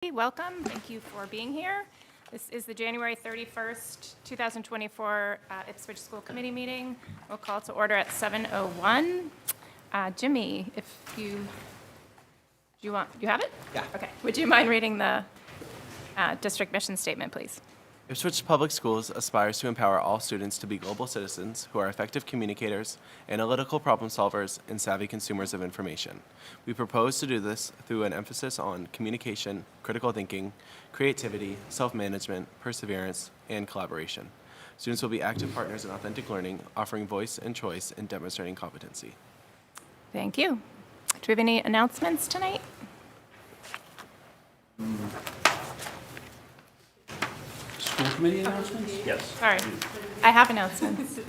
Welcome. Thank you for being here. This is the January 31st, 2024 Ipswich School Committee meeting. We'll call to order at 7:01. Jimmy, if you have it? Yeah. Okay. Would you mind reading the district mission statement, please? Ipswich Public Schools aspires to empower all students to be global citizens who are effective communicators, analytical problem solvers, and savvy consumers of information. We propose to do this through an emphasis on communication, critical thinking, creativity, self-management, perseverance, and collaboration. Students will be active partners in authentic learning, offering voice and choice, and demonstrating competency. Thank you. Do we have any announcements tonight? School committee announcements? Yes. Sorry. I have announcements.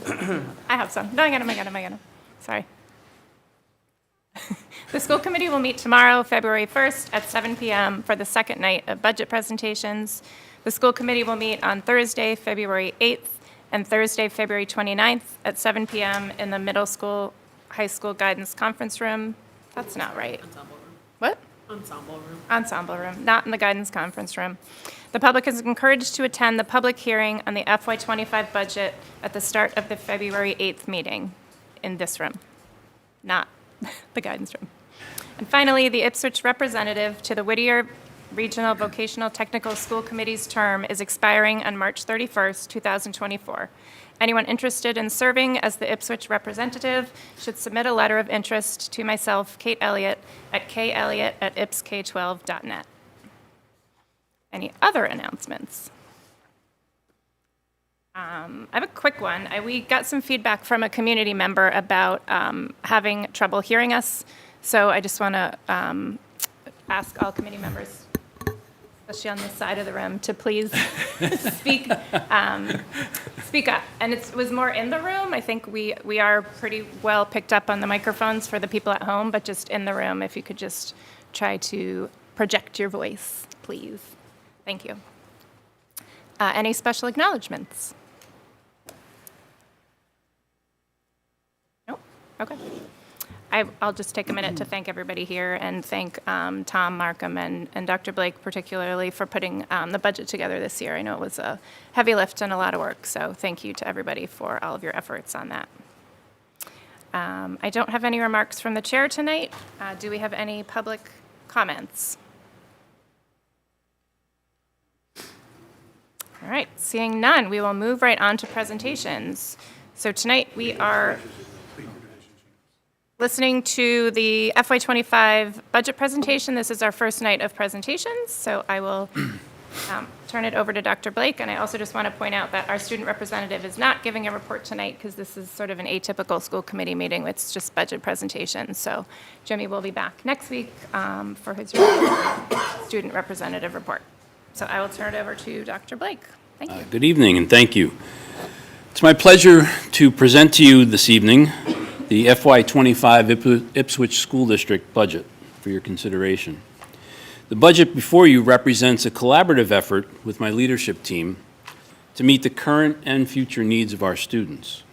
I have some. No, I got them. Sorry. The school committee will meet tomorrow, February 1st at 7 p.m. for the second night of budget presentations. The school committee will meet on Thursday, February 8th and Thursday, February 29th at 7 p.m. in the middle school, high school guidance conference room. That's not right. Ensemble room. What? Ensemble room. Ensemble room, not in the guidance conference room. The public is encouraged to attend the public hearing on the FY25 budget at the start of the February 8th meeting in this room, not the guidance room. And finally, the Ipswich representative to the Whittier Regional Vocational Technical School Committee's term is expiring on March 31st, 2024. Anyone interested in serving as the Ipswich representative should submit a letter of interest to myself, Kate Elliott, at kelliott@ipsk12.net. Any other announcements? I have a quick one. We got some feedback from a community member about having trouble hearing us. So I just want to ask all committee members, especially on this side of the room, to please speak up. And it was more in the room. I think we are pretty well picked up on the microphones for the people at home, but just in the room, if you could just try to project your voice, please. Thank you. Any special acknowledgements? Nope. Okay. I'll just take a minute to thank everybody here and thank Tom Markham and Dr. Blake particularly for putting the budget together this year. I know it was a heavy lift and a lot of work, so thank you to everybody for all of your efforts on that. I don't have any remarks from the chair tonight. Do we have any public comments? All right, seeing none, we will move right on to presentations. So tonight we are listening to the FY25 budget presentation. This is our first night of presentations, so I will turn it over to Dr. Blake. And I also just want to point out that our student representative is not giving a report tonight because this is sort of an atypical school committee meeting. It's just budget presentation. So Jimmy will be back next week for his student representative report. So I will turn it over to Dr. Blake. Thank you. Good evening, and thank you. It's my pleasure to present to you this evening the FY25 Ipswich School District budget for your consideration. The budget before you represents a collaborative effort with my leadership team to meet the current and future needs of our students.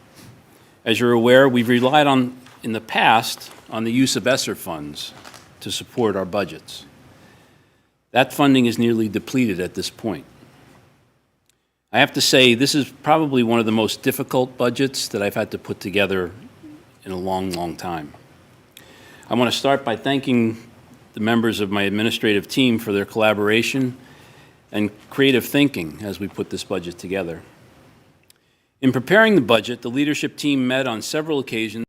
As you're aware, we've relied on, in the past, on the use of ESSER funds to support our budgets. That funding is nearly depleted at this point. I have to say, this is probably one of the most difficult budgets that I've had to put together in a long, long time. I want to start by thanking the members of my administrative team for their collaboration and creative thinking as we put this budget together. In preparing the budget, the leadership team met on several occasions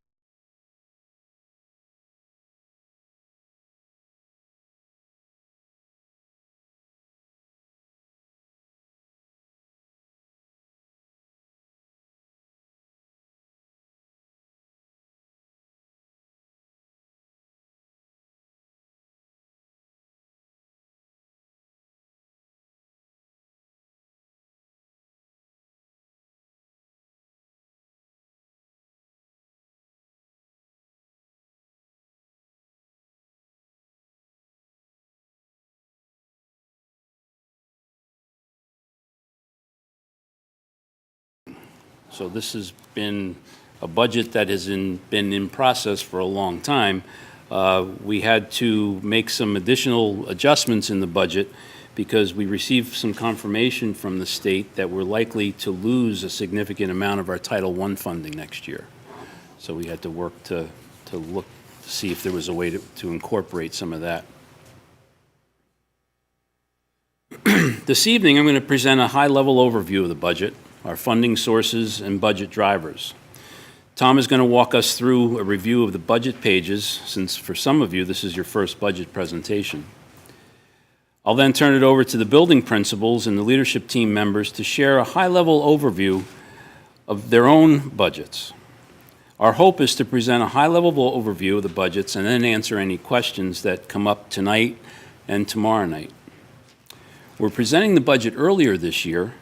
So this has been a budget that has been in process for a long time. We had to make some additional adjustments in the budget because we received some confirmation from the state that we're likely to lose a significant amount of our Title I funding next year. So we had to work to look to see if there was a way to incorporate some of that. This evening, I'm going to present a high-level overview of the budget, our funding sources, and budget drivers. Tom is going to walk us through a review of the budget pages, since for some of you, this is your first budget presentation. I'll then turn it over to the building principals and the leadership team members to share a high-level overview of their own budgets. Our hope is to present a high-level overview of the budgets and then answer any questions that come up tonight and tomorrow night. We're presenting the budget earlier this year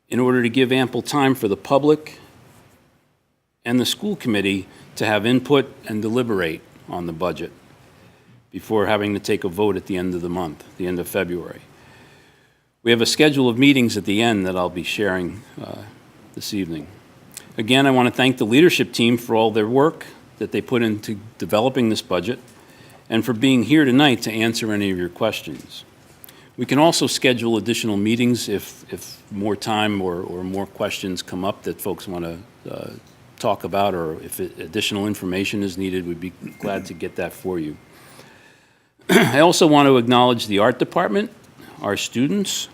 in order to give ample time for the public and the school committee to have input and deliberate on the budget before having to take a vote at the end of the month, the end of February. We have a schedule of meetings at the end that I'll be sharing this evening. Again, I want to thank the leadership team for all their work that they put into developing this budget and for being here tonight to answer any of your questions. We can also schedule additional meetings if more time or more questions come up that folks want to talk about, or if additional information is needed, we'd be glad to get that for you. I also want to acknowledge the art department, our students,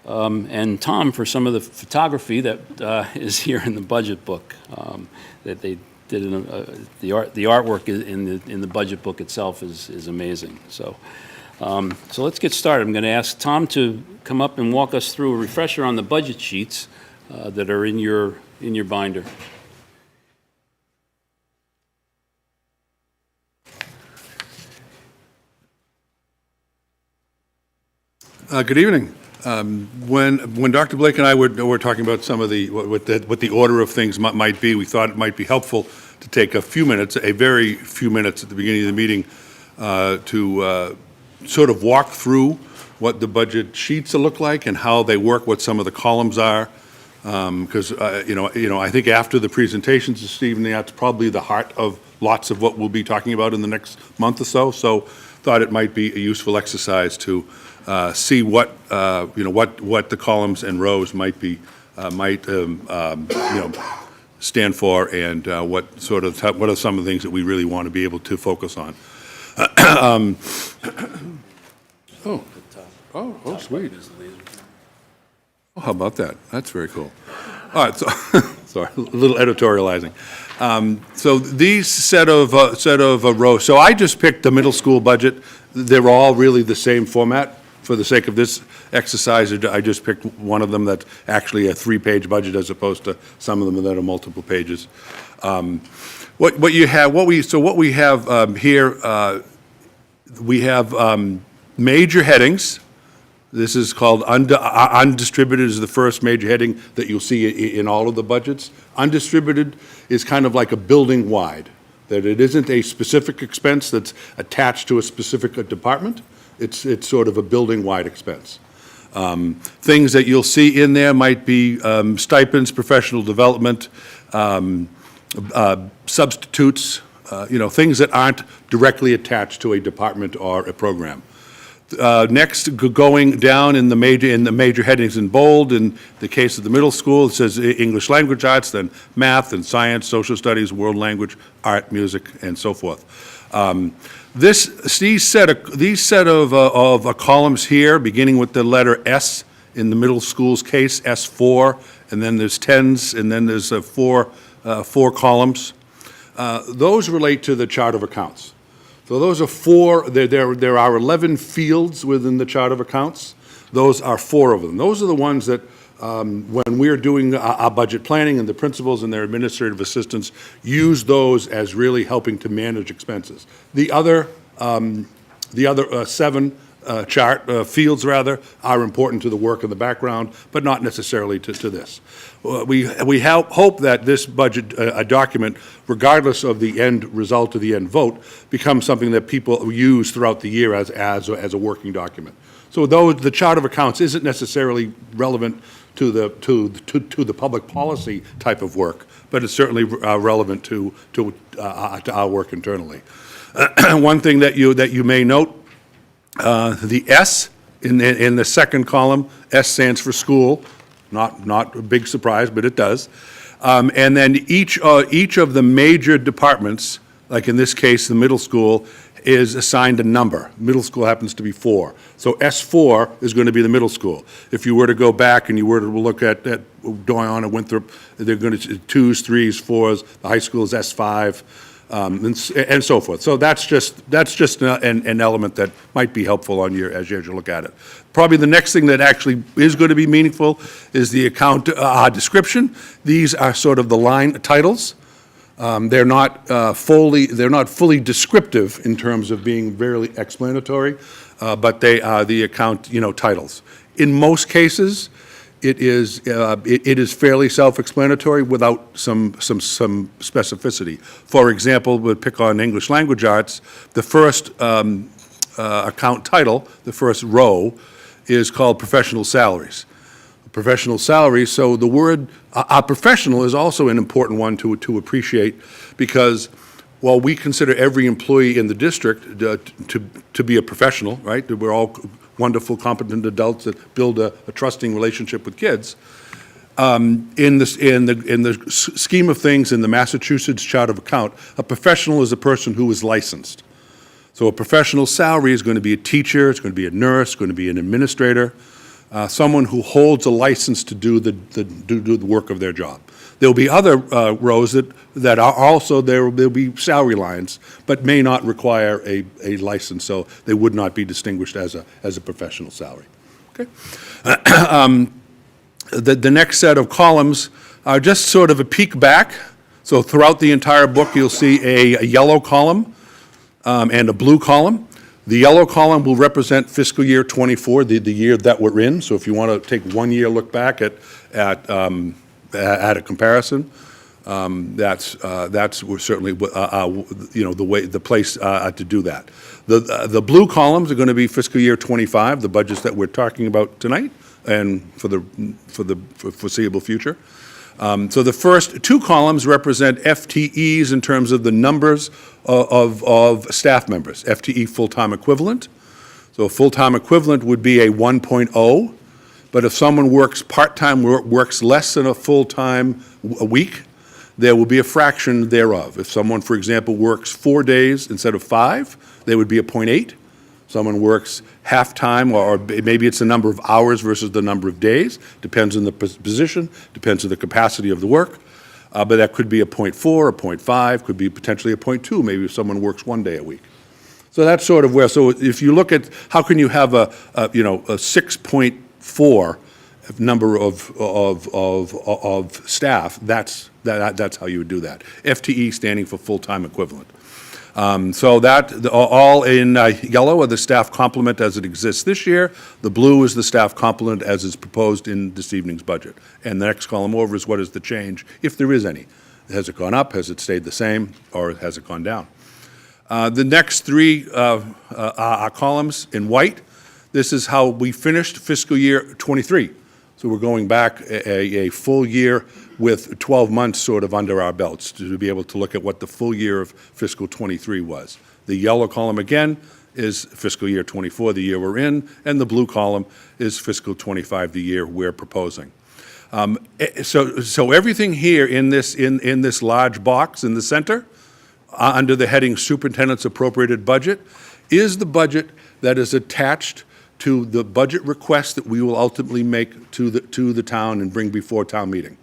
and Tom for some of the photography that is here in the budget book that they did. The artwork in the budget book itself is amazing. So let's get started. I'm going to ask Tom to come up and walk us through a refresher on the budget sheets that are in your binder. Good evening. When Dr. Blake and I were talking about some of what the order of things might be, we thought it might be helpful to take a very few minutes at the beginning of the meeting to sort of walk through what the budget sheets look like and how they work, what some of the columns are. Because I think after the presentations this evening, that's probably the heart of lots of what we'll be talking about in the next month or so. So, thought it might be a useful exercise to see what the columns and rows might stand for, and what are some of the things that we really want to be able to focus on. Oh, sweet. Oh, how about that? That's very cool. All right, so sorry, a little editorializing. So these set of rows. So I just picked the middle school budget. They're all really the same format. For the sake of this exercise, I just picked one of them that's actually a 3-page budget as opposed to some of them that are multiple pages. What we have here, we have major headings. This is called undistributed is the first major heading that you'll see in all of the budgets. Undistributed is kind of like a building-wide, that it isn't a specific expense that's attached to a specific department. It's sort of a building-wide expense. Things that you'll see in there might be stipends, professional development, substitutes, things that aren't directly attached to a department or a program. Next, going down in the major headings in bold, in the case of the middle school, it says English language arts, then math and science, social studies, world language, art, music, and so forth. These set of columns here, beginning with the letter S in the middle school's case, S4, and then there's tens, and then there's four columns. Those relate to the chart of accounts. So those are four. There are 11 fields within the chart of accounts. Those are 4 of them. Those are the ones that, when we're doing our budget planning, and the principals and their administrative assistants use those as really helping to manage expenses. The other 7 fields are important to the work in the background, but not necessarily to this. We hope that this budget document, regardless of the end result of the end vote, becomes something that people use throughout the year as a working document. So though the chart of accounts isn't necessarily relevant to the public policy type of work, but it's certainly relevant to our work internally. One thing that you may note, the S In the second column, S stands for school, not a big surprise, but it does. And then each of the major departments, like in this case, the middle school, is assigned a number. Middle school happens to be 4. So S4 is going to be the middle school. If you were to go back and you were to look at Doyon and Winthrop, they're going to 2s, 3s, 4s. The high school is S5, and so forth. So that's just an element that might be helpful as you look at it. Probably the next thing that actually is going to be meaningful is the account description. These are sort of the line titles. They're not fully descriptive in terms of being very explanatory, but they are the account, titles. In most cases, it is fairly self-explanatory without some specificity. For example, we'll pick on English language arts. The first account title, the first row, is called professional salaries. Professional salaries, so the word professional is also an important one to appreciate, because while we consider every employee in the district to be a professional, right? We're all wonderful, competent adults that build a trusting relationship with kids. In the scheme of things, in the Massachusetts Chart of Account, a professional is a person who is licensed. So a professional salary is going to be a teacher, it's going to be a nurse, it's going to be an administrator, someone who holds a license to do the work of their job. There'll be other rows that are also, there'll be salary lines, but may not require a license, so they would not be distinguished as a professional salary. Okay. The next set of columns are just sort of a peek back. So throughout the entire book, you'll see a yellow column and a blue column. The yellow column will represent fiscal year '24, the year that we're in. So if you want to take 1 year look back at a comparison, that's certainly the place to do that. The blue columns are going to be fiscal year '25, the budgets that we're talking about tonight, and for the foreseeable future. So the first 2 columns represent FTEs in terms of the numbers of staff members, FTE full-time equivalent. So a full-time equivalent would be a 1.0, but if someone works part-time, works less than a full-time a week, there will be a fraction thereof. If someone, for example, works 4 days instead of 5, there would be a 0.8. Someone works half-time, or maybe it's the number of hours versus the number of days, depends on the position, depends on the capacity of the work, but that could be a 0.4, a 0.5, could be potentially a 0.2, maybe if someone works 1 day a week. So that's sort of where, so if you look at how can you have a 6.4 number of staff, that's how you would do that. FTE standing for full-time equivalent. So that, all in yellow are the staff complement as it exists this year. The blue is the staff complement as is proposed in this evening's budget. And the next column over is what is the change, if there is any. Has it gone up, has it stayed the same, or has it gone down? The next 3 are columns in white. This is how we finished fiscal year '23. So we're going back a full year with 12 months sort of under our belts to be able to look at what the full year of fiscal '23 was. The yellow column again is fiscal year '24, the year we're in, and the blue column is fiscal '25, the year we're proposing. So everything here in this large box in the center, under the heading Superintendent's Appropriated Budget, is the budget that is attached to the budget request that we will ultimately make to the town and bring before town meeting.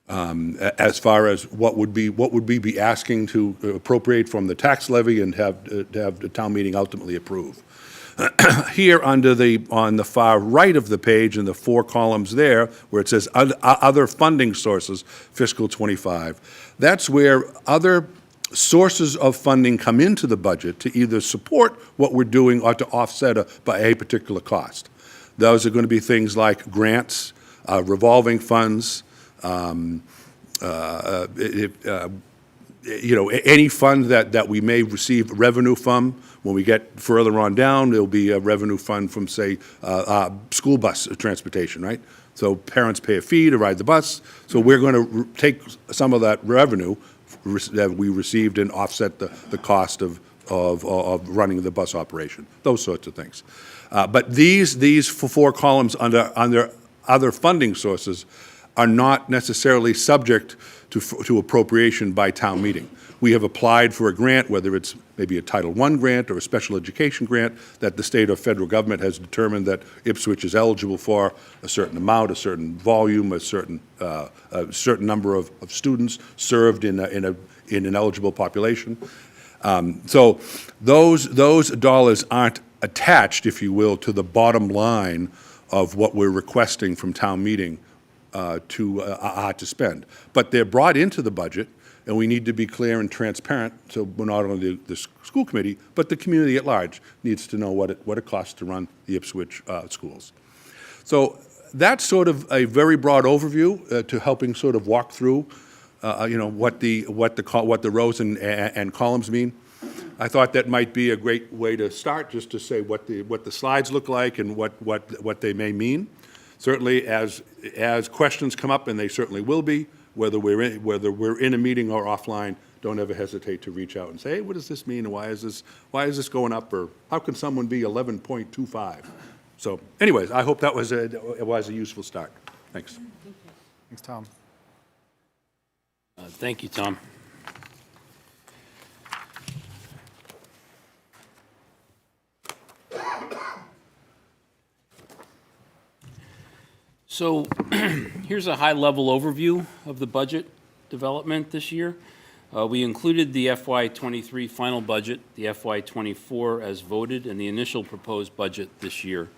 As far as what would we be asking to appropriate from the tax levy and have the town meeting ultimately approve. Here on the far right of the page in the 4 columns there, where it says other funding sources, fiscal '25, that's where other sources of funding come into the budget to either support what we're doing or to offset by a particular cost. Those are going to be things like grants, revolving funds, any fund that we may receive revenue from. When we get further on down, there'll be a revenue fund from, say, school bus transportation, right? So parents pay a fee to ride the bus. So we're going to take some of that revenue that we received and offset the cost of of running the bus operation, those sorts of things. But these four columns under other funding sources are not necessarily subject to appropriation by town meeting. We have applied for a grant, whether it's maybe a Title I grant or a special education grant, that the state or federal government has determined that Ipswich is eligible for a certain amount, a certain volume, a certain number of students served in an eligible population. So those dollars aren't attached, if you will, to the bottom line of what we're requesting from town meeting to spend. But they're brought into the budget, and we need to be clear and transparent, so we're not only the school committee, but the community at large needs to know what it costs to run the Ipswich schools. So that's sort of a very broad overview to helping sort of walk through, what the rows and columns mean. I thought that might be a great way to start, just to say what the slides look like and what they may mean. Certainly, as questions come up, and they certainly will be, whether we're in a meeting or offline, don't ever hesitate to reach out and say, hey, what does this mean, and why is this going up, or how can someone be 11.25? So anyways, I hope that was a useful start. Thanks. Thanks, Tom. Thank you, Tom. So here's a high-level overview of the budget development this year. We included the FY23 final budget, the FY24 as voted, and the initial proposed budget this year,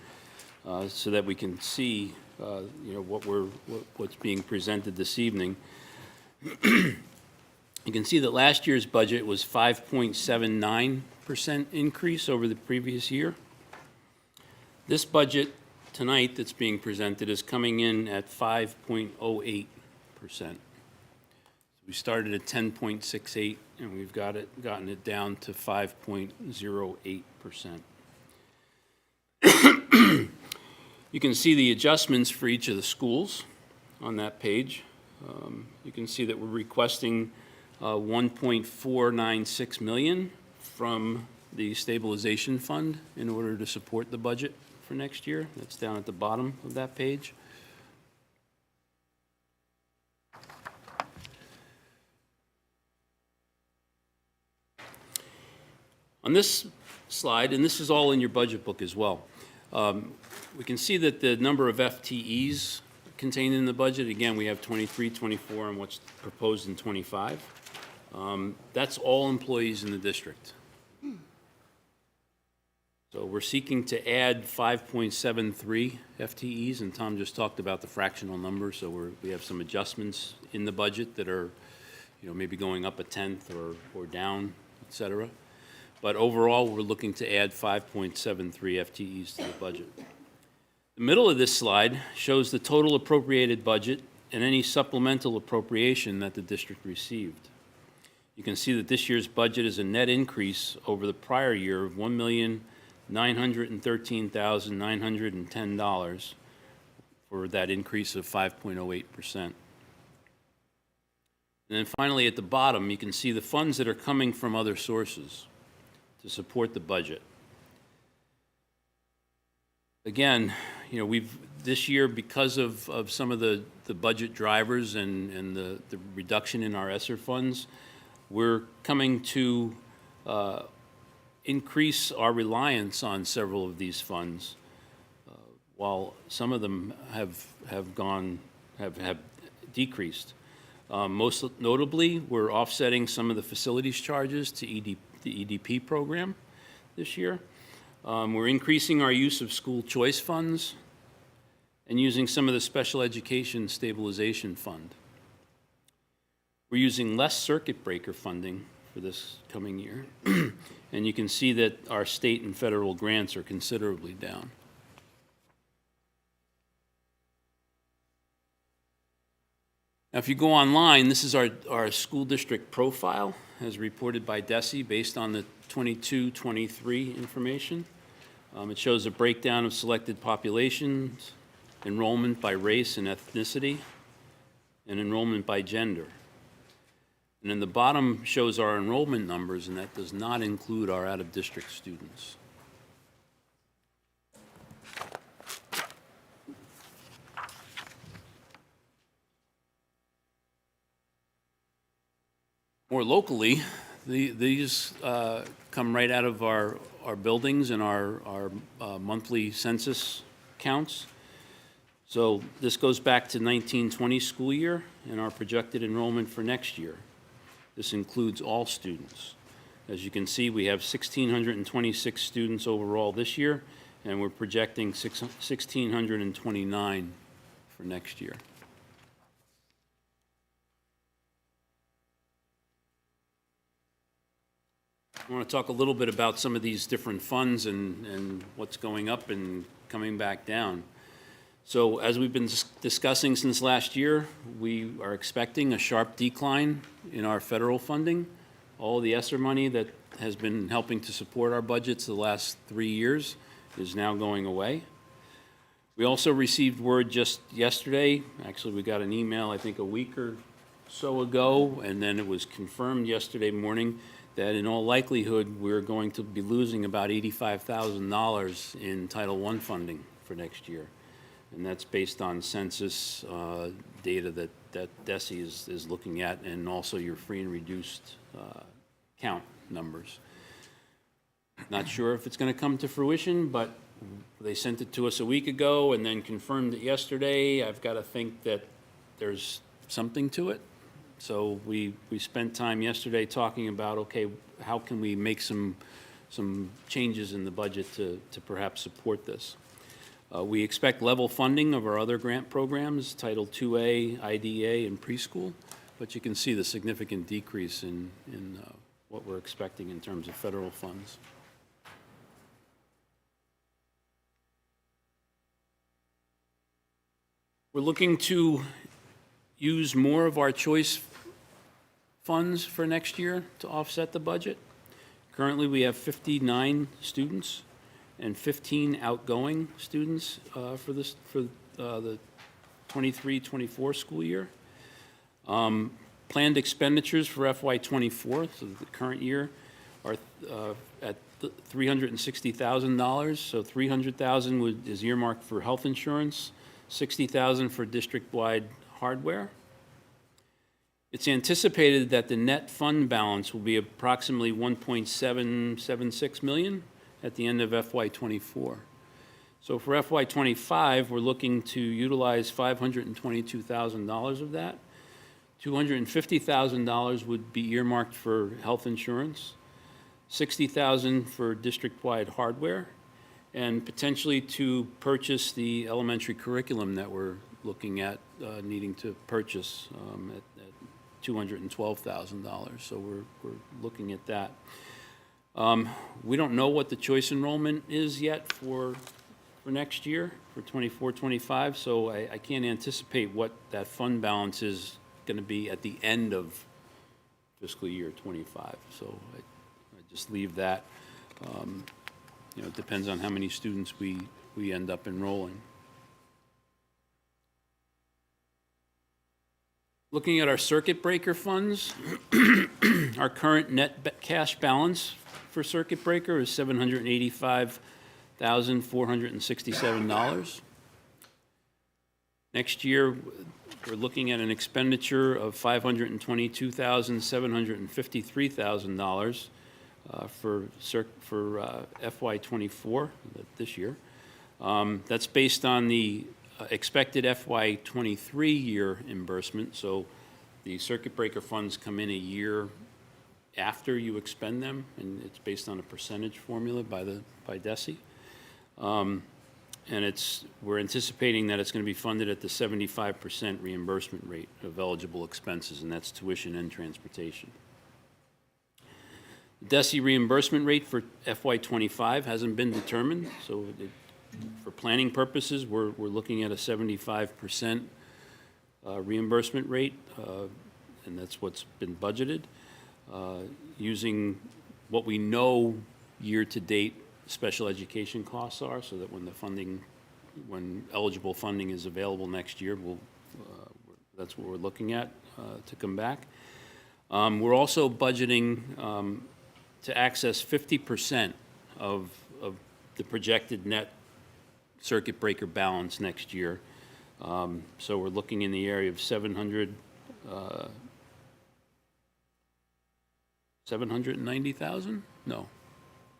so that we can see, what's being presented this evening. You can see that last year's budget was 5.79% increase over the previous year. This budget tonight that's being presented is coming in at 5.08%. We started at 10.68, and we've gotten it down to 5.08%. You can see the adjustments for each of the schools on that page. You can see that we're requesting $1.496 million from the stabilization fund in order to support the budget for next year. That's down at the bottom of that page. On this slide, and this is all in your budget book as well, we can see that the number of FTEs contained in the budget, again, we have 23, 24, and what's proposed in 25. That's all employees in the district. So we're seeking to add 5.73 FTEs, and Tom just talked about the fractional number, so we have some adjustments in the budget that are, maybe going up a tenth or down, et cetera. But overall, we're looking to add 5.73 FTEs to the budget. The middle of this slide shows the total appropriated budget and any supplemental appropriation that the district received. You can see that this year's budget is a net increase over the prior year of $1,913,910 for that increase of 5.08%. And then finally, at the bottom, you can see the funds that are coming from other sources to support the budget. Again, this year, because of some of the budget drivers and the reduction in our ESSER funds, we're coming to increase our reliance on several of these funds, while some of them have decreased. Most notably, we're offsetting some of the facilities charges to the EDP program this year. We're increasing our use of school choice funds and using some of the special education stabilization fund. We're using less circuit breaker funding for this coming year. And you can see that our state and federal grants are considerably down. Now, if you go online, this is our school district profile as reported by DESE based on the 22-23 information. It shows a breakdown of selected populations, enrollment by race and ethnicity, and enrollment by gender. And then the bottom shows our enrollment numbers, and that does not include our out-of-district students. More locally, these come right out of our buildings and our monthly census counts. So this goes back to 1920 school year and our projected enrollment for next year. This includes all students. As you can see, we have 1,626 students overall this year, and we're projecting 1,629 for next year. I want to talk a little bit about some of these different funds and what's going up and coming back down. So as we've been discussing since last year, we are expecting a sharp decline in our federal funding. All the ESSER money that has been helping to support our budgets the last 3 years is now going away. We also received word just yesterday, actually we got an email I think a week or so ago, and then it was confirmed yesterday morning that in all likelihood we're going to be losing about $85,000 in Title I funding for next year. And that's based on census data that DESE is looking at, and also your free and reduced count numbers. Not sure if it's going to come to fruition, but they sent it to us a week ago and then confirmed it yesterday. I've got to think that there's something to it. So we spent time yesterday talking about, okay, how can we make some changes in the budget to perhaps support this. We expect level funding of our other grant programs, Title IIA, IDA, and preschool, but you can see the significant decrease in what we're expecting in terms of federal funds. We're looking to use more of our choice funds for next year to offset the budget. Currently, we have 59 students and 15 outgoing students for the 23-24 school year. Planned expenditures for FY24, so the current year, are at $360,000. So $300,000 is earmarked for health insurance, $60,000 for district-wide hardware. It's anticipated that the net fund balance will be approximately $1.776 million at the end of FY24. So for FY25, we're looking to utilize $522,000 of that. $250,000 would be earmarked for health insurance, $60,000 for district-wide hardware, and potentially to purchase the elementary curriculum that we're looking at needing to purchase at $212,000. So we're looking at that. We don't know what the choice enrollment is yet for next year, for 24-25, so I can't anticipate what that fund balance is going to be at the end of fiscal year 25. So I just leave that. It depends on how many students we end up enrolling. Looking at our circuit breaker funds, our current net cash balance for circuit breaker is $785,467. Next year, we're looking at an expenditure of $522,753,000 for FY24 this year. That's based on the expected FY23 year reimbursement. So the circuit breaker funds come in a year after you expend them, and it's based on a percentage formula by DESE. And we're anticipating that it's going to be funded at the 75% reimbursement rate of eligible expenses, and that's tuition and transportation. The DESE reimbursement rate for FY25 hasn't been determined, so for planning purposes, we're looking at a 75% reimbursement rate, and that's what's been budgeted, using what we know year-to-date special education costs are, so that when eligible funding is available next year, that's what we're looking at to come back. We're also budgeting to access 50% of the projected net circuit breaker balance next year. So we're looking in the area of 790,000? No,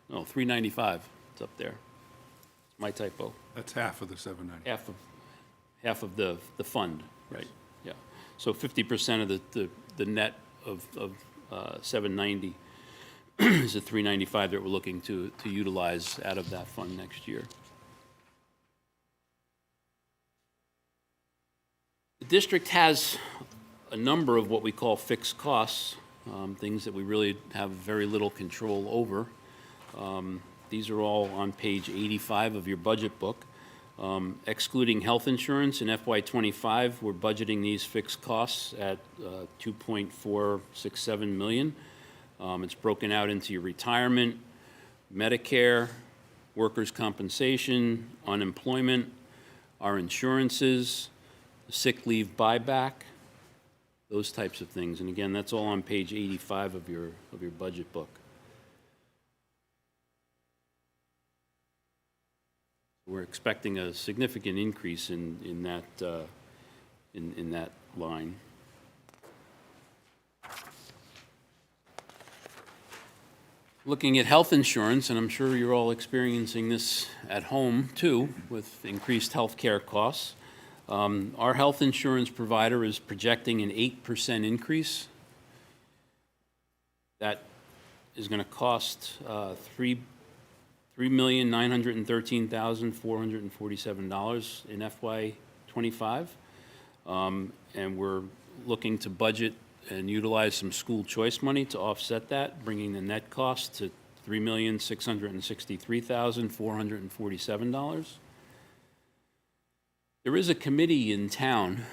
395. It's up there. It's my typo. That's half of the 790. Half of the fund, right? Yeah. So 50% of the net of 790 is the 395 that we're looking to utilize out of that fund next year. The district has a number of what we call fixed costs, things that we really have very little control over. These are all on page 85 of your budget book. Excluding health insurance in FY25, we're budgeting these fixed costs at $2.467 million. It's broken out into your retirement, Medicare, workers' compensation, unemployment, our insurances, sick leave buyback, those types of things. And again, that's all on page 85 of your budget book. We're expecting a significant increase in that line. Looking at health insurance, and I'm sure you're all experiencing this at home too, with increased health care costs. Our health insurance provider is projecting an 8% increase. That is going to cost $3,913,447 in FY25. And we're looking to budget and utilize some school choice money to offset that, bringing the net cost to $3,663,447. There is a committee in town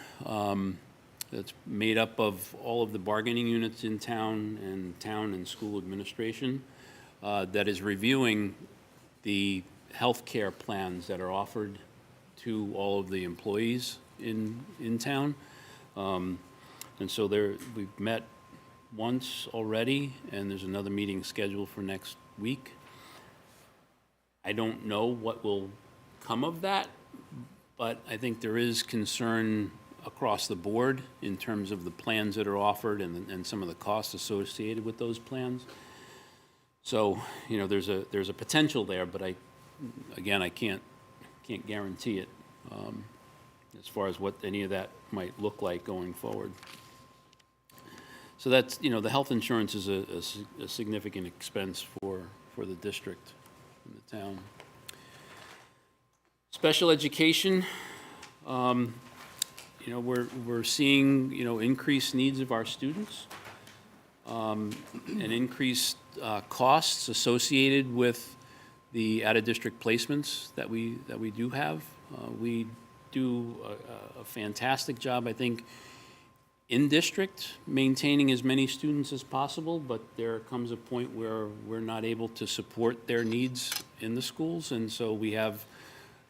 that's made up of all of the bargaining units in town and school administration that is reviewing the health care plans that are offered to all of the employees in town. And so we've met once already, and there's another meeting scheduled for next week. I don't know what will come of that, but I think there is concern across the board in terms of the plans that are offered and some of the costs associated with those plans. So, you know, there's a potential there, but I can't guarantee it as far as what any of that might look like going forward. So that's, you know, the health insurance is a significant expense for the district and the town. Special education, you know, we're seeing, you know, increased needs of our students, and increased costs associated with the out-of-district placements that we do have. We do a fantastic job, I think, in district, maintaining as many students as possible, but there comes a point where we're not able to support their needs in the schools, and so we have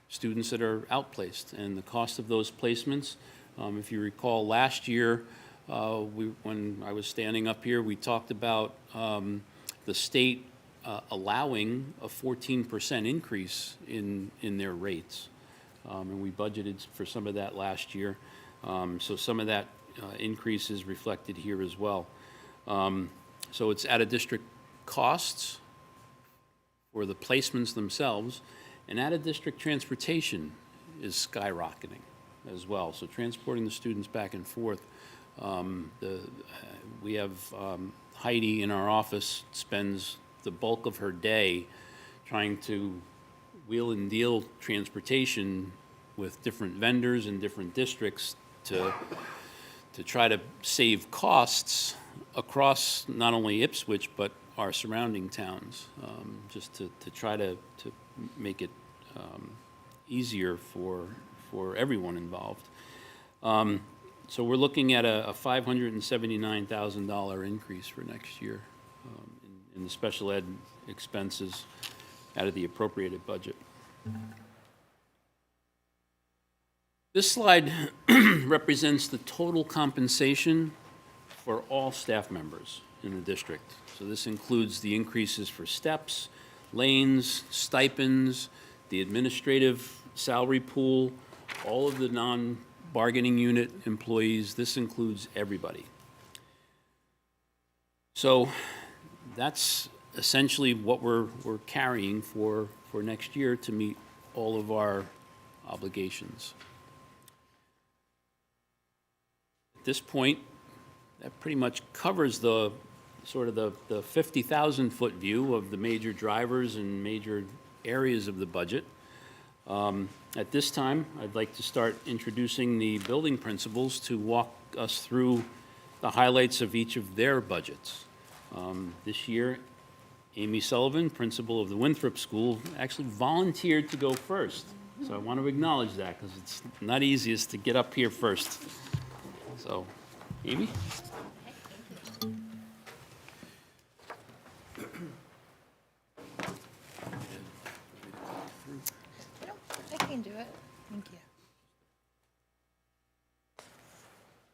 students that are outplaced. And the cost of those placements, if you recall last year, when I was standing up here, we talked about the state allowing a 14% increase in their rates. And we budgeted for some of that last year. So some of that increase is reflected here as well. So it's out-of-district costs for the placements themselves, and out-of-district transportation is skyrocketing as well. So transporting the students back and forth. We have Heidi in our office spends the bulk of her day trying to wheel and deal transportation with different vendors in different districts to try to save costs across not only Ipswich but our surrounding towns, just to try to make it easier for everyone involved. So we're looking at a $579,000 increase for next year in the special ed expenses out of the appropriated budget. This slide represents the total compensation for all staff members in the district. So this includes the increases for steps, lanes, stipends, the administrative salary pool, all of the non-bargaining unit employees. This includes everybody. So that's essentially what we're carrying for next year to meet all of our obligations. At this point, that pretty much covers the sort of the 50,000-foot view of the major drivers and major areas of the budget. At this time, I'd like to start introducing the building principals to walk us through the highlights of each of their budgets. This year, Amy Sullivan, principal of the Winthrop School, actually volunteered to go first. So I want to acknowledge that because it's not easiest to get up here first. So, Amy? I can do it. Thank you.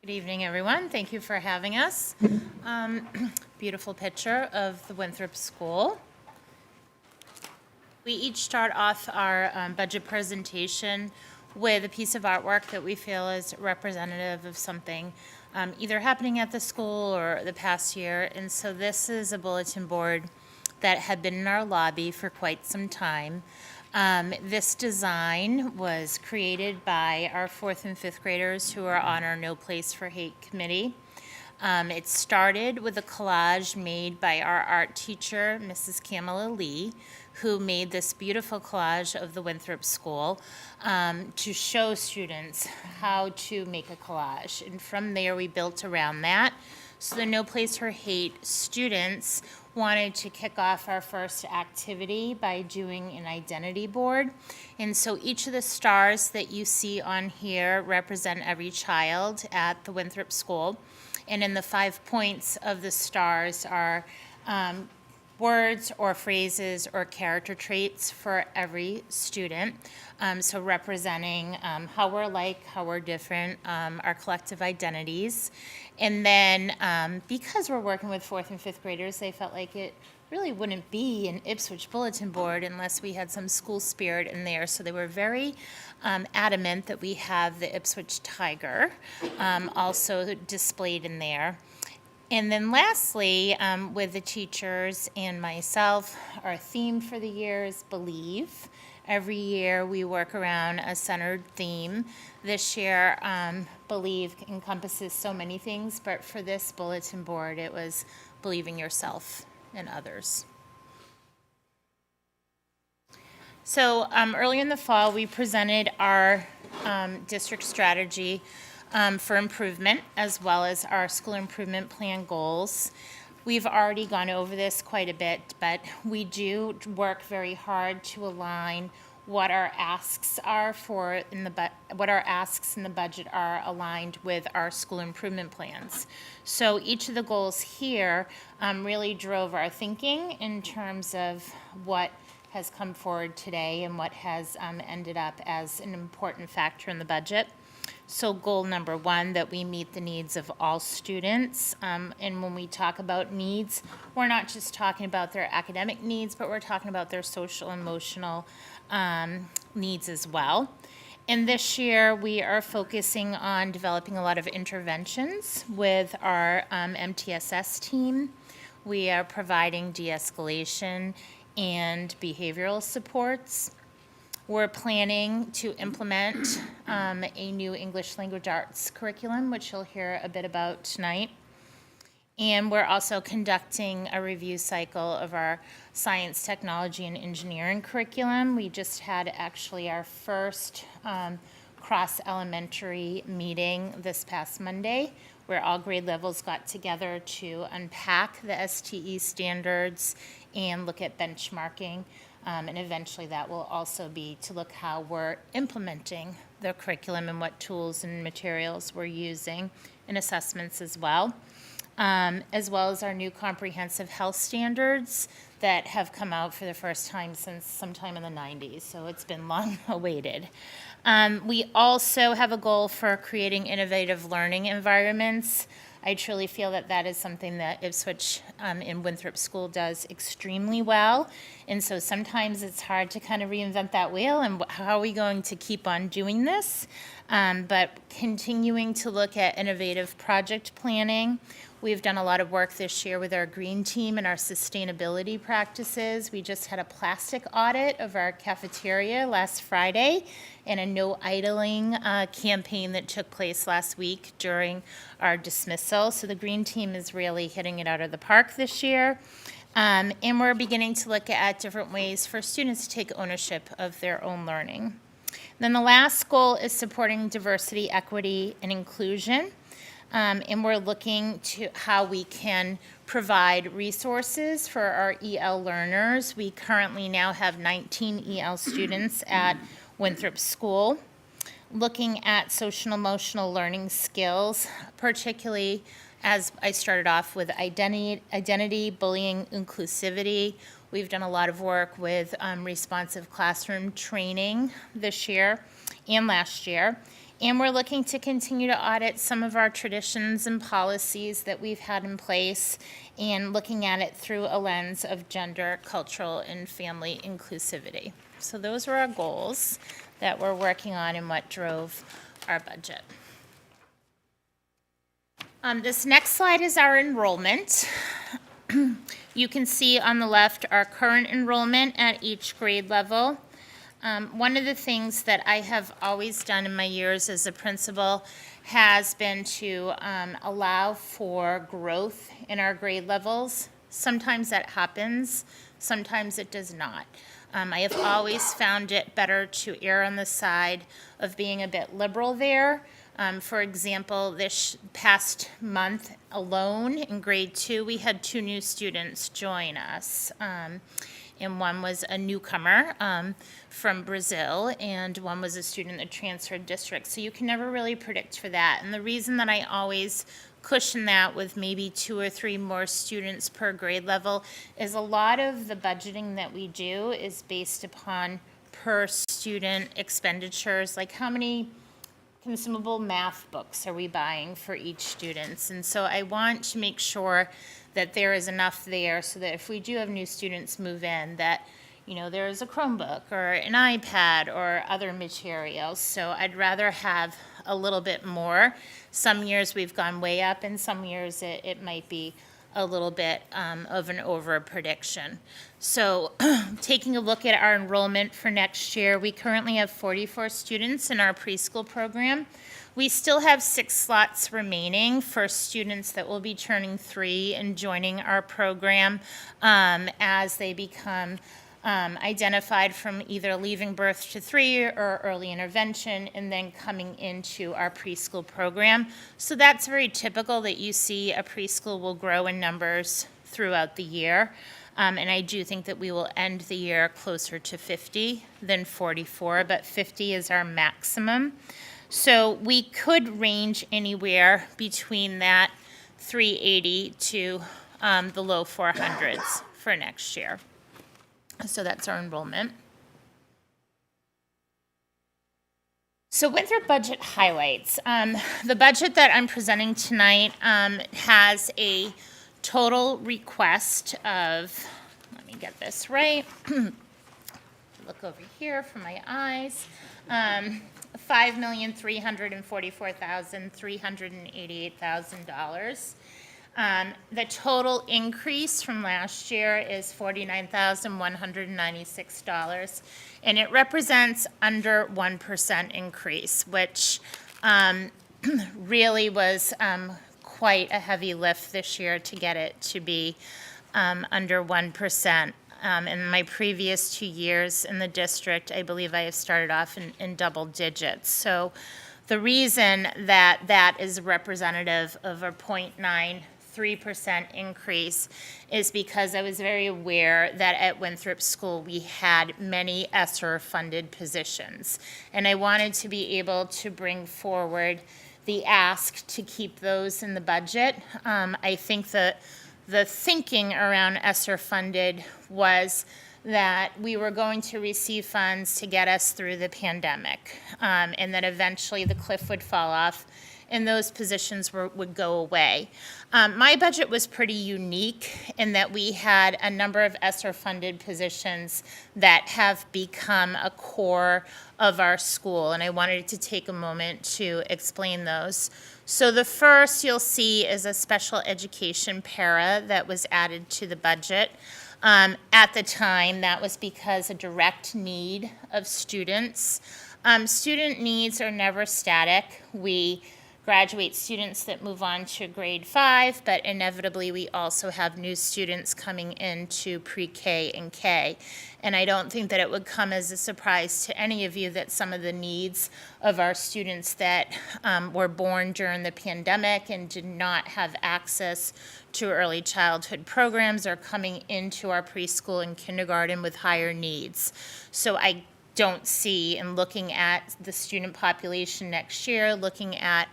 Good evening, everyone. Thank you for having us. Beautiful picture of the Winthrop School. We each start off our budget presentation with a piece of artwork that we feel is representative of something either happening at the school or the past year. And so this is a bulletin board that had been in our lobby for quite some time. This design was created by our 4th and 5th graders who are on our No Place for Hate committee. It started with a collage made by our art teacher, Mrs. Kamala Lee, who made this beautiful collage of the Winthrop School to show students how to make a collage. And from there, we built around that. So the No Place for Hate students wanted to kick off our first activity by doing an identity board. And so each of the stars that you see on here represent every child at the Winthrop School. And in the 5 points of the stars are words or phrases or character traits for every student. So representing how we're like, how we're different, our collective identities. And then because we're working with 4th and 5th graders, they felt like it really wouldn't be an Ipswich bulletin board unless we had some school spirit in there. So they were very adamant that we have the Ipswich Tiger also displayed in there. And then lastly, with the teachers and myself, our theme for the year is Believe. Every year we work around a centered theme. This year, Believe encompasses so many things, but for this bulletin board, it was believing yourself and others. So earlier in the fall, we presented our district strategy for improvement, as well as our school improvement plan goals. We've already gone over this quite a bit, but we do work very hard to align what our asks are what our asks in the budget are aligned with our school improvement plans. So each of the goals here really drove our thinking in terms of what has come forward today and what has ended up as an important factor in the budget. So goal number 1, that we meet the needs of all students. And when we talk about needs, we're not just talking about their academic needs, but we're talking about their social, emotional needs as well. And this year, we are focusing on developing a lot of interventions with our MTSS team. We are providing de-escalation and behavioral supports. We're planning to implement a new English language arts curriculum, which you'll hear a bit about tonight. And we're also conducting a review cycle of our science, technology, and engineering curriculum. We just had actually our first cross-elementary meeting this past Monday, where all grade levels got together to unpack the STE standards and look at benchmarking. And eventually that will also be to look how we're implementing the curriculum and what tools and materials we're using in assessments as well as our new comprehensive health standards that have come out for the first time since sometime in the 90s, so it's been long awaited. We also have a goal for creating innovative learning environments. I truly feel that that is something that Ipswich in Winthrop School does extremely well. And so sometimes it's hard to kind of reinvent that wheel, and how are we going to keep on doing this? But continuing to look at innovative project planning. We've done a lot of work this year with our green team and our sustainability practices. We just had a plastic audit of our cafeteria last Friday, and a no idling campaign that took place last week during our dismissal. So the green team is really hitting it out of the park this year. And we're beginning to look at different ways for students to take ownership of their own learning. Then the last goal is supporting diversity, equity, and inclusion. And we're looking to how we can provide resources for our EL learners. We currently now have 19 EL students at Winthrop School. Looking at social and emotional learning skills, particularly as I started off with identity, bullying, inclusivity. We've done a lot of work with responsive classroom training this year and last year. And we're looking to continue to audit some of our traditions and policies that we've had in place, and looking at it through a lens of gender, cultural, and family inclusivity. So those are our goals that we're working on and what drove our budget. This next slide is our enrollment. You can see on the left our current enrollment at each grade level. One of the things that I have always done in my years as a principal has been to allow for growth in our grade levels. Sometimes that happens, sometimes it does not. I have always found it better to err on the side of being a bit liberal there. For example, this past month alone in grade 2, we had 2 new students join us. And one was a newcomer from Brazil, and one was a student that transferred districts. So you can never really predict for that. And the reason that I always cushion that with maybe 2 or 3 more students per grade level is a lot of the budgeting that we do is based upon per student expenditures, like how many consumable math books are we buying for each student. And so I want to make sure that there is enough there so that if we do have new students move in, that, you know, there is a Chromebook or an iPad or other materials. So I'd rather have a little bit more. Some years we've gone way up, and some years it might be a little bit of an over prediction. So taking a look at our enrollment for next year, we currently have 44 students in our preschool program. We still have 6 slots remaining for students that will be turning 3 and joining our program as they become identified from either leaving birth to 3 or early intervention and then coming into our preschool program. So that's very typical that you see a preschool will grow in numbers throughout the year. And I do think that we will end the year closer to 50 than 44, but 50 is our maximum. So we could range anywhere between that 380 to the low 400s for next year. So that's our enrollment. So Winthrop budget highlights. The budget that I'm presenting tonight has a total request of, let me get this right, look over here for my eyes, $5,344,388,000. The total increase from last year is $49,196, and it represents under 1% increase, which really was quite a heavy lift this year to get it to be under 1%. In my previous 2 years in the district, I believe I have started off in double digits. So the reason that that is representative of a 0.93% increase is because I was very aware that at Winthrop School we had many ESSER-funded positions. And I wanted to be able to bring forward the ask to keep those in the budget. I think that the thinking around ESSER funded was that we were going to receive funds to get us through the pandemic, and that eventually the cliff would fall off and those positions would go away. My budget was pretty unique in that we had a number of ESSER-funded positions that have become a core of our school, and I wanted to take a moment to explain those. So the first you'll see is a special education para that was added to the budget. At the time, that was because a direct need of students. Student needs are never static. We graduate students that move on to grade 5, but inevitably we also have new students coming into pre-K and K. And I don't think that it would come as a surprise to any of you that some of the needs of our students that were born during the pandemic and did not have access to early childhood programs are coming into our preschool and kindergarten with higher needs. So I don't see, in looking at the student population next year, looking at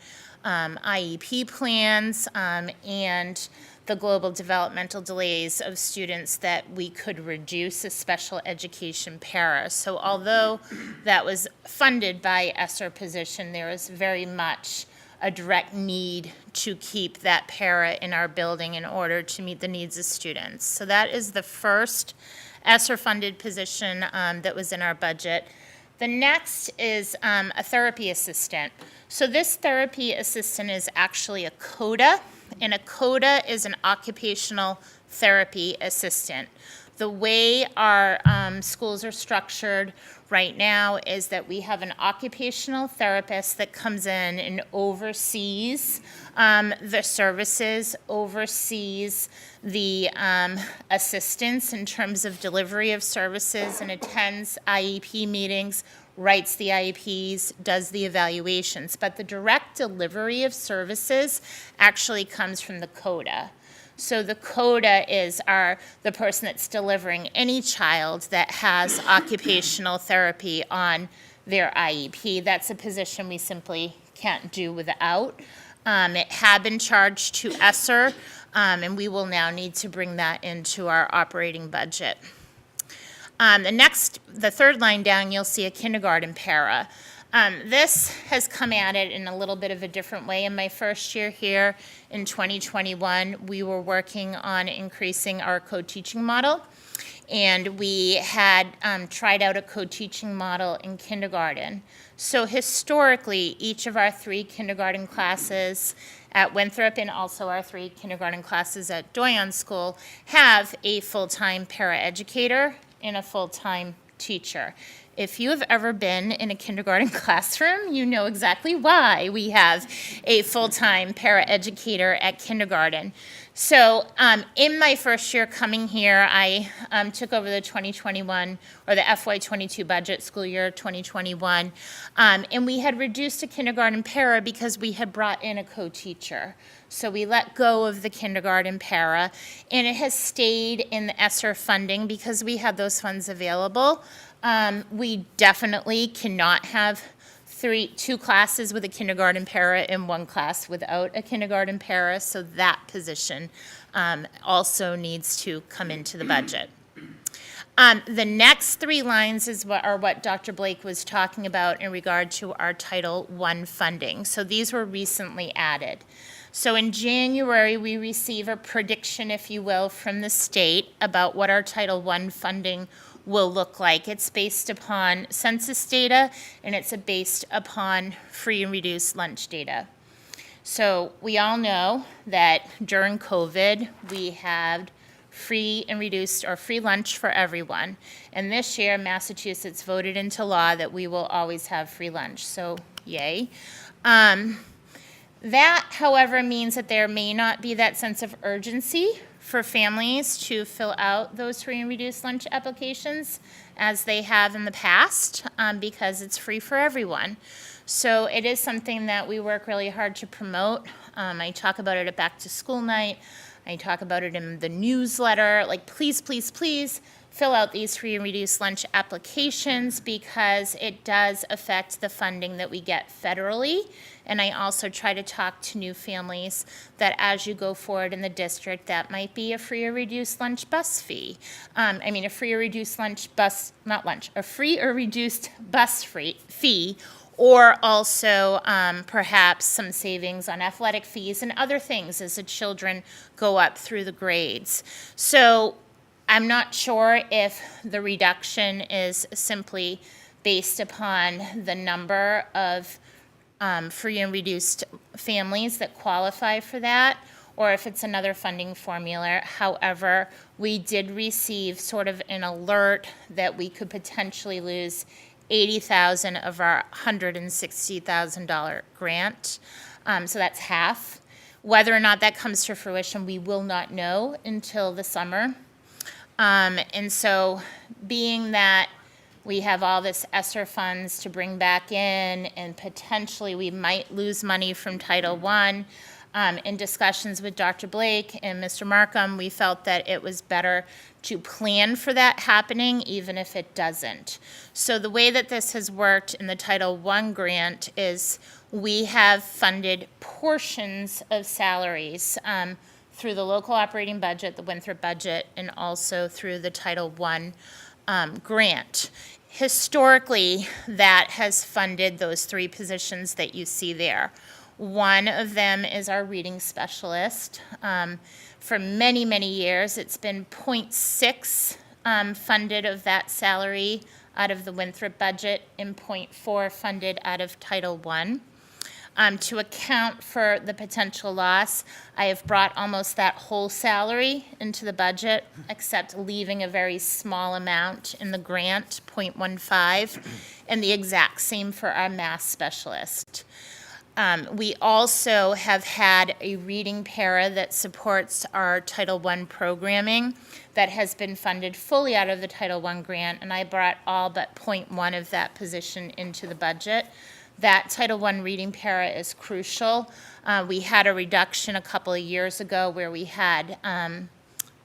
IEP plans and the global developmental delays of students, that we could reduce a special education para. So although that was funded by ESSER position, there is very much a direct need to keep that para in our building in order to meet the needs of students. So that is the first ESSER-funded position that was in our budget. The next is a therapy assistant. So this therapy assistant is actually a CODA, and a CODA is an occupational therapy assistant. The way our schools are structured right now is that we have an occupational therapist that comes in and oversees the services, oversees the assistance in terms of delivery of services, and attends IEP meetings, writes the IEPs, does the evaluations. But the direct delivery of services actually comes from the CODA. So the CODA is the person that's delivering any child that has occupational therapy on their IEP. That's a position we simply can't do without. It had been charged to ESSER, and we will now need to bring that into our operating budget. The third line down, you'll see a kindergarten para. This has come at it in a little bit of a different way. In my first year here in 2021, we were working on increasing our co-teaching model, and we had tried out a co-teaching model in kindergarten. So historically, each of our 3 kindergarten classes at Winthrop and also our 3 kindergarten classes at Doyon School have a full-time paraeducator and a full-time teacher. If you have ever been in a kindergarten classroom, you know exactly why we have a full-time paraeducator at kindergarten. So in my first year coming here, I took over the 2021, or the FY22 budget, school year 2021, and we had reduced a kindergarten para because we had brought in a co-teacher. So we let go of the kindergarten para, and it has stayed in the ESSER funding because we had those funds available. We definitely cannot have 2 classes with a kindergarten para and 1 class without a kindergarten para, so that position also needs to come into the budget. The next 3 lines are what Dr. Blake was talking about in regard to our Title I funding. So these were recently added. So in January, we receive a prediction, if you will, from the state about what our Title I funding will look like. It's based upon census data, and it's based upon free and reduced lunch data. So we all know that during COVID, we had free and reduced or free lunch for everyone. And this year, Massachusetts voted into law that we will always have free lunch, so yay. That, however, means that there may not be that sense of urgency for families to fill out those free and reduced lunch applications as they have in the past, because it's free for everyone. So it is something that we work really hard to promote. I talk about it at back to school night. I talk about it in the newsletter. Like, please, please, please fill out these free and reduced lunch applications, because it does affect the funding that we get federally. And I also try to talk to new families that as you go forward in the district, that might be a free or reduced lunch bus fee. A free or reduced lunch bus, not lunch, a free or reduced bus fee, or also perhaps some savings on athletic fees and other things as the children go up through the grades. So I'm not sure if the reduction is simply based upon the number of free and reduced families that qualify for that, or if it's another funding formula. However, we did receive sort of an alert that we could potentially lose $80,000 of our $160,000 grant. So that's half. Whether or not that comes to fruition, we will not know until the summer. And so being that we have all this ESSER funds to bring back in, and potentially we might lose money from Title I, in discussions with Dr. Blake and Mr. Markham, we felt that it was better to plan for that happening, even if it doesn't. So the way that this has worked in the Title I grant is we have funded portions of salaries through the local operating budget, the Winthrop budget, and also through the Title I grant. Historically, that has funded those three positions that you see there. One of them is our reading specialist. For many, many years, it's been 0.6 funded of that salary out of the Winthrop budget and 0.4 funded out of Title I. To account for the potential loss, I have brought almost that whole salary into the budget, except leaving a very small amount in the grant, 0.15, and the exact same for our math specialist. We also have had a reading para that supports our Title I programming that has been funded fully out of the Title I grant, and I brought all but 0.1 of that position into the budget. That Title I reading para is crucial. We had a reduction a couple of years ago where we had,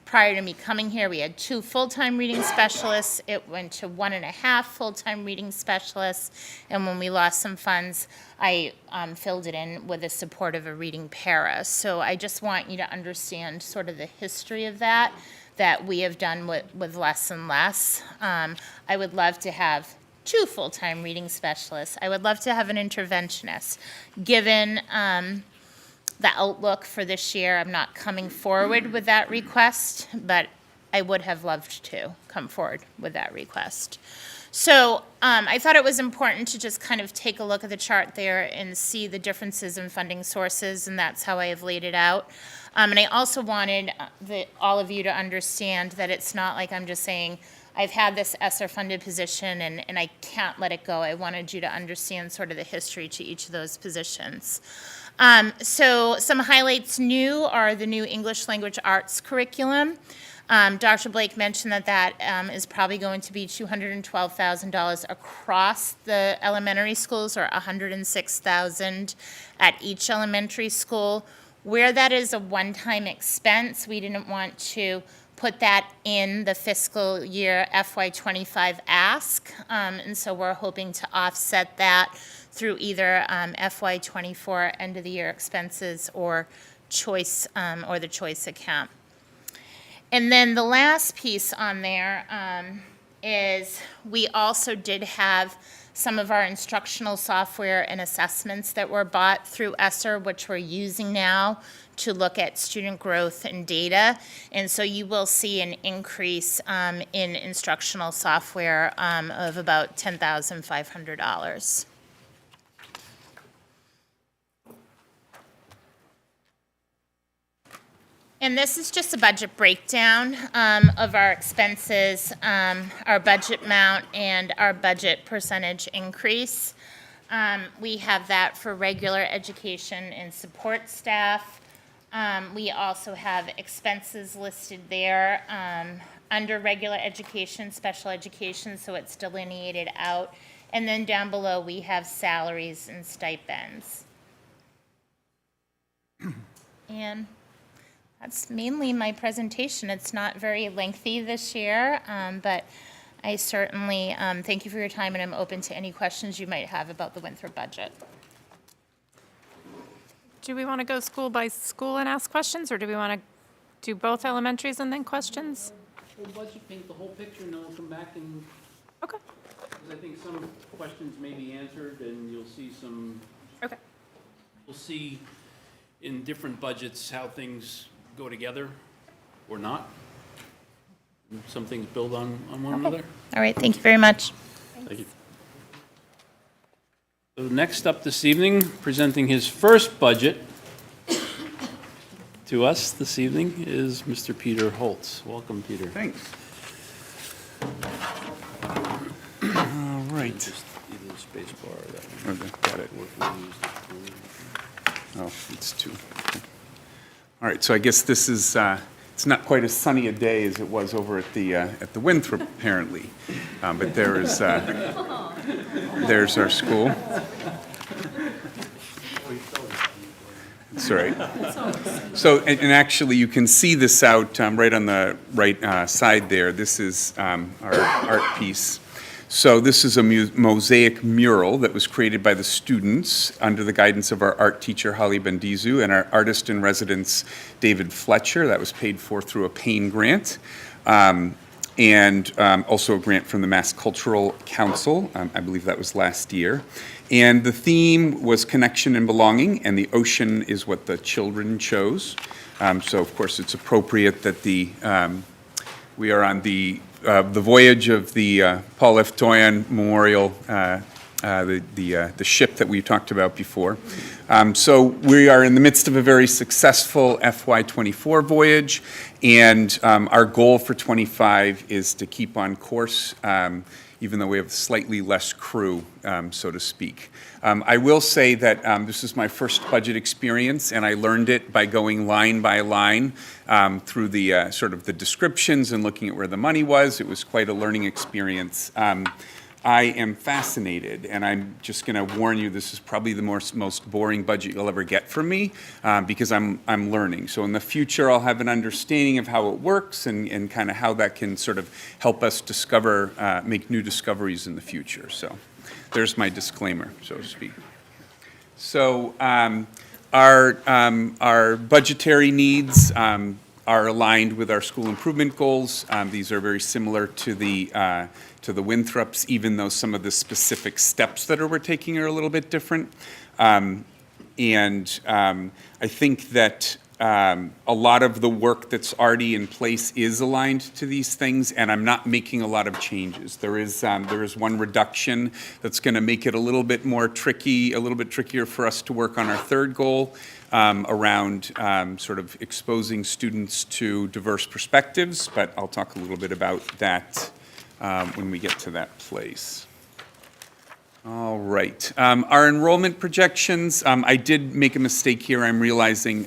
prior to me coming here, we had 2 full-time reading specialists. It went to 1.5 full-time reading specialists. And when we lost some funds, I filled it in with the support of a reading para. So I just want you to understand sort of the history of that we have done with less and less. I would love to have 2 full-time reading specialists. I would love to have an interventionist. Given the outlook for this year, I'm not coming forward with that request, but I would have loved to come forward with that request. So I thought it was important to just kind of take a look at the chart there and see the differences in funding sources, and that's how I have laid it out. And I also wanted all of you to understand that it's not like I'm just saying, I've had this ESSER-funded position and I can't let it go. I wanted you to understand sort of the history to each of those positions. So some highlights new are the new English language arts curriculum. Dr. Blake mentioned that is probably going to be $212,000 across the elementary schools, or $106,000 at each elementary school. Where that is a one-time expense, we didn't want to put that in the fiscal year FY25 ask, and so we're hoping to offset that through either FY24 end of the year expenses or choice or the choice account. And then the last piece on there is we also did have some of our instructional software and assessments that were bought through ESSER, which we're using now to look at student growth and data. And so you will see an increase in instructional software of about $10,500. And this is just a budget breakdown of our expenses, our budget amount, and our budget percentage increase. We have that for regular education and support staff. We also have expenses listed there under regular education, special education, so it's delineated out. And then down below, we have salaries and stipends. And that's mainly my presentation. It's not very lengthy this year, but I certainly thank you for your time, and I'm open to any questions you might have about the Winthrop budget. Do we want to go school by school and ask questions, or do we want to do both elementaries and then questions? We'll budget paint the whole picture, and then we'll come back and Okay. Because I think some questions may be answered, and you'll see some, Okay. we'll see in different budgets how things go together or not. Some things build on one another. All right, thank you very much. Thank you. So next up this evening, presenting his first budget to us this evening is Mr. Peter Holtz. Welcome, Peter. Thanks. All right. Just either the space bar or that one. Okay, got it. Oh, it's two. All right, so I guess this is, it's not quite as sunny a day as it was over at the Winthrop, apparently. But there's our school. That's all right. So, and actually, you can see this out right on the right side there. This is our art piece. So this is a mosaic mural that was created by the students under the guidance of our art teacher, Holly Bendizu, and our artist in residence, David Fletcher. That was paid for through a Payne grant. And also a grant from the Mass Cultural Council. I believe that was last year. And the theme was connection and belonging, and the ocean is what the children chose. So, of course, it's appropriate that we are on the voyage of the Paul F. Toyon Memorial, the ship that we talked about before. So we are in the midst of a very successful FY24 voyage, and our goal for 25 is to keep on course, even though we have slightly less crew, so to speak. I will say that this is my first budget experience, and I learned it by going line by line through the sort of the descriptions and looking at where the money was. It was quite a learning experience. I am fascinated, and I'm just going to warn you, this is probably the most boring budget you'll ever get from me, because I'm learning. So in the future, I'll have an understanding of how it works and kind of how that can sort of help us discover, make new discoveries in the future. So there's my disclaimer, so to speak. So our budgetary needs are aligned with our school improvement goals. These are very similar to the Winthrops, even though some of the specific steps that we're taking are a little bit different. I think that a lot of the work that's already in place is aligned to these things, and I'm not making a lot of changes. There is one reduction that's going to make it a little bit more tricky, a little bit trickier for us to work on our third goal, around sort of exposing students to diverse perspectives, but I'll talk a little bit about that when we get to that place. All right. Our enrollment projections, I did make a mistake here. I'm realizing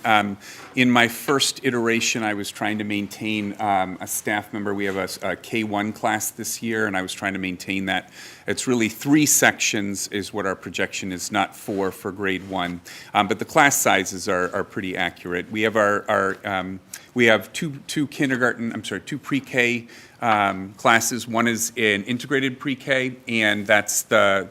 in my first iteration, I was trying to maintain a staff member. We have a K-1 class this year, and I was trying to maintain that. It's really 3 sections is what our projection is, not 4 for grade 1. But the class sizes are pretty accurate. We have we have two pre-K classes. One is an integrated pre-K, and that's the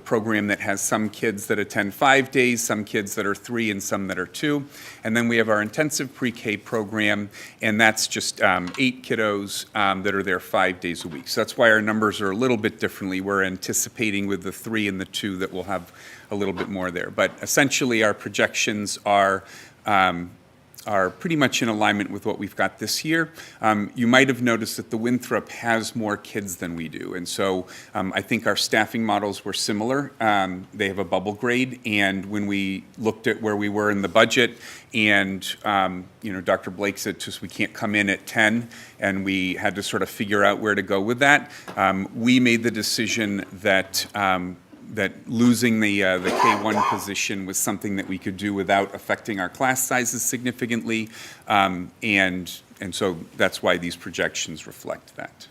program that has some kids that attend 5 days, some kids that are 3, and some that are 2. And then we have our intensive pre-K program, and that's just 8 kiddos that are there 5 days a week. So that's why our numbers are a little bit differently. We're anticipating with the 3 and the 2 that we'll have a little bit more there. But essentially, our projections are pretty much in alignment with what we've got this year. You might have noticed that the Winthrop has more kids than we do, and so I think our staffing models were similar. They have a bubble grade, and when we looked at where we were in the budget, and Dr. Blake said to us, we can't come in at 10, and we had to sort of figure out where to go with that. We made the decision that losing the K-1 position was something that we could do without affecting our class sizes significantly, and so that's why these projections reflect that.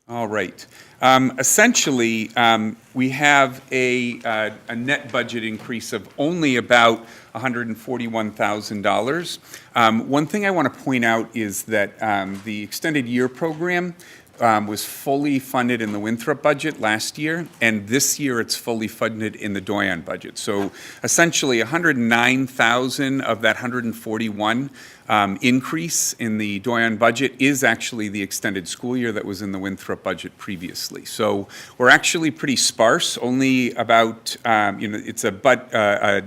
All right. Essentially, we have a net budget increase of only about $141,000. One thing I want to point out is that the extended year program was fully funded in the Winthrop budget last year, and this year it's fully funded in the Doyon budget. So essentially, $109,000 of that $141 increase in the Doyon budget is actually the extended school year that was in the Winthrop budget previously. So we're actually pretty sparse, only about, it's a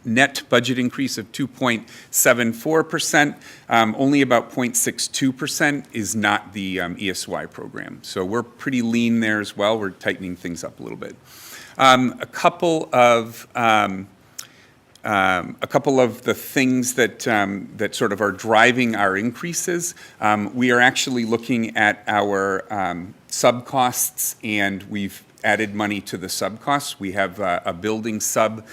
net budget increase of 2.74%. Only about 0.62% is not the ESY program. So we're pretty lean there as well. We're tightening things up a little bit. A couple of the things that sort of are driving our increases, we are actually looking at our sub costs, and we've added money to the sub costs. We have a building sub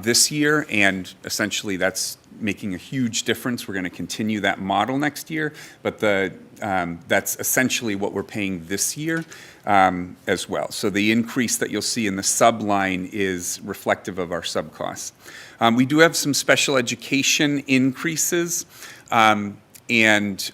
this year, and essentially that's making a huge difference. We're going to continue that model next year, but that's essentially what we're paying this year as well. So the increase that you'll see in the sub line is reflective of our sub costs. We do have some special education increases, and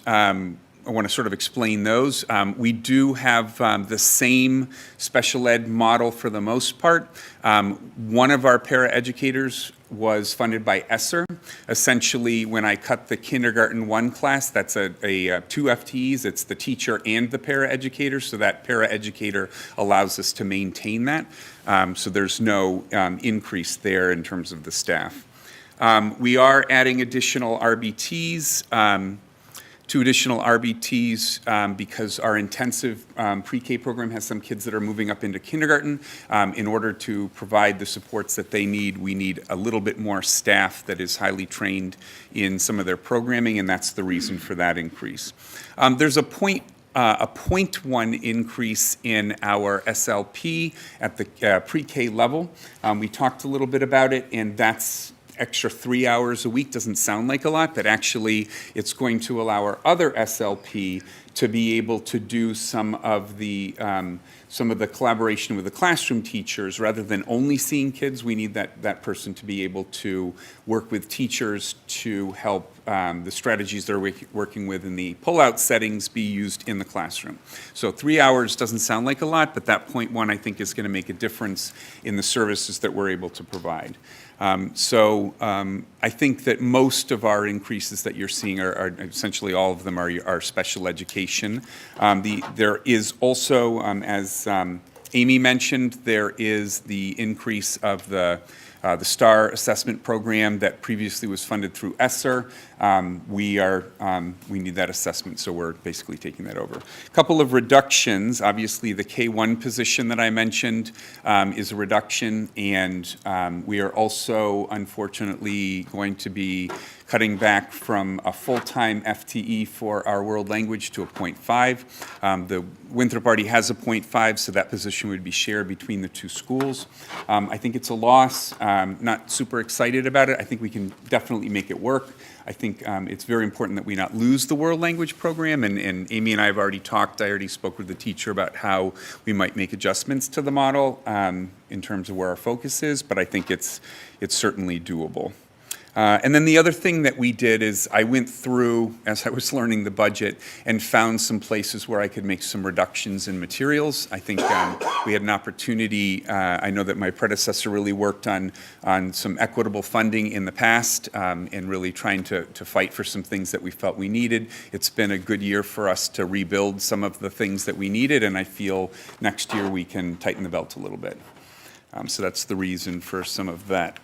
I want to sort of explain those. We do have the same special ed model for the most part. One of our paraeducators was funded by ESSER. Essentially, when I cut the kindergarten 1 class, that's a 2 FTEs. It's the teacher and the paraeducator, so that paraeducator allows us to maintain that. So there's no increase there in terms of the staff. We are adding additional RBTs. 2 additional RBTs because our intensive pre-K program has some kids that are moving up into kindergarten. In order to provide the supports that they need, we need a little bit more staff that is highly trained in some of their programming, and that's the reason for that increase. There's a 0.1 increase in our SLP at the pre-K level. We talked a little bit about it, and that's extra 3 hours a week. Doesn't sound like a lot, but actually it's going to allow our other SLP to be able to do some of the collaboration with the classroom teachers. Rather than only seeing kids, we need that person to be able to work with teachers to help the strategies they're working with in the pull-out settings be used in the classroom. So 3 hours doesn't sound like a lot, but that 0.1 I think is going to make a difference in the services that we're able to provide. I think that most of our increases that you're seeing are essentially all of them are special education. There is also, as Amy mentioned, there is the increase of the STAR assessment program that previously was funded through ESSER. We need that assessment, so we're basically taking that over. A couple of reductions. Obviously, the K-1 position that I mentioned is a reduction, and we are also, unfortunately, going to be cutting back from a full-time FTE for our world language to a 0.5. The Winthrop already has a 0.5, so that position would be shared between the 2 schools. I think it's a loss. Not super excited about it. I think we can definitely make it work. I think it's very important that we not lose the world language program, and Amy and I have already talked. I already spoke with the teacher about how we might make adjustments to the model in terms of where our focus is, but I think it's certainly doable. And then the other thing that we did is I went through, as I was learning the budget, and found some places where I could make some reductions in materials. I think we had an opportunity. I know that my predecessor really worked on some equitable funding in the past and really trying to fight for some things that we felt we needed. It's been a good year for us to rebuild some of the things that we needed, and I feel next year we can tighten the belt a little bit. So that's the reason for some of that.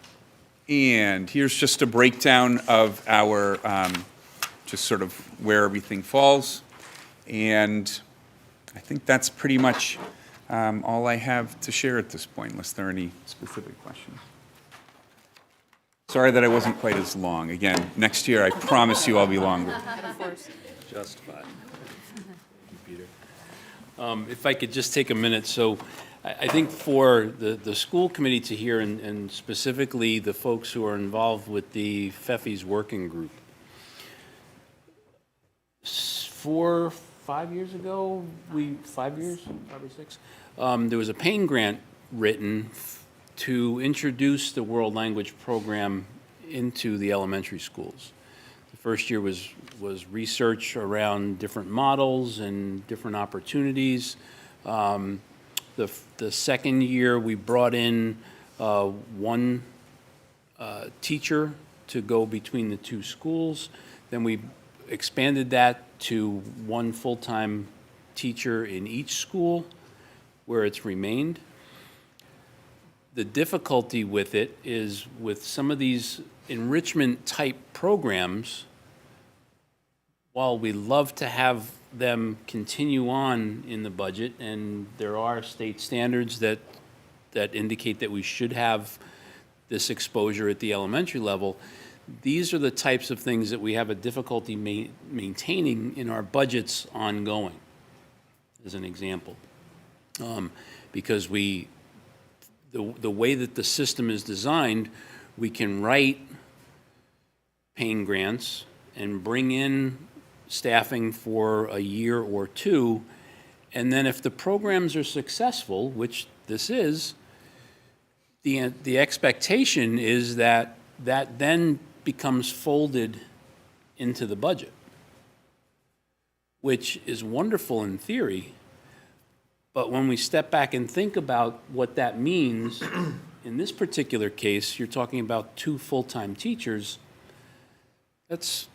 And here's just a breakdown of our, just sort of where everything falls. And I think that's pretty much all I have to share at this point, unless there are any specific questions. Sorry that I wasn't quite as long. Again, next year I promise you I'll be longer. Justified. Peter. If I could just take a minute, so I think for the school committee to hear, and specifically the folks who are involved with the FEFI's working group, 4 or 5 years ago, 5 years, 5 or 6, there was a Payne grant written to introduce the world language program into the elementary schools. The first year was research around different models and different opportunities. The second year, we brought in one teacher to go between the 2 schools. Then we expanded that to one full-time teacher in each school, where it's remained. The difficulty with it is with some of these enrichment-type programs, while we love to have them continue on in the budget, and there are state standards that indicate that we should have this exposure at the elementary level, these are the types of things that we have a difficulty maintaining in our budgets ongoing, as an example. Because the way that the system is designed, we can write paying grants and bring in staffing for a year or two, and then if the programs are successful, which this is, the expectation is that that then becomes folded into the budget, which is wonderful in theory, but when we step back and think about what that means, in this particular case, you're talking about 2 full-time teachers, that's,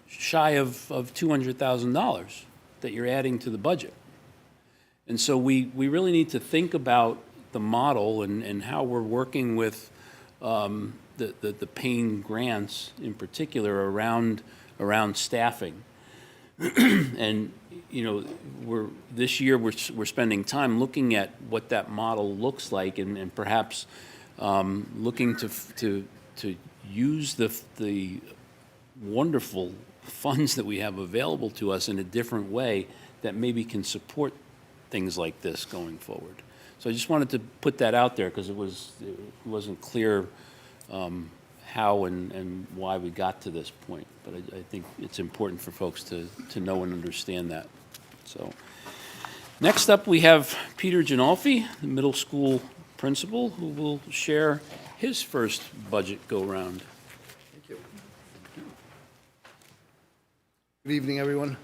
shy of $200,000 that you're adding to the budget. And so we really need to think about the model and how we're working with the paying grants in particular around staffing. And, this year we're spending time looking at what that model looks like and perhaps looking to use the wonderful funds that we have available to us in a different way that maybe can support things like this going forward. So I just wanted to put that out there because it wasn't clear how and why we got to this point. But I think it's important for folks to know and understand that. So next up, we have Peter Ginolfi, the middle school principal, who will share his first budget go-round. Thank you. Good evening, everyone.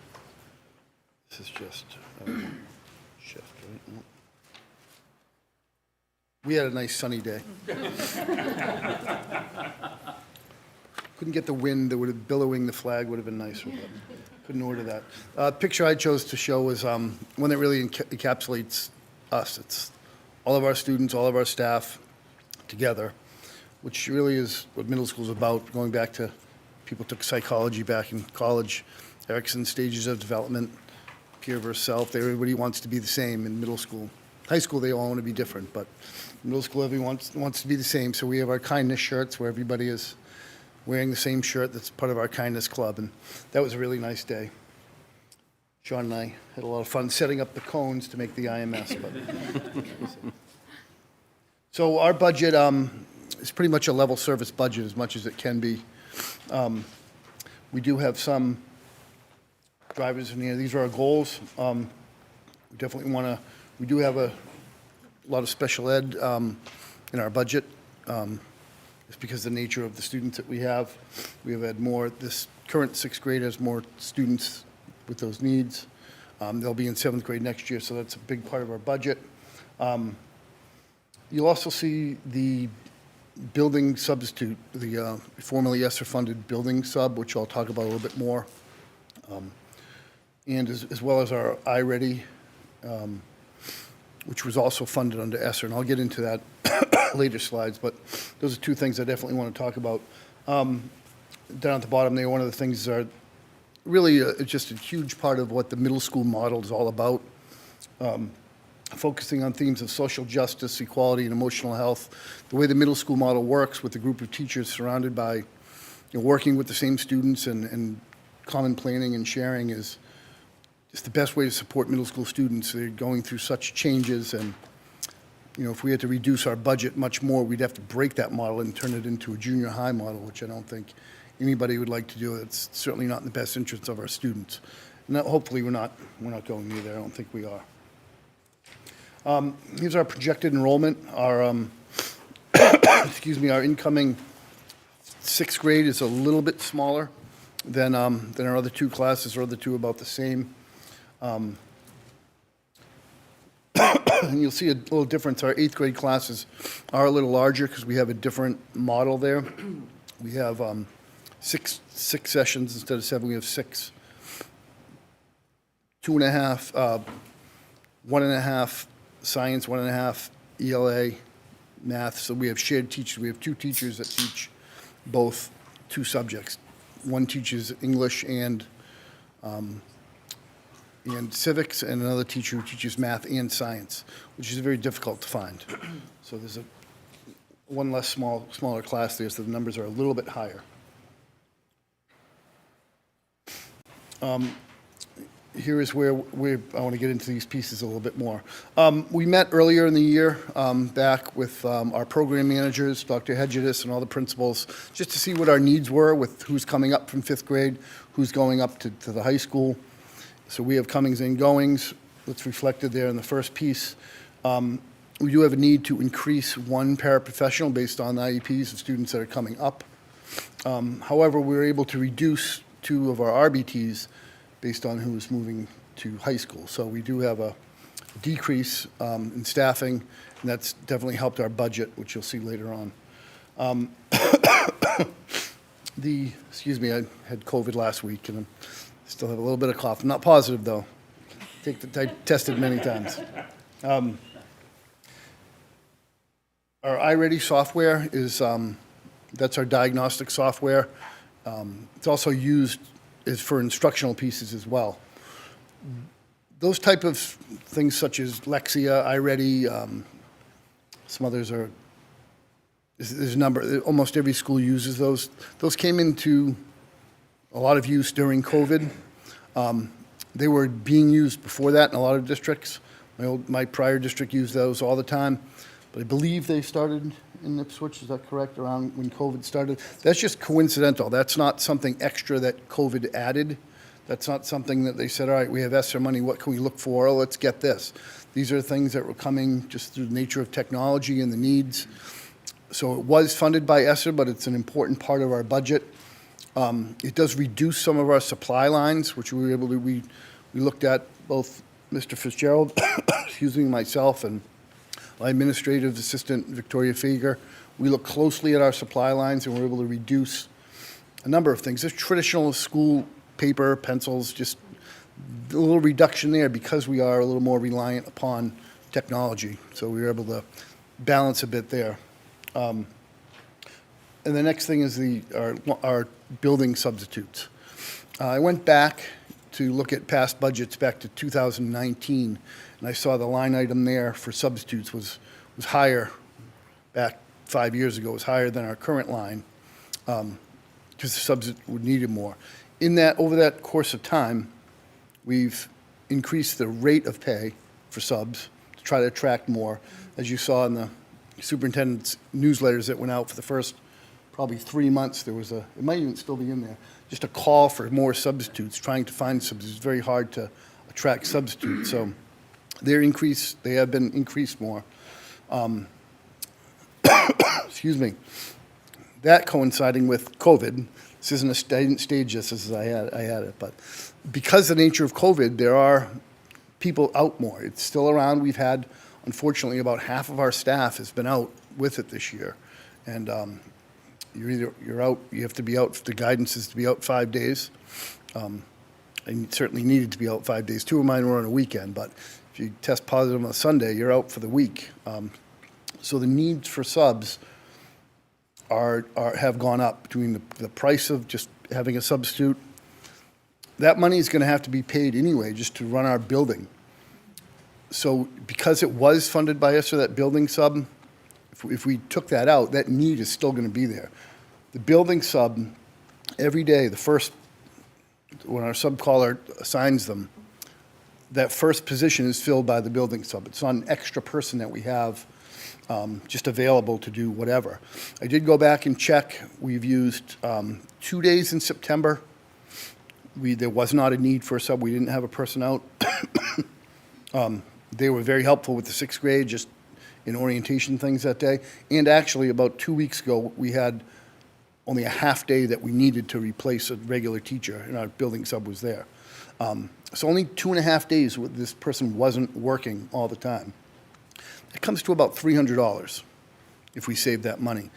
This is just shift, right? No. We had a nice sunny day. Couldn't get the wind that would have billowing the flag would have been nicer, but couldn't order that. Picture I chose to show was one that really encapsulates us. It's all of our students, all of our staff together, which really is what middle school is about, going back to people took psychology back in college, Erickson's stages of development, peer versus self. Everybody wants to be the same in middle school. High school, they all want to be different, but middle school, everyone wants to be the same. So we have our kindness shirts where everybody is wearing the same shirt that's part of our kindness club, and that was a really nice day. Sean and I had a lot of fun setting up the cones to make the IMS. So our budget is pretty much a level service budget as much as it can be. We do have some drivers in here. These are our goals. We definitely want to, we do have a lot of special ed in our budget. It's because of the nature of the students that we have. We have had more, this current 6th grade has more students with those needs. They'll be in 7th grade next year, so that's a big part of our budget. You'll also see the building substitute, the formerly ESSER-funded building sub, which I'll talk about a little bit more, and as well as our iReady, which was also funded under ESSER, and I'll get into that later slides, but those are 2 things I definitely want to talk about. Down at the bottom there, one of the things are really just a huge part of what the middle school model is all about, focusing on themes of social justice, equality, and emotional health. The way the middle school model works with a group of teachers surrounded by, working with the same students and common planning and sharing is just the best way to support middle school students. They're going through such changes, and if we had to reduce our budget much more, we'd have to break that model and turn it into a junior high model, which I don't think anybody would like to do. It's certainly not in the best interest of our students. And that, hopefully we're not going near there. I don't think we are. Here's our projected enrollment. Our excuse me, our incoming 6th grade is a little bit smaller than our other 2 classes. Our other 2 about the same. And you'll see a little difference. Our 8th grade classes are a little larger because we have a different model there. We have six sessions instead of 7, we have 6. 2.5, 1.5 science, 1.5 ELA, math. So we have shared teachers. We have 2 teachers that teach both 2 subjects. One teaches English and civics, and another teacher who teaches math and science, which is very difficult to find. So there's one less smaller class there, so the numbers are a little bit higher. Here is where I want to get into these pieces a little bit more. We met earlier in the year back with our program managers, Dr. Hedgedis, and all the principals, just to see what our needs were with who's coming up from 5th grade, who's going up to the high school. So we have comings and goings. That's reflected there in the first piece. We do have a need to increase 1 paraprofessional based on IEPs of students that are coming up. However, we were able to reduce 2 of our RBTs based on who's moving to high school. So we do have a decrease in staffing, and that's definitely helped our budget, which you'll see later on. Excuse me, I had COVID last week, and I still have a little bit of cough. I'm not positive, though. I tested many times. Our iReady software is, that's our diagnostic software. It's also used for instructional pieces as well. Those type of things such as Lexia, iReady, some others are, there's a number, almost every school uses those. Those came into a lot of use during COVID. They were being used before that in a lot of districts. My prior district used those all the time, but I believe they started in Ipswich, is that correct, around when COVID started? That's just coincidental. That's not something extra that COVID added. That's not something that they said, all right, we have ESSER money, what can we look for? Oh, let's get this. These are things that were coming just through the nature of technology and the needs. So it was funded by ESSER, but it's an important part of our budget. It does reduce some of our supply lines, which we were able to, we looked at, both Mr. Fitzgerald, excuse me, myself, and my administrative assistant, Victoria Fager. We looked closely at our supply lines, and we're able to reduce a number of things. There's traditional school paper, pencils, just a little reduction there because we are a little more reliant upon technology. So we were able to balance a bit there. And the next thing is our building substitutes. I went back to look at past budgets back to 2019, and I saw the line item there for substitutes was higher back 5 years ago, was higher than our current line because the subs would needed more. Over that course of time, we've increased the rate of pay for subs to try to attract more. As you saw in the superintendent's newsletters that went out for the first probably 3 months, there was it might even still be in there, just a call for more substitutes, trying to find substitutes. It's very hard to attract substitutes. So they have been increased more. Excuse me. That coinciding with COVID, this isn't I didn't stage this as I had it, but because of the nature of COVID, there are people out more. It's still around. We've had, unfortunately, about half of our staff has been out with it this year. And you're out, you have to be out, the guidance is to be out 5 days. And certainly needed to be out 5 days. 2 of mine were on a weekend, but if you test positive on a Sunday, you're out for the week. So the needs for subs have gone up between the price of just having a substitute. That money is going to have to be paid anyway just to run our building. So because it was funded by us for that building sub, if we took that out, that need is still going to be there. The building sub, every day, when our sub-caller assigns them, that first position is filled by the building sub. It's not an extra person that we have just available to do whatever. I did go back and check. We've used 2 days in September. There was not a need for a sub. We didn't have a person out. They were very helpful with the 6th grade, just in orientation things that day. And actually, about 2 weeks ago, we had only a half day that we needed to replace a regular teacher, and our building sub was there. So only 2.5 days this person wasn't working all the time. It comes to about $300 if we save that money.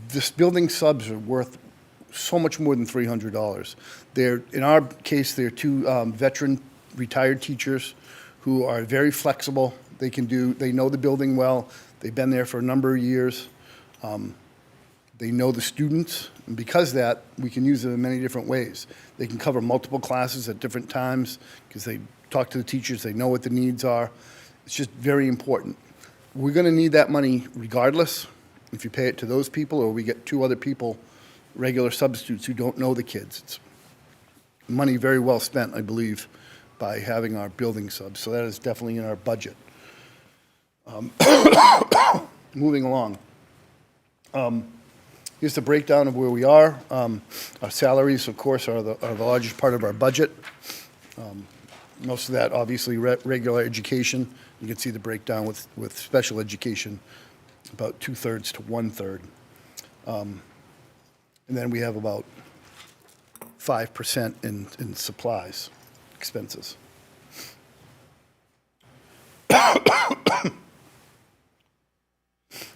This building subs are worth so much more than $300. In our case, they're two veteran retired teachers who are very flexible. They know the building well. They've been there for a number of years. They know the students, and because of that, we can use them in many different ways. They can cover multiple classes at different times because they talk to the teachers, they know what the needs are. It's just very important. We're going to need that money regardless, if you pay it to those people or we get two other people, regular substitutes who don't know the kids. It's money very well spent, I believe, by having our building subs. So that is definitely in our budget. Moving along. Here's the breakdown of where we are. Our salaries, of course, are the largest part of our budget. Most of that, obviously, regular education. You can see the breakdown with special education, about 2/3 to 1/3. And then we have about 5% in supplies expenses.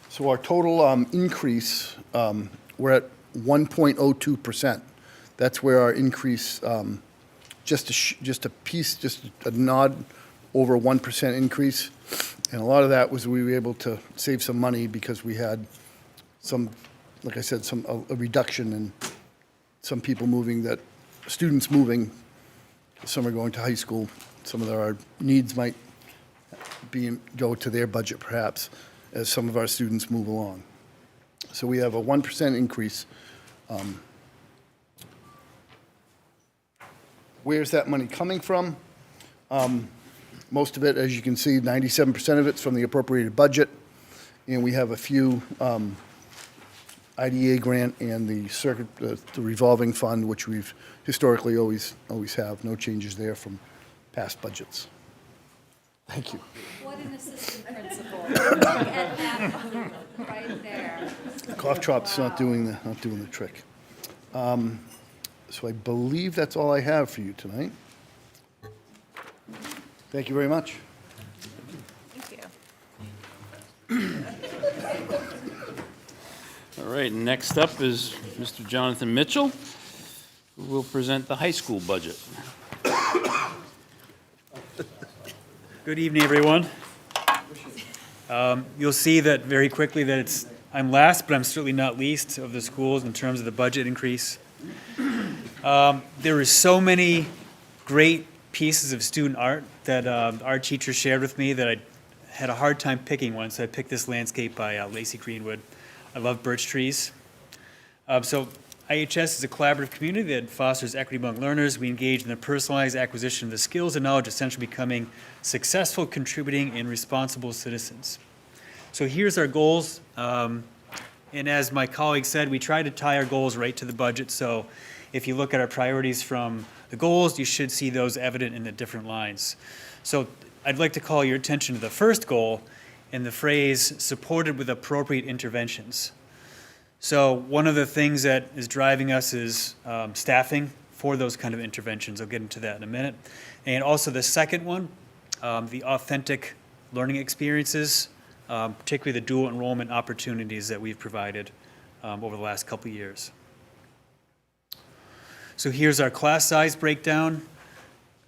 So our total increase, we're at 1.02%. That's where our increase, just a nod over 1% increase. And a lot of that was we were able to save some money because we had some, like I said, a reduction in some people students moving. Some are going to high school. Some of our needs might go to their budget perhaps as some of our students move along. So we have a 1% increase. Where's that money coming from? Most of it, as you can see, 97% of it's from the appropriated budget, and we have a few IDA grant and the revolving fund, which we've historically always have. No changes there from past budgets. Thank you. What an assistant principal. Look at that right there. The cough drop's not doing the trick. So I believe that's all I have for you tonight. Thank you very much. Thank you. All right, next up is Mr. Jonathan Mitchell, who will present the high school budget. Good evening, everyone. You'll see that very quickly that I'm last, but I'm certainly not least of the schools in terms of the budget increase. There is so many great pieces of student art that our teacher shared with me that I had a hard time picking one, so I picked this landscape by Lacey Greenwood. I love birch trees. So IHS is a collaborative community that fosters equity among learners. We engage in the personalized acquisition of the skills and knowledge essential to becoming successful, contributing, and responsible citizens. So here's our goals. And as my colleague said, we try to tie our goals right to the budget. So if you look at our priorities from the goals, you should see those evident in the different lines. So I'd like to call your attention to the first goal in the phrase, supported with appropriate interventions. So one of the things that is driving us is staffing for those kind of interventions. I'll get into that in a minute. And also the second one, the authentic learning experiences, particularly the dual enrollment opportunities that we've provided over the last couple of years. So here's our class size breakdown.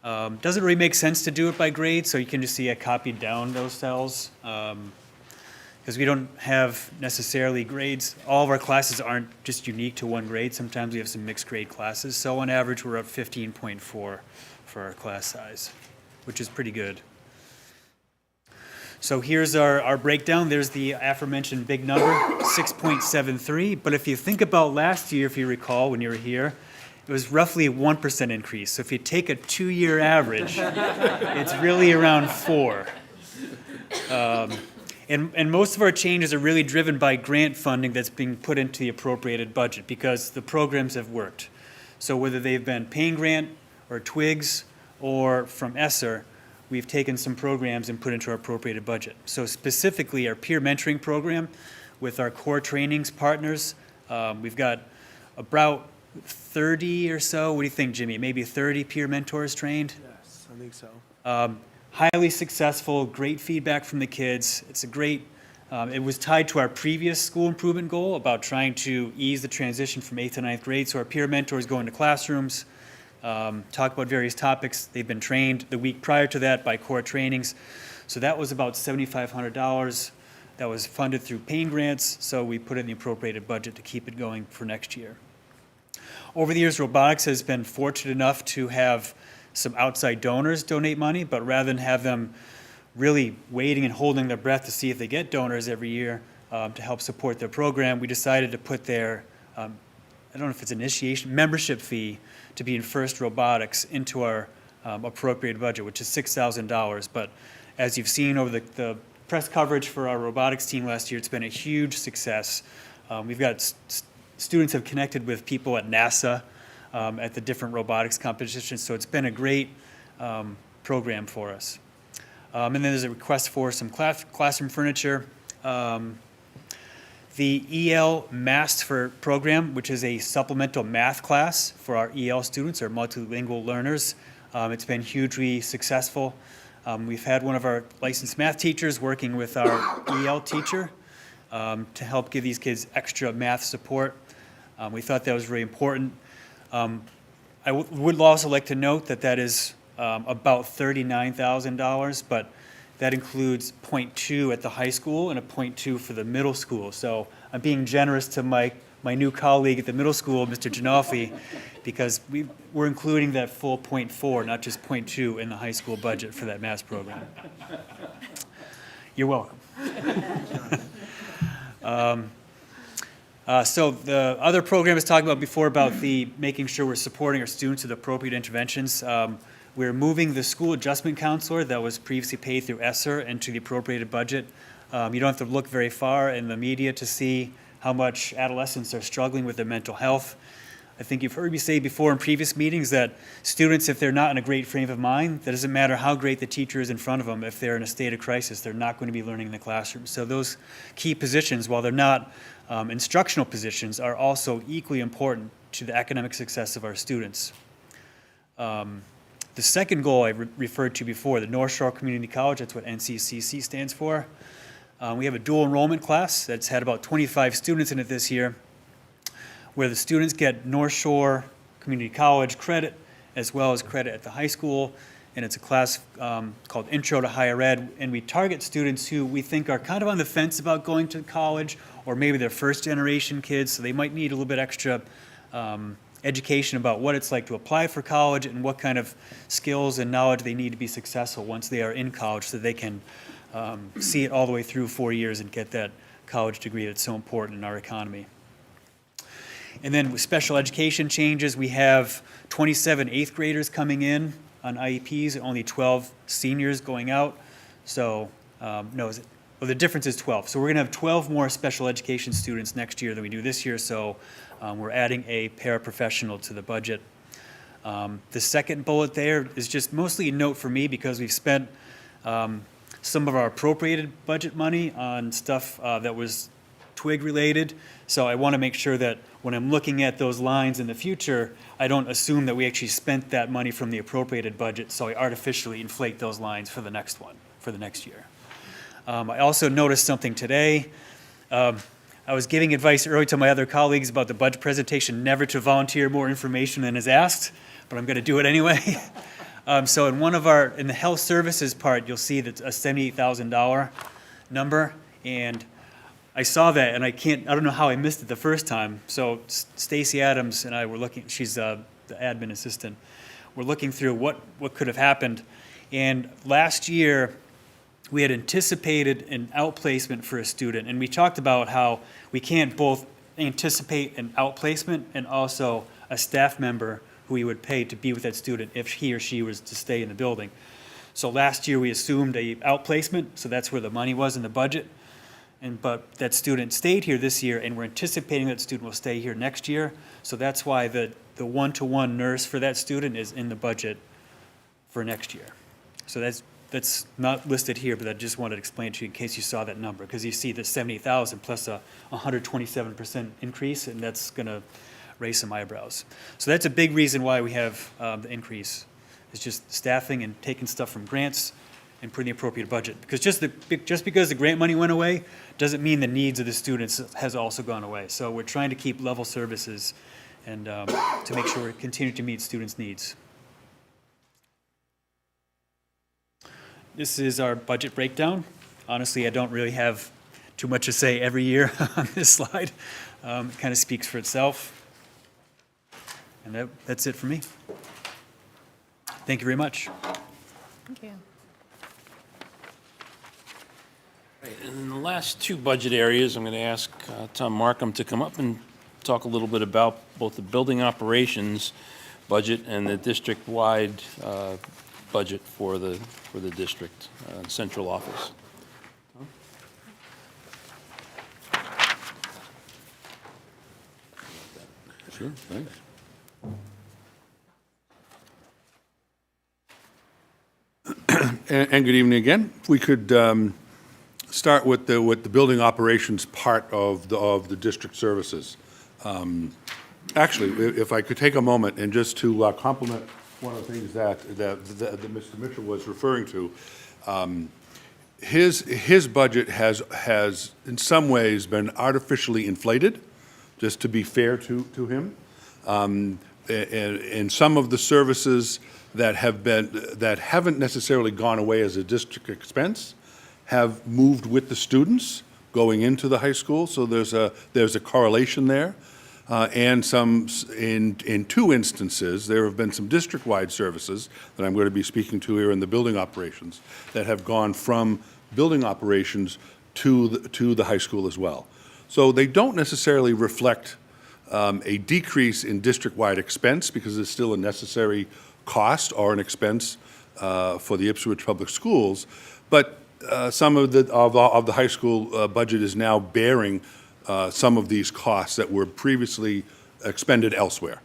Doesn't really make sense to do it by grade, so you can just see I copied down those cells. Because we don't have necessarily grades. All of our classes aren't just unique to one grade. Sometimes we have some mixed grade classes. So on average, we're at 15.4 for our class size, which is pretty good. So here's our breakdown. There's the aforementioned big number, 6.73. But if you think about last year, if you recall, when you were here, it was roughly a 1% increase. So if you take a 2-year average, it's really around 4. And most of our changes are really driven by grant funding that's being put into the appropriated budget because the programs have worked. So whether they've been Payne Grant or TWIGS or from ESSER, we've taken some programs and put into our appropriated budget. So specifically our peer mentoring program with our core trainings partners, we've got about 30 or so. What do you think, Jimmy? Maybe 30 peer mentors trained? Yes, I think so. Highly successful, great feedback from the kids. It's a great It was tied to our previous school improvement goal about trying to ease the transition from 8th to 9th grade. So our peer mentors go into classrooms, talk about various topics. They've been trained the week prior to that by core trainings. So that was about $7,500. That was funded through Payne grants, so we put in the appropriated budget to keep it going for next year. Over the years, robotics has been fortunate enough to have some outside donors donate money, but rather than have them really waiting and holding their breath to see if they get donors every year to help support their program, we decided to put their, I don't know if it's initiation, membership fee to be in FIRST Robotics into our appropriated budget, which is $6,000. But as you've seen over the press coverage for our robotics team last year, it's been a huge success. We've got students have connected with people at NASA at the different robotics competitions, so it's been a great program for us. And then there's a request for some classroom furniture. The EL Master program, which is a supplemental math class for our EL students, or multilingual learners, it's been hugely successful. We've had one of our licensed math teachers working with our EL teacher to help give these kids extra math support. We thought that was really important. I would also like to note that that is about $39,000, but that includes 0.2 at the high school and a 0.2 for the middle school. So I'm being generous to my new colleague at the middle school, Mr. Janolfi, because we're including that full 0.4, not just 0.2 in the high school budget for that math program. You're welcome. So the other program I was talking about before about the making sure we're supporting our students with appropriate interventions. We're moving the school adjustment counselor that was previously paid through ESSER into the appropriated budget. You don't have to look very far in the media to see how much adolescents are struggling with their mental health. I think you've heard me say before in previous meetings that students, if they're not in a great frame of mind, that doesn't matter how great the teacher is in front of them, if they're in a state of crisis, they're not going to be learning in the classroom. So those key positions, while they're not instructional positions, are also equally important to the academic success of our students. The second goal I referred to before, the North Shore Community College, that's what NCCC stands for. We have a dual enrollment class that's had about 25 students in it this year, where the students get North Shore Community College credit as well as credit at the high school. And it's a class called Intro to Higher Ed. And we target students who we think are kind of on the fence about going to college, or maybe they're first generation kids, so they might need a little bit extra education about what it's like to apply for college and what kind of skills and knowledge they need to be successful once they are in college, so they can see it all the way through 4 years and get that college degree that's so important in our economy. And then with special education changes, we have 27 eighth graders coming in on IEPs and only 12 seniors going out. So, the difference is 12. So we're going to have 12 more special education students next year than we do this year. So we're adding a paraprofessional to the budget. The second bullet there is just mostly a note for me because we've spent some of our appropriated budget money on stuff that was TWIG related. So I want to make sure that when I'm looking at those lines in the future, I don't assume that we actually spent that money from the appropriated budget, so I artificially inflate those lines for the next one, for the next year. I also noticed something today. I was giving advice earlier to my other colleagues about the budget presentation, never to volunteer more information than is asked, but I'm going to do it anyway. So in the health services part, you'll see that's a $78,000 number, and I saw that, and I don't know how I missed it the first time. So Stacy Adams and I were looking, she's the admin assistant, we're looking through what could have happened. And last year, we had anticipated an outplacement for a student, and we talked about how we can't both anticipate an outplacement and also a staff member who we would pay to be with that student if he or she was to stay in the building. So last year, we assumed a outplacement, so that's where the money was in the budget. But that student stayed here this year, and we're anticipating that student will stay here next year. So that's why the one-to-one nurse for that student is in the budget for next year. So that's not listed here, but I just wanted to explain to you in case you saw that number, because you see the 70,000 plus a 127% increase, and that's going to raise some eyebrows. So that's a big reason why we have the increase. It's just staffing and taking stuff from grants and put in the appropriate budget. Because just because the grant money went away, doesn't mean the needs of the students has also gone away. So we're trying to keep level services and to make sure we continue to meet students' needs. This is our budget breakdown. Honestly, I don't really have too much to say every year on this slide. It kind of speaks for itself. And that's it for me. Thank you very much. Thank you. And in the last two budget areas, I'm going to ask Tom Markham to come up and talk a little bit about both the building operations budget and the district-wide budget for the district central office. Sure, thanks. And good evening again. If we could start with the building operations part of the district services. Actually, if I could take a moment and just to compliment one of the things that Mr. Mitchell was referring to. His budget has in some ways been artificially inflated, just to be fair to him. And some of the services that haven't necessarily gone away as a district expense have moved with the students going into the high school. So there's a correlation there. And in two instances, there have been some district-wide services that I'm going to be speaking to here in the building operations that have gone from building operations to the high school as well. So they don't necessarily reflect a decrease in district-wide expense because it's still a necessary cost or an expense for the Ipswich Public Schools, but some of the high school budget is now bearing some of these costs that were previously expended elsewhere.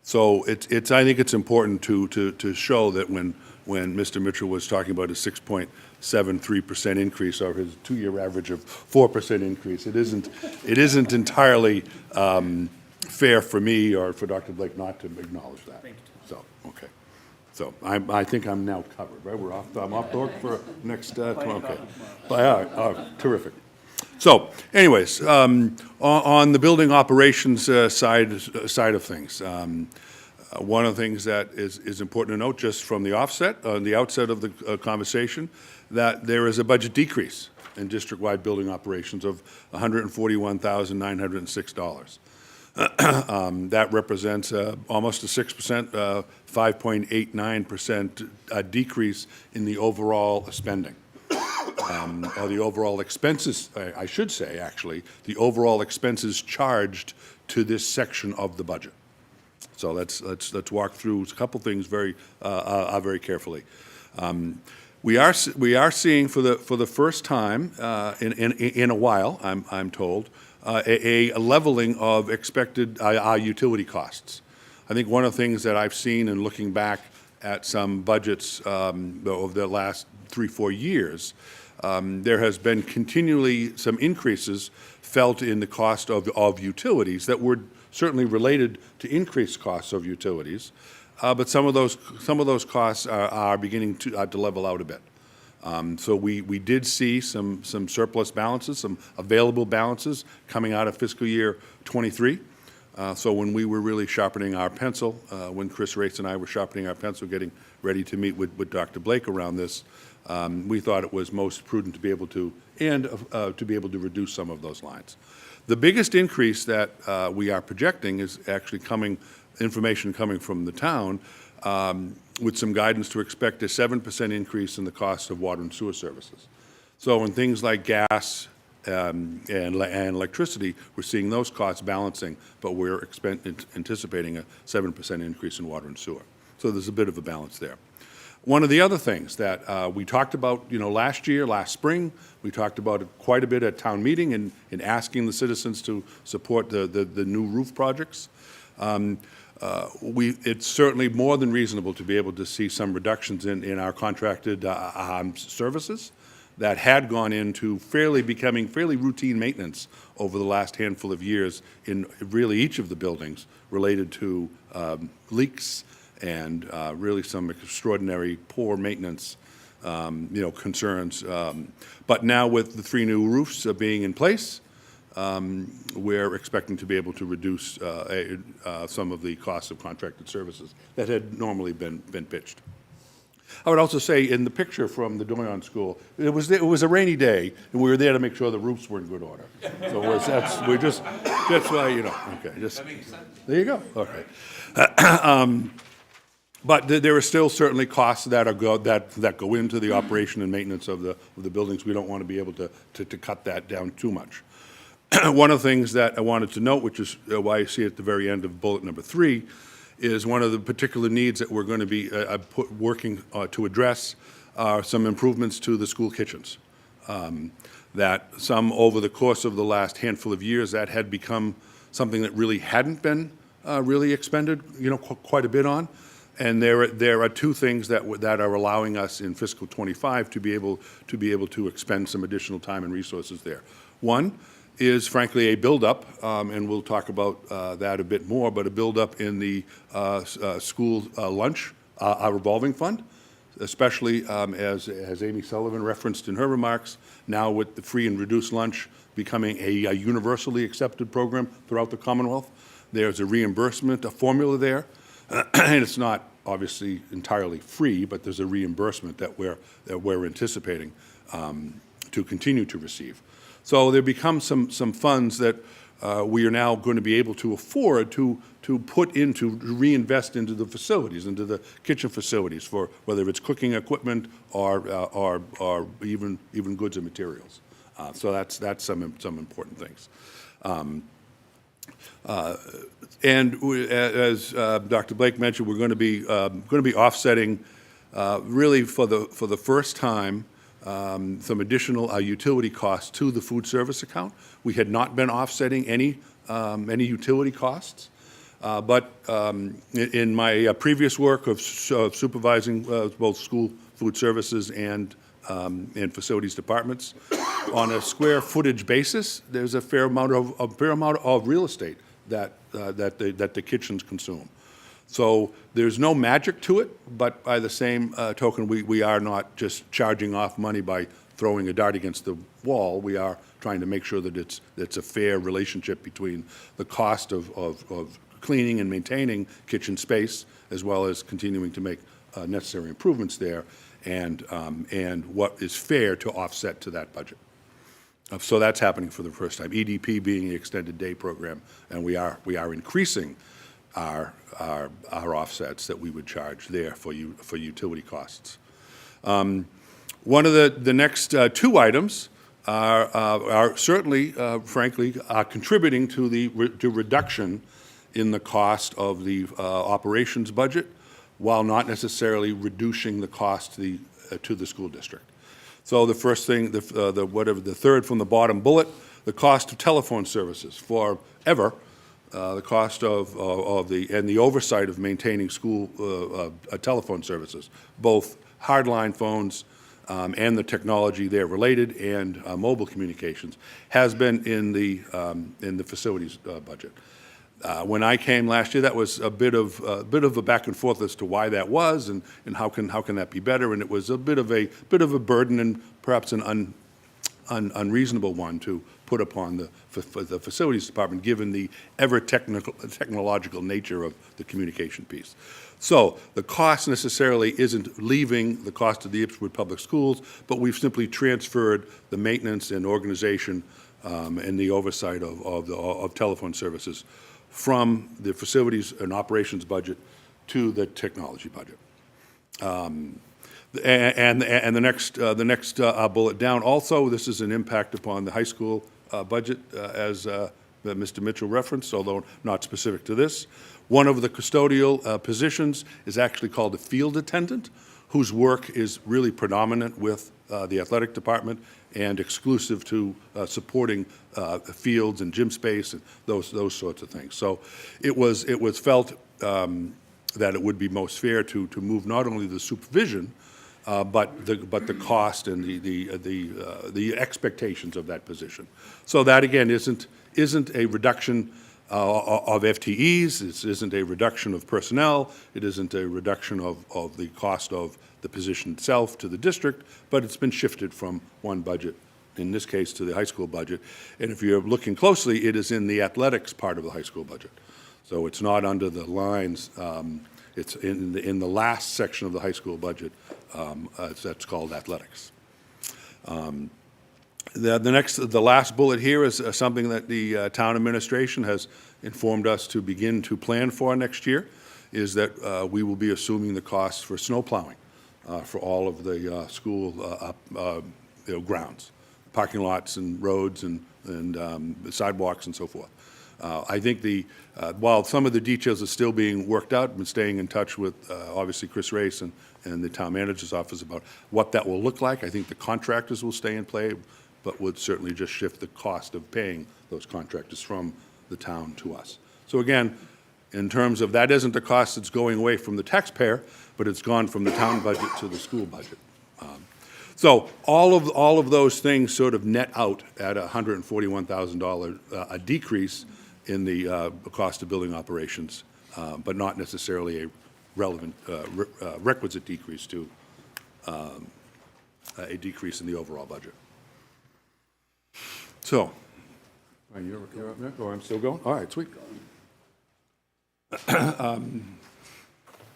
So I think it's important to show that when Mr. Mitchell was talking about a 6.73% increase or his two-year average of 4% increase, it isn't entirely fair for me or for Dr. Blake not to acknowledge that. So, okay. So I think I'm now covered, right? I'm off the hook for next, okay. All right, terrific. So anyways, on the building operations side of things, one of the things that is important to note just from the outset of the conversation, that there is a budget decrease in district-wide building operations of $141,906. That represents almost a 6%, 5.89% decrease in the overall spending. Or the overall expenses, I should say, actually, the overall expenses charged to this section of the budget. So let's walk through a couple things very carefully. We are seeing for the first time in a while, I'm told, a leveling of expected utility costs. I think one of the things that I've seen in looking back at some budgets over the last 3-4 years, there has been continually some increases felt in the cost of utilities that were certainly related to increased costs of utilities, but some of those costs are beginning to level out a bit. So we did see some surplus balances, some available balances coming out of fiscal year '23. So when we were really sharpening our pencil, when Chris Race and I were sharpening our pencil, getting ready to meet with Dr. Blake around this, we thought it was most prudent to be able to reduce some of those lines. The biggest increase that we are projecting is actually information coming from the town with some guidance to expect a 7% increase in the cost of water and sewer services. So in things like gas and electricity, we're seeing those costs balancing, but we're anticipating a 7% increase in water and sewer. So there's a bit of a balance there. One of the other things that we talked about, last spring, we talked about it quite a bit at town meeting in asking the citizens to support the new roof projects. It's certainly more than reasonable to be able to see some reductions in our contracted services that had gone into becoming fairly routine maintenance over the last handful of years in really each of the buildings related to leaks and really some extraordinary poor maintenance concerns. But now with the 3 new roofs being in place, we're expecting to be able to reduce some of the costs of contracted services that had normally been pitched. I would also say in the picture from the Doyon School, it was a rainy day, and we were there to make sure the roofs were in good order. So that's why, okay, just, there you go, okay. But there are still certainly costs that go into the operation and maintenance of the buildings. We don't want to be able to cut that down too much. One of the things that I wanted to note, which is why you see at the very end of bullet number 3, is one of the particular needs that we're going to be working to address are some improvements to the school kitchens. That some over the course of the last handful of years, that had become something that really hadn't been really expended, quite a bit on. And there are 2 things that are allowing us in fiscal '25 to be able to expend some additional time and resources there. One is frankly a buildup, and we'll talk about that a bit more, but a buildup in the school lunch, our revolving fund, especially as Amy Sullivan referenced in her remarks, now with the free and reduced lunch becoming a universally accepted program throughout the Commonwealth. There's a reimbursement, a formula there, and it's not obviously entirely free, but there's a reimbursement that we're anticipating to continue to receive. So there become some funds that we are now going to be able to afford to reinvest into the facilities, into the kitchen facilities, for whether it's cooking equipment or even goods and materials. So that's some important things. And as Dr. Blake mentioned, we're going to be offsetting really for the first time some additional utility costs to the food service account. We had not been offsetting any utility costs, but in my previous work of supervising both school food services and facilities departments, on a square footage basis, there's a fair amount of real estate that the kitchens consume. So there's no magic to it, but by the same token, we are not just charging off money by throwing a dart against the wall. We are trying to make sure that it's a fair relationship between the cost of cleaning and maintaining kitchen space, as well as continuing to make necessary improvements there, and what is fair to offset to that budget. So that's happening for the first time. EDP being the extended day program, and we are increasing our offsets that we would charge there for utility costs. One of the next 2 items are certainly, frankly, contributing to reduction in the cost of the operations budget, while not necessarily reducing the cost to the school district. So the first thing, the third from the bottom bullet, the cost of telephone services forever. The cost of the oversight of maintaining school telephone services, both hardline phones and the technology there related, and mobile communications, has been in the facilities budget. When I came last year, that was a bit of a back and forth as to why that was, and how can that be better, and it was a bit of a burden, and perhaps an unreasonable one to put upon the facilities department, given the ever technological nature of the communication piece. So the cost necessarily isn't leaving the cost of the Ipswich Public Schools, but we've simply transferred the maintenance and organization and the oversight of telephone services from the facilities and operations budget to the technology budget. And the next bullet down, also, this is an impact upon the high school budget, as Mr. Mitchell referenced, although not specific to this. One of the custodial positions is actually called a field attendant, whose work is really predominant with the athletic department and exclusive to supporting fields and gym space and those sorts of things. So it was felt that it would be most fair to move not only the supervision, but the cost and the expectations of that position. So that again isn't a reduction of FTEs. This isn't a reduction of personnel. It isn't a reduction of the cost of the position itself to the district, but it's been shifted from one budget, in this case, to the high school budget. And if you're looking closely, it is in the athletics part of the high school budget. So it's not under the lines, it's in the last section of the high school budget, that's called athletics. The last bullet here is something that the town administration has informed us to begin to plan for next year, is that we will be assuming the costs for snow plowing for all of the school grounds, parking lots and roads and sidewalks and so forth. I think while some of the details are still being worked out, I've been staying in touch with, obviously, Chris Race and the town manager's office about what that will look like. I think the contractors will stay in play, but would certainly just shift the cost of paying those contractors from the town to us. So again, in terms of, that isn't the cost that's going away from the taxpayer, but it's gone from the town budget to the school budget. So all of those things sort of net out at a $141,000 a decrease in the cost of building operations, but not necessarily a relevant requisite decrease to a decrease in the overall budget. So, you're up next, or I'm still going? All right, sweet.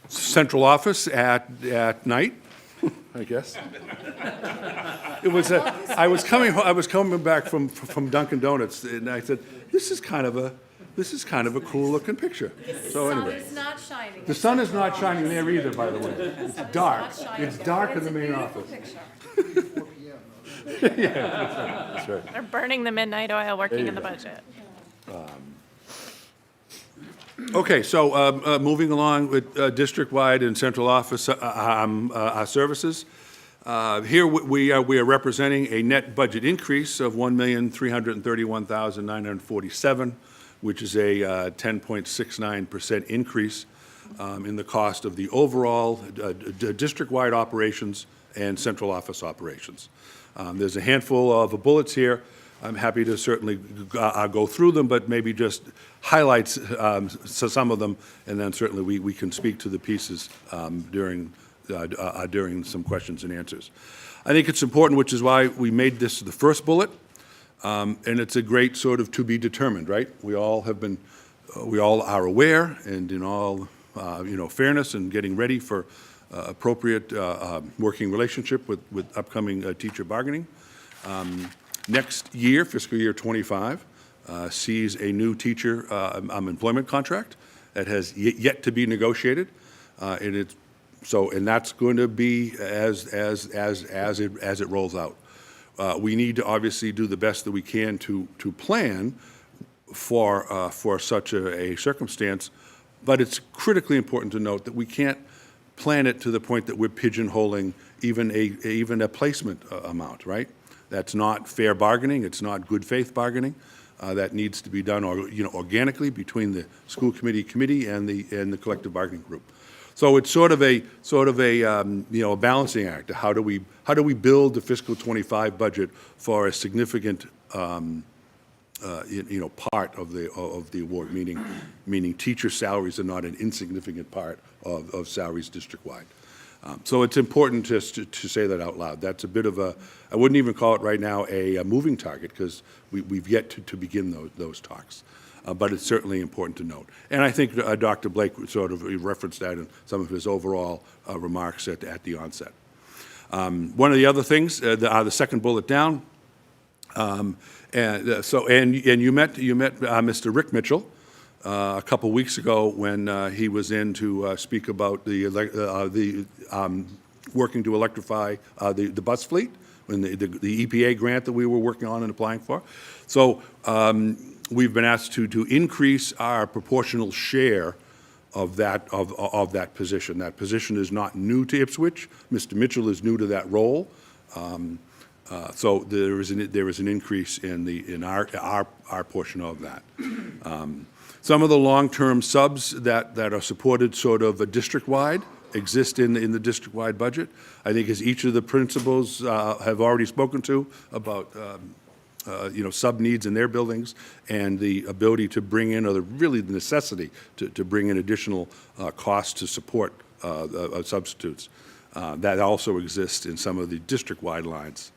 Central office at night, I guess. It was I was coming back from Dunkin' Donuts, and I said, this is kind of a cool looking picture. So anyway, The sun is not shining. the sun is not shining there either, by the way. It's dark. It's dark in the main office. That's right. They're burning the midnight oil, working in the budget. Okay, so moving along with district-wide and central office services. Here we are representing a net budget increase of $1,331,947, which is a 10.69% increase in the cost of the overall district-wide operations and central office operations. There's a handful of bullets here. I'm happy to certainly go through them, but maybe just highlight some of them, and then certainly we can speak to the pieces during some questions and answers. I think it's important, which is why we made this the first bullet, and it's a great sort of to be determined, right? We all are aware, and in all fairness and getting ready for appropriate working relationship with upcoming teacher bargaining. Next year, fiscal year '25, sees a new teacher employment contract that has yet to be negotiated, and that's going to be as it rolls out. We need to obviously do the best that we can to plan for such a circumstance, but it's critically important to note that we can't plan it to the point that we're pigeonholing even a placement amount, right? That's not fair bargaining. It's not good faith bargaining. That needs to be done, organically between the school committee and the collective bargaining group. So it's sort of a balancing act. How do we build the fiscal '25 budget for a significant part of the award, meaning teacher salaries are not an insignificant part of salaries district-wide. So it's important to say that out loud. That's a bit of I wouldn't even call it right now a moving target, because we've yet to begin those talks. But it's certainly important to note. And I think Dr. Blake sort of referenced that in some of his overall remarks at the onset. One of the other things, the second bullet down, and you met Mr. Rick Mitchell a couple weeks ago when he was in to speak about the working to electrify the bus fleet, and the EPA grant that we were working on and applying for. So we've been asked to increase our proportional share of that position. That position is not new to Ipswich. Mr. Mitchell is new to that role. So there is an increase in our portion of that. Some of the long-term subs that are supported sort of district-wide exist in the district-wide budget. I think as each of the principals have already spoken to about sub-needs in their buildings, and the ability to bring in, or really the necessity to bring in additional costs to support substitutes. That also exists in some of the district-wide lines.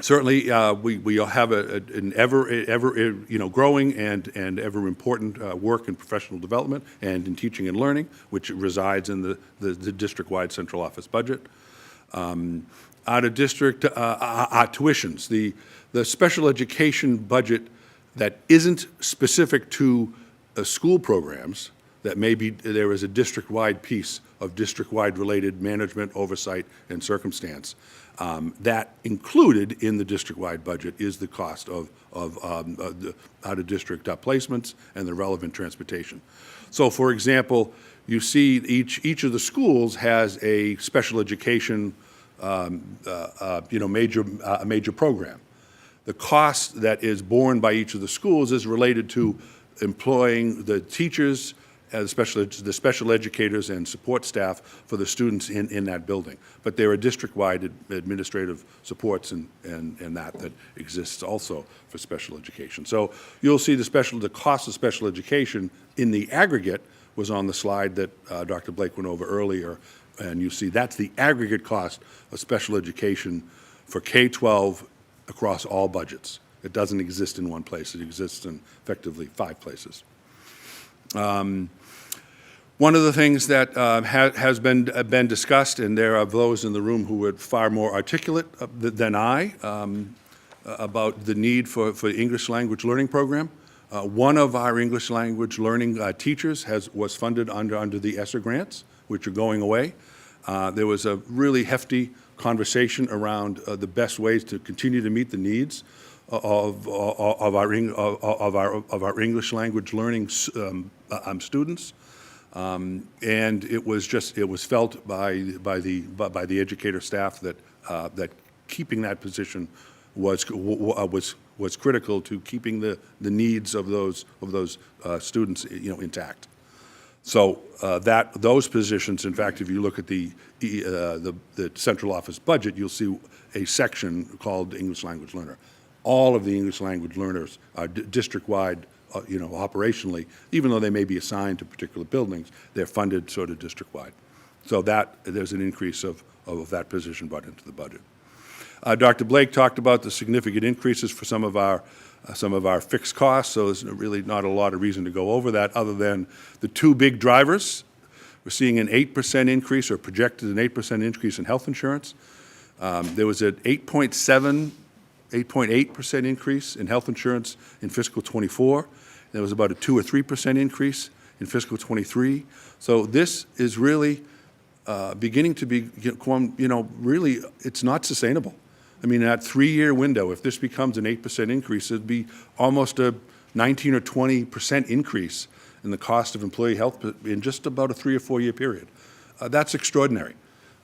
Certainly, we have an ever growing and ever important work in professional development and in teaching and learning, which resides in the district-wide central office budget. Out-of-district tuitions, the special education budget that isn't specific to school programs, that maybe there is a district-wide piece of district-wide related management, oversight, and circumstance. That included in the district-wide budget is the cost of the out-of-district placements and the relevant transportation. So, for example, you see each of the schools has a special education major program. The cost that is borne by each of the schools is related to employing the teachers, the special educators and support staff for the students in that building. But there are district-wide administrative supports and that exists also for special education. So you'll see the cost of special education in the aggregate was on the slide that Dr. Blake went over earlier, and you see that's the aggregate cost of special education for K-12 across all budgets. It doesn't exist in one place. It exists in effectively 5 places. One of the things that has been discussed, and there are those in the room who are far more articulate than I about the need for the English language learning program. One of our English language learning teachers was funded under the ESSER grants, which are going away. There was a really hefty conversation around the best ways to continue to meet the needs of our English language learning students, and it was felt by the educator staff that keeping that position was critical to keeping the needs of those students intact. So those positions, in fact, if you look at the central office budget, you'll see a section called English language learner. All of the English language learners are district-wide, operationally, even though they may be assigned to particular buildings, they're funded sort of district-wide. So there's an increase of that position brought into the budget. Dr. Blake talked about the significant increases for some of our fixed costs, so there's really not a lot of reason to go over that other than the 2 big drivers. We're seeing an 8% increase, or projected an 8% increase in health insurance. There was an 8.8% increase in health insurance in fiscal '24. There was about a 2 or 3% increase in fiscal '23. So this is really beginning to be, really, it's not sustainable. I mean, that 3-year window, if this becomes an 8% increase, it'd be almost a 19 or 20% increase in the cost of employee health in just about a 3 or 4 year period. That's extraordinary.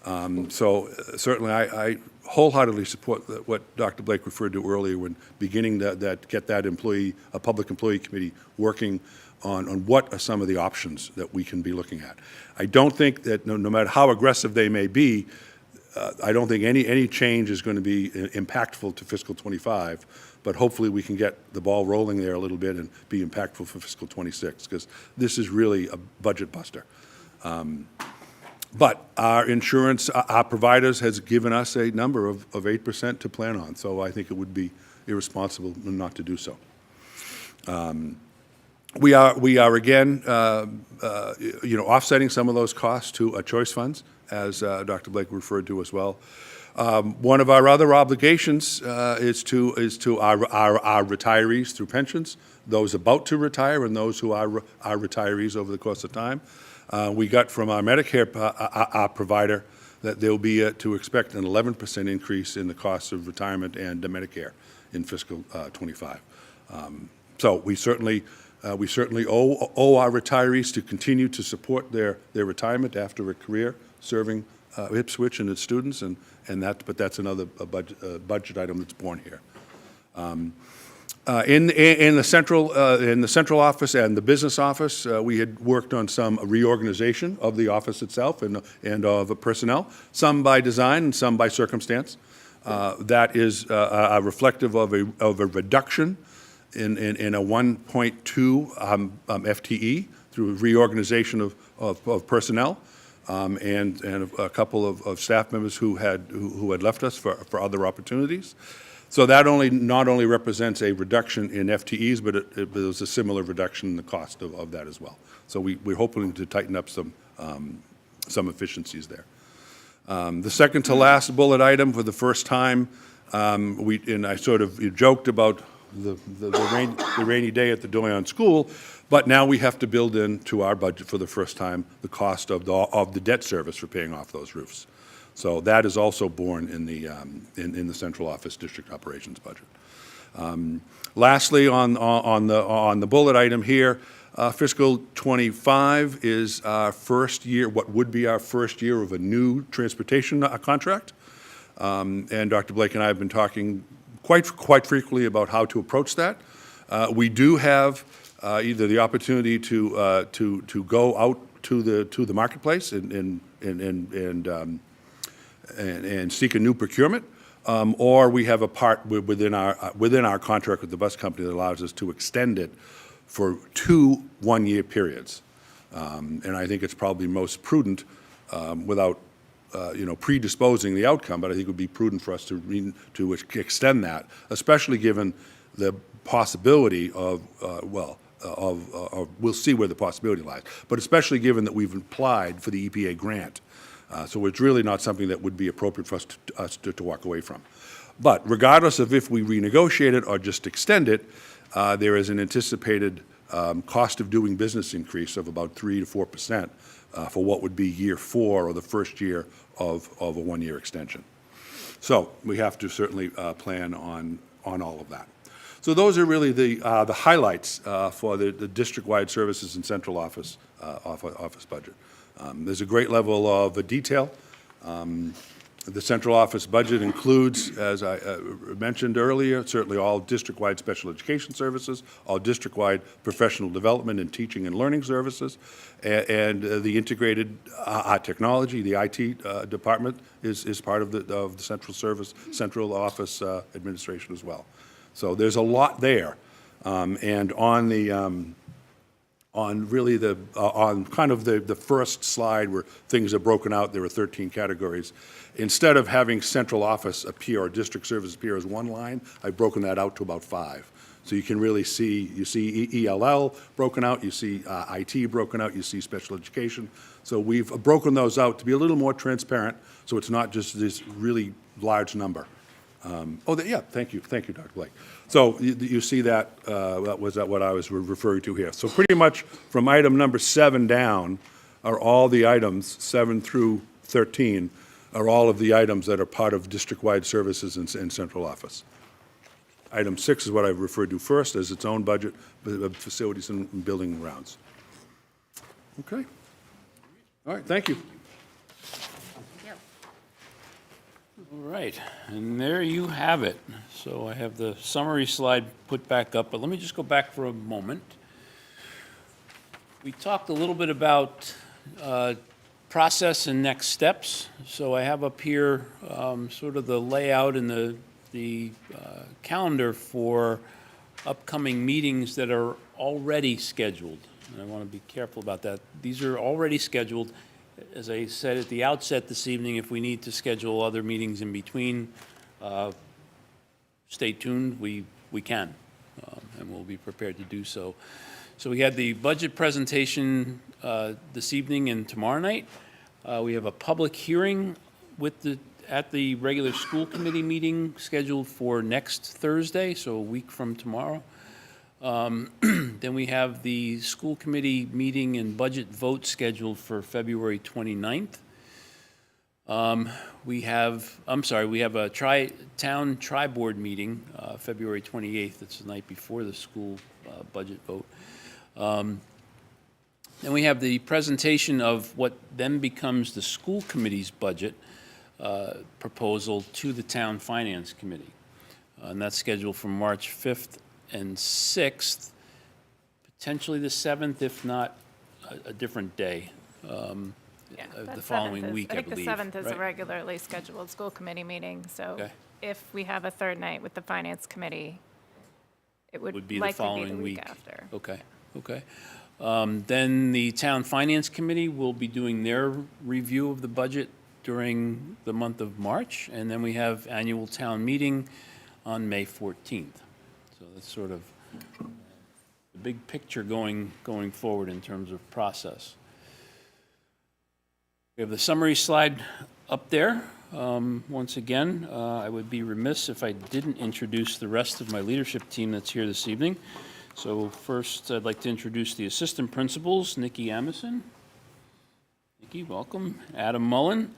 So certainly I wholeheartedly support what Dr. Blake referred to earlier when beginning get that public employee committee working on what are some of the options that we can be looking at. I don't think that no matter how aggressive they may be, I don't think any change is going to be impactful to fiscal '25, but hopefully we can get the ball rolling there a little bit and be impactful for fiscal '26, because this is really a budget buster. But our insurance, our providers has given us a number of 8% to plan on, so I think it would be irresponsible not to do so. We are again, offsetting some of those costs to choice funds, as Dr. Blake referred to as well. One of our other obligations is to our retirees through pensions, those about to retire and those who are retirees over the course of time. We got from our Medicare provider that there will be to expect an 11% increase in the cost of retirement and Medicare in fiscal '25. So we certainly owe our retirees to continue to support their retirement after a career serving Ipswich and its students, but that's another budget item that's born here. In the central office and the business office, we had worked on some reorganization of the office itself and of personnel, some by design and some by circumstance. That is reflective of a reduction in a 1.2 FTE through reorganization of personnel, and a couple of staff members who had left us for other opportunities. So that not only represents a reduction in FTEs, but it was a similar reduction in the cost of that as well. So we're hoping to tighten up some efficiencies there. The second to last bullet item, for the first time, and I sort of joked about the rainy day at the Doyon School, but now we have to build into our budget for the first time the cost of the debt service for paying off those roofs. So that is also borne in the central office district operations budget. Lastly, on the bullet item here, fiscal '25 is our first year, what would be our first year of a new transportation contract. And Dr. Blake and I have been talking quite frequently about how to approach that. We do have either the opportunity to go out to the marketplace and seek a new procurement, or we have a part within our contract with the bus company that allows us to extend it for 2 one-year periods. And I think it's probably most prudent, without predisposing the outcome, but I think it would be prudent for us to extend that, especially given the possibility we'll see where the possibility lies, but especially given that we've applied for the EPA grant. So it's really not something that would be appropriate for us to walk away from. But regardless of if we renegotiate it or just extend it, there is an anticipated cost of doing business increase of about 3 to 4% for what would be year 4 or the first year of a one-year extension. So we have to certainly plan on all of that. So those are really the highlights for the district-wide services and central office budget. There's a great level of detail. The central office budget includes, as I mentioned earlier, certainly all district-wide special education services, all district-wide professional development and teaching and learning services, and the integrated technology, the IT department is part of the central office administration as well. So there's a lot there, and on kind of the first slide where things are broken out, there are 13 categories. Instead of having central office appear or district service appear as one line, I've broken that out to about 5. So you can really see, you see ELL broken out, you see IT broken out, you see special education. So we've broken those out to be a little more transparent, so it's not just this really large number. Thank you, Dr. Blake. So you see that, was what I was referring to here. So pretty much from item number 7 down are all the items, 7 through 13, are all of the items that are part of district-wide services and central office. Item 6 is what I've referred to first as its own budget, facilities and building grounds. Okay. All right, thank you. All right, and there you have it. So I have the summary slide put back up, but let me just go back for a moment. We talked a little bit about process and next steps. So I have up here sort of the layout and the calendar for upcoming meetings that are already scheduled. And I want to be careful about that. These are already scheduled. As I said at the outset this evening, if we need to schedule other meetings in between, stay tuned, we can, and we'll be prepared to do so. So we had the budget presentation this evening and tomorrow night. We have a public hearing at the regular school committee meeting scheduled for next Thursday, so a week from tomorrow. Then we have the school committee meeting and budget vote scheduled for February 29th. We have a town tri-board meeting, February 28th. It's the night before the school budget vote. Then we have the presentation of what then becomes the school committee's budget proposal to the town finance committee. And that's scheduled for March 5th and 6th, potentially the 7th, if not a different day, the following week, I believe. I think the 7th is a right? regularly scheduled school committee meeting, so Okay. if we have a third night with the finance committee, it would Would be the likely be the following week week. after. Okay, okay. Then the Town Finance Committee will be doing their review of the budget during the month of March, and then we have annual town meeting on May 14th. So that's sort of the big picture going forward in terms of process. We have the summary slide up there. Once again, I would be remiss if I didn't introduce the rest of my leadership team that's here this evening. So first, I'd like to introduce the assistant principals, Nikki Amison. Nikki, welcome. Adam Mullen,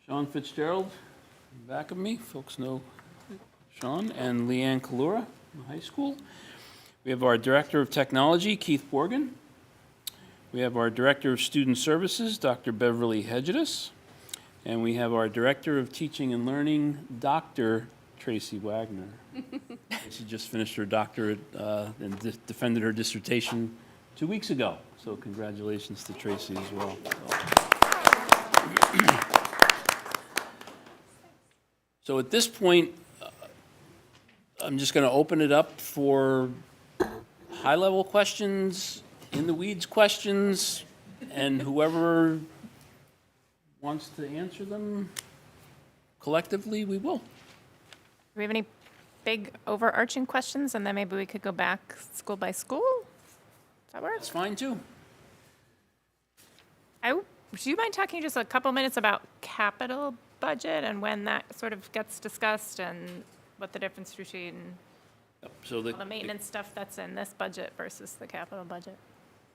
Sean Fitzgerald, back of me, folks know Sean, and Leanne Kalura from high school. We have our Director of Technology, Keith Borgen. We have our Director of Student Services, Dr. Beverly Hedges. And we have our Director of Teaching and Learning, Dr. Tracy Wagner. She just finished her doctorate and defended her dissertation 2 weeks ago. So congratulations to Tracy as well. So at this point, I'm just going to open it up for high-level questions, in-the-weeds questions, and whoever wants to answer them collectively, we will. Do we have any big overarching questions? And then maybe we could go back school by school? Does that work? That's fine, too. Do you mind talking just a couple minutes about capital budget and when that sort of gets discussed and what the difference between Yep, so all the maintenance stuff that's in this budget versus the capital budget?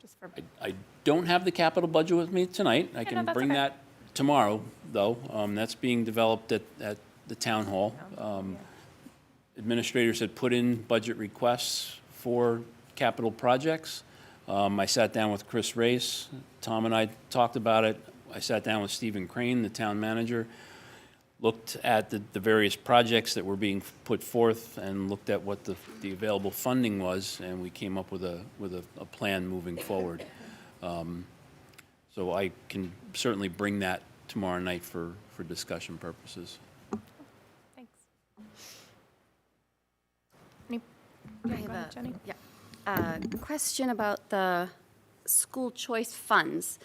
Just for, I don't have the capital budget with me tonight. I no, can that's bring okay. that tomorrow, though. That's being developed at the town hall. Administrators had put in budget requests for capital projects. I sat down with Chris Race. Tom and I talked about it. I sat down with Stephen Crane, the town manager, looked at the various projects that were being put forth and looked at what the available funding was, and we came up with a plan moving forward. So I can certainly bring that tomorrow night for discussion purposes. thanks. Any, I go have ahead, a- Jenny? Yeah. Question about the school choice funds.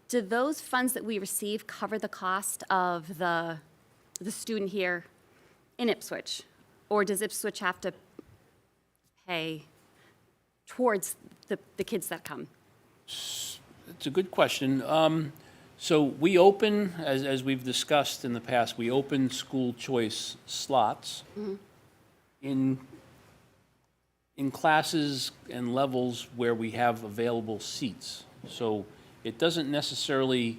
Do those funds that we receive cover the cost of the student here in Ipswich? Or does Ipswich have to pay towards the kids that come? It's a good question. So we open, as we've discussed in the past, we open school choice slots in classes and levels where we have available seats. So it doesn't necessarily,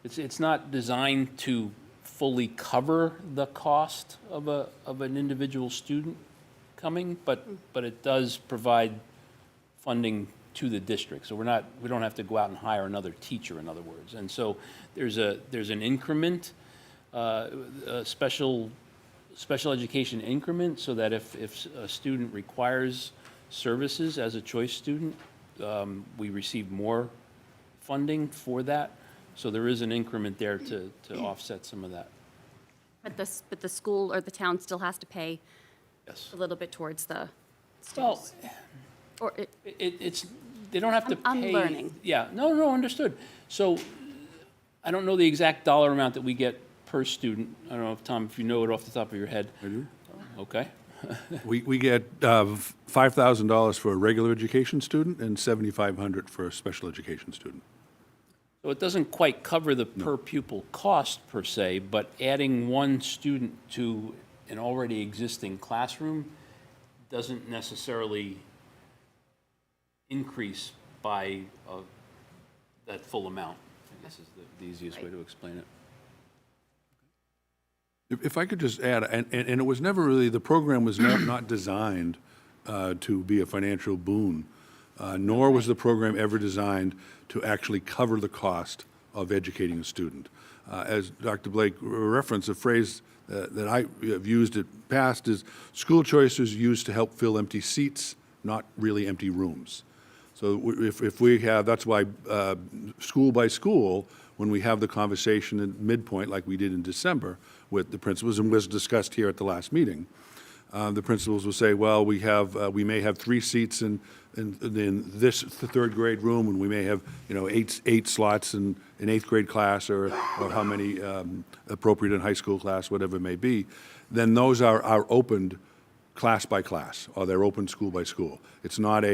it's not designed to fully cover the cost of an individual student coming, but it does provide funding to the district. So we don't have to go out and hire another teacher, in other words. And so there's an increment, a special education increment, so that if a student requires services as a choice student, we receive more funding for that. So there is an increment there to offset some of that. But the school or the town still has to pay Yes. a little bit towards the Well, students? Or it's, they don't have to pay. I'm learning. Yeah, no, understood. So I don't know the exact dollar amount that we get per student. I don't know if, Tom, if you know it off the top of your head. I do. Okay. We get $5,000 for a regular education student and $7,500 for a special education student. So it doesn't quite cover the per pupil cost per se, but adding one student to an already existing classroom doesn't necessarily increase by that full amount, I guess is the easiest way to explain it. If I could just add, and it was never really, the program was not designed to be a financial boon, nor was the program ever designed to actually cover the cost of educating a student. As Dr. Blake referenced, a phrase that I have used in past is, school choice is used to help fill empty seats, not really empty rooms. So if we have, that's why school by school, when we have the conversation at midpoint, like we did in December with the principals, and was discussed here at the last meeting, the principals will say, well, we may have 3 seats in this third grade room, and we may have, 8 slots in an 8th grade class, or how many appropriate in high school class, whatever it may be. Then those are opened class by class, or they're open school by school. It's not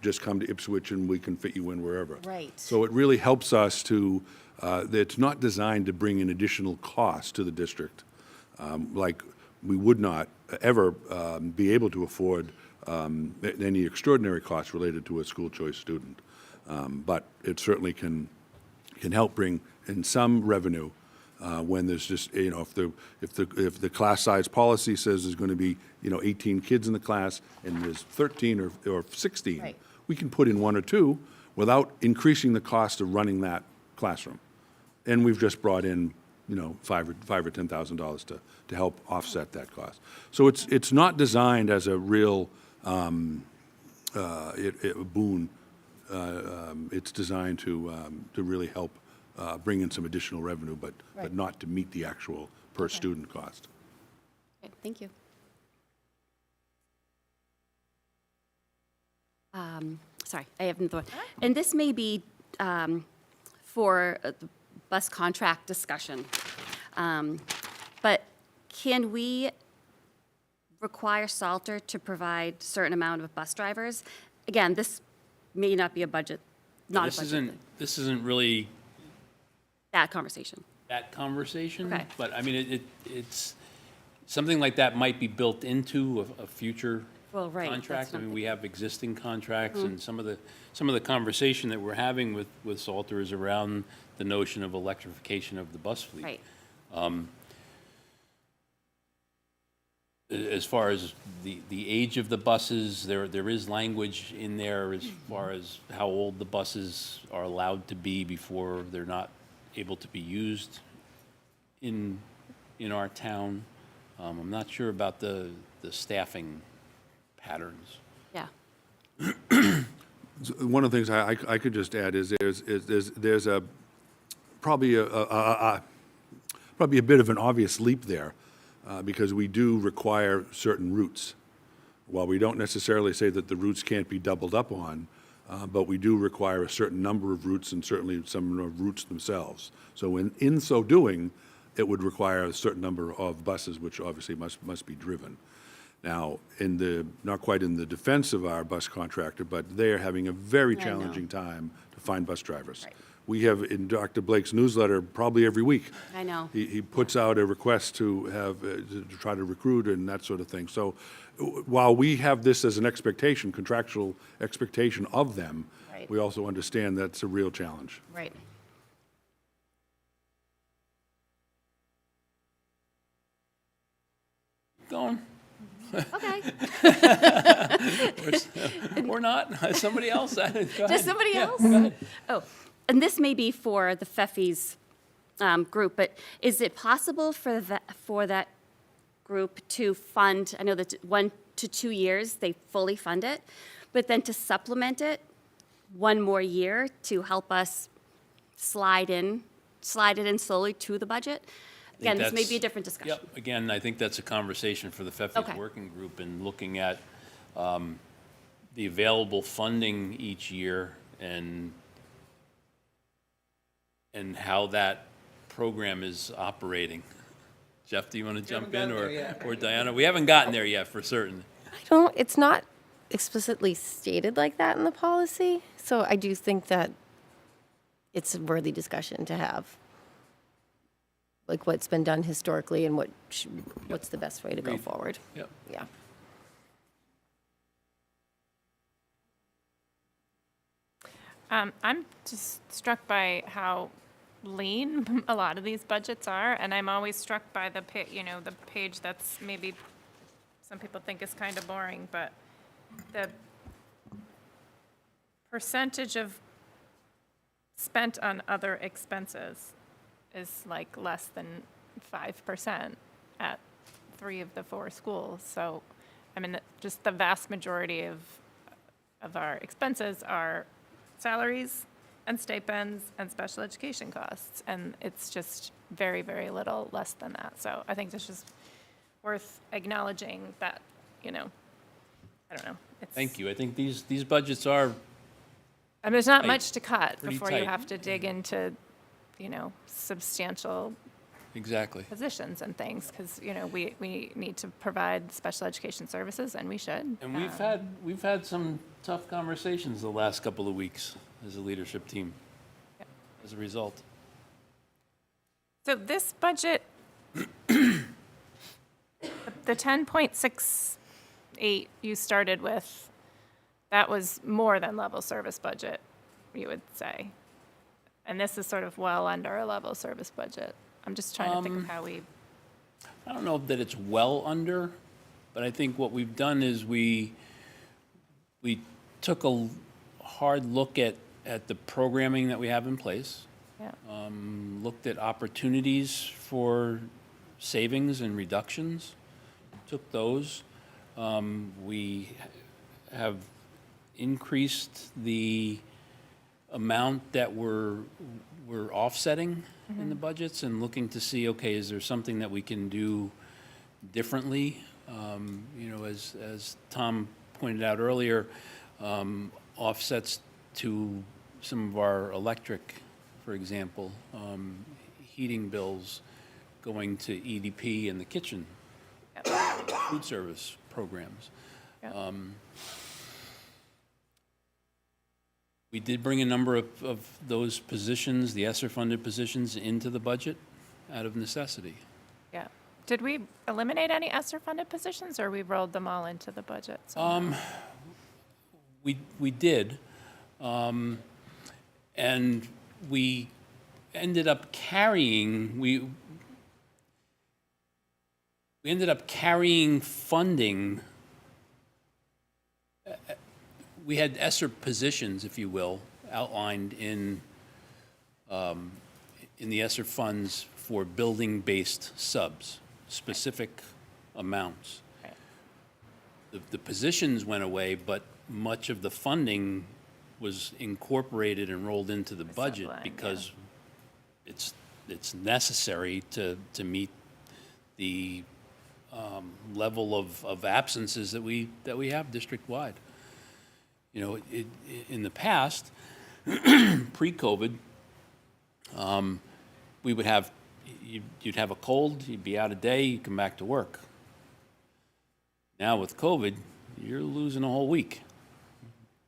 just come to Ipswich and we can fit you in wherever. Right. So it really helps us to, it's not designed to bring an additional cost to the district. Like, we would not ever be able to afford any extraordinary costs related to a school choice student. But it certainly can help bring in some revenue when there's just, if the class size policy says there's going to be, 18 kids in the class and there's 13 or 16, Right. we can put in 1 or 2 without increasing the cost of running that classroom. And we've just brought in, $5,000 or $10,000 to help offset that cost. So it's not designed as a real boon. It's designed to really help bring in some additional revenue, but not to meet the actual per student cost. Okay, thank you. Sorry, I have another one. And this may be for the bus contract discussion. But can we require Salter to provide a certain amount of bus drivers? Again, this may not be a budget, not a budget thing. This isn't really That conversation. that conversation. Okay. But, I mean, it's, something like that might be built into a future Well, right, that's contract. I what I'm mean, we have existing contracts, and some of the conversation that we're having with Salter is around the notion of electrification of the bus fleet. Right. As far as the age of the buses, there is language in there as far as how old the buses are allowed to be before they're not able to be used in our town. I'm not sure about the staffing patterns. Yeah. One of the things I could just add is there's probably a bit of an obvious leap there, because we do require certain routes. While we don't necessarily say that the routes can't be doubled up on, but we do require a certain number of routes, and certainly some of routes themselves. So in so doing, it would require a certain number of buses, which obviously must be driven. Now, not quite in the defense of our bus contractor, but they are having a very challenging time to find bus drivers. Right. We have in Dr. Blake's newsletter probably every week. I know. He puts out a request to have, to try to recruit and that sort of thing. So while we have this as an expectation, contractual expectation of them, Right. we also understand that's a real challenge. Right. Going. Okay. Or not, somebody else. Go ahead. Does somebody Yeah, else? go ahead. Oh, and this may be for the FEFI's group, but is it possible for that group to fund, I know that 1 to 2 years, they fully fund it, but then to supplement it 1 more year to help us slide it in slowly to the budget? Again, this may be a different discussion. Yep, again, I think that's a conversation for the FEFI's Okay. working group, and looking at the available funding each year and how that program is operating. Jeff, do you want to jump in, or Diana? We haven't gotten there yet, for certain. It's not explicitly stated like that in the policy, so I do think that it's a worthy discussion to have. Like what's been done historically and what's the best way to go Agreed. forward. Yep. Yeah. I'm just struck by how lean a lot of these budgets are, and I'm always struck by the page that's maybe some people think is kind of boring, but the percentage of spent on other expenses is like less than 5% at 3 of the 4 schools. So, I mean, just the vast majority of of our expenses are salaries and stipends and special education costs. And it's just very, very little less than that. So I think it's just worth acknowledging that, I don't know. Thank you. I think these budgets are, And there's not Tight. much to cut Pretty before you tight. have to dig into, substantial exactly. positions and things, because, we need to provide special education services, and we should. And we've had some tough conversations the last couple of weeks as a leadership team as a result. So this budget, the 10.68 you started with, that was more than level service budget, you would say. And this is sort of well under a level service budget. I'm just trying to think of how we, I don't know that it's well under, but I think what we've done is we took a hard look at the programming that we have in place, yeah. looked at opportunities for savings and reductions, took those. We have increased the amount that we're offsetting in the budgets and looking to see, okay, is there something that we can do differently? As Tom pointed out earlier, offsets to some of our electric, for example, heating bills going to EDP and the kitchen food service programs. Yeah. We did bring a number of those positions, the ESSER-funded positions, into the budget out of necessity. Yeah. Did we eliminate any ESSER-funded positions, or we rolled them all into the budget? somehow? We did, and we ended up carrying, we ended up carrying funding. We had ESSER positions, if you will, outlined in the ESSER funds for building-based subs, specific amounts. Right. The positions went away, but much of the funding was incorporated and rolled into the budget subline, yeah. because it's necessary to meet the level of absences that we have district-wide. In the past, pre-COVID, we would have, you'd have a cold, you'd be out a day, you'd come back to work. Now with COVID, you're losing a whole week,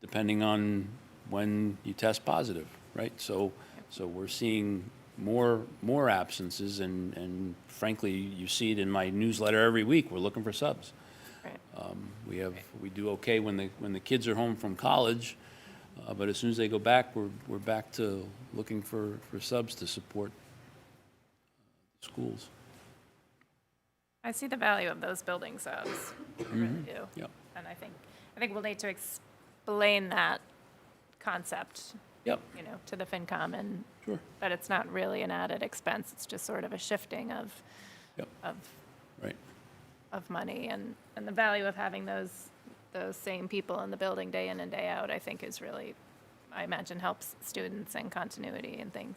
depending on when you test positive, right? So we're seeing more absences, and frankly, you see it in my newsletter every week. We're looking for subs. Right. We do okay when the kids are home from college, but as soon as they go back, we're back to looking for subs to support schools. I see the value of those building subs. I really do. Yep. And I think we'll need to explain that concept, Yep. to the FinCom, and Sure. that it's not really an added expense. It's just sort of a shifting of Yep. Right. of money, and the value of having those same people in the building day in and day out, I think is really, I imagine, helps students and continuity and things.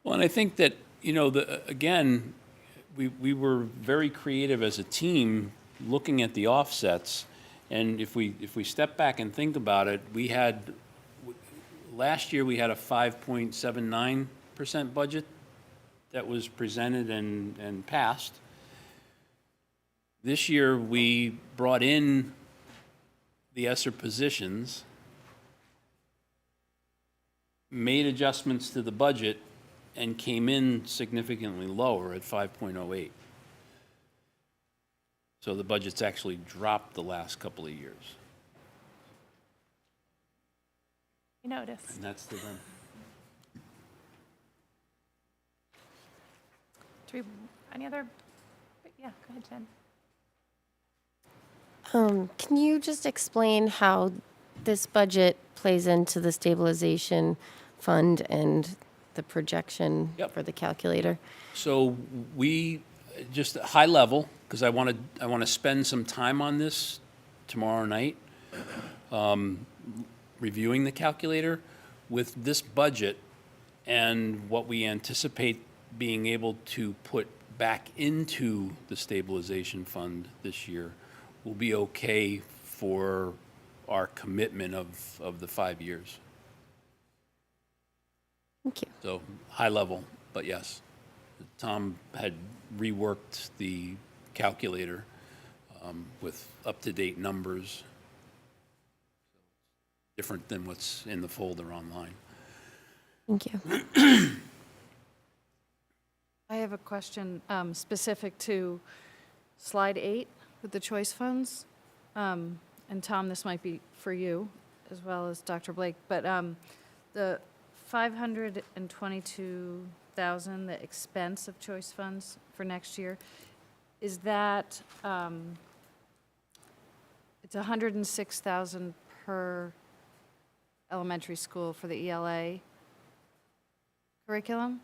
Well, and I think that, again, we were very creative as a team looking at the offsets. And if we step back and think about it, last year we had a 5.79% budget that was presented and passed. This year, we brought in the ESSER positions, made adjustments to the budget, and came in significantly lower at 5.08. So the budget's actually dropped the last couple of years. You notice. And that's the run. Any other, yeah, go ahead, Jen. Can you just explain how this budget plays into the stabilization fund and the projection Yep. for the calculator? So we, just at high level, because I want to spend some time on this tomorrow night. reviewing the calculator with this budget and what we anticipate being able to put back into the stabilization fund this year will be okay for our commitment of the 5 years. Thank you. So, high level, but yes. Tom had reworked the calculator with up-to-date numbers, different than what's in the folder online. Thank you. I have a question specific to slide 8 with the choice funds. And Tom, this might be for you as well as Dr. Blake, but the 522,000, the expense of choice funds for next year, is that, it's 106,000 per elementary school for the ELA curriculum?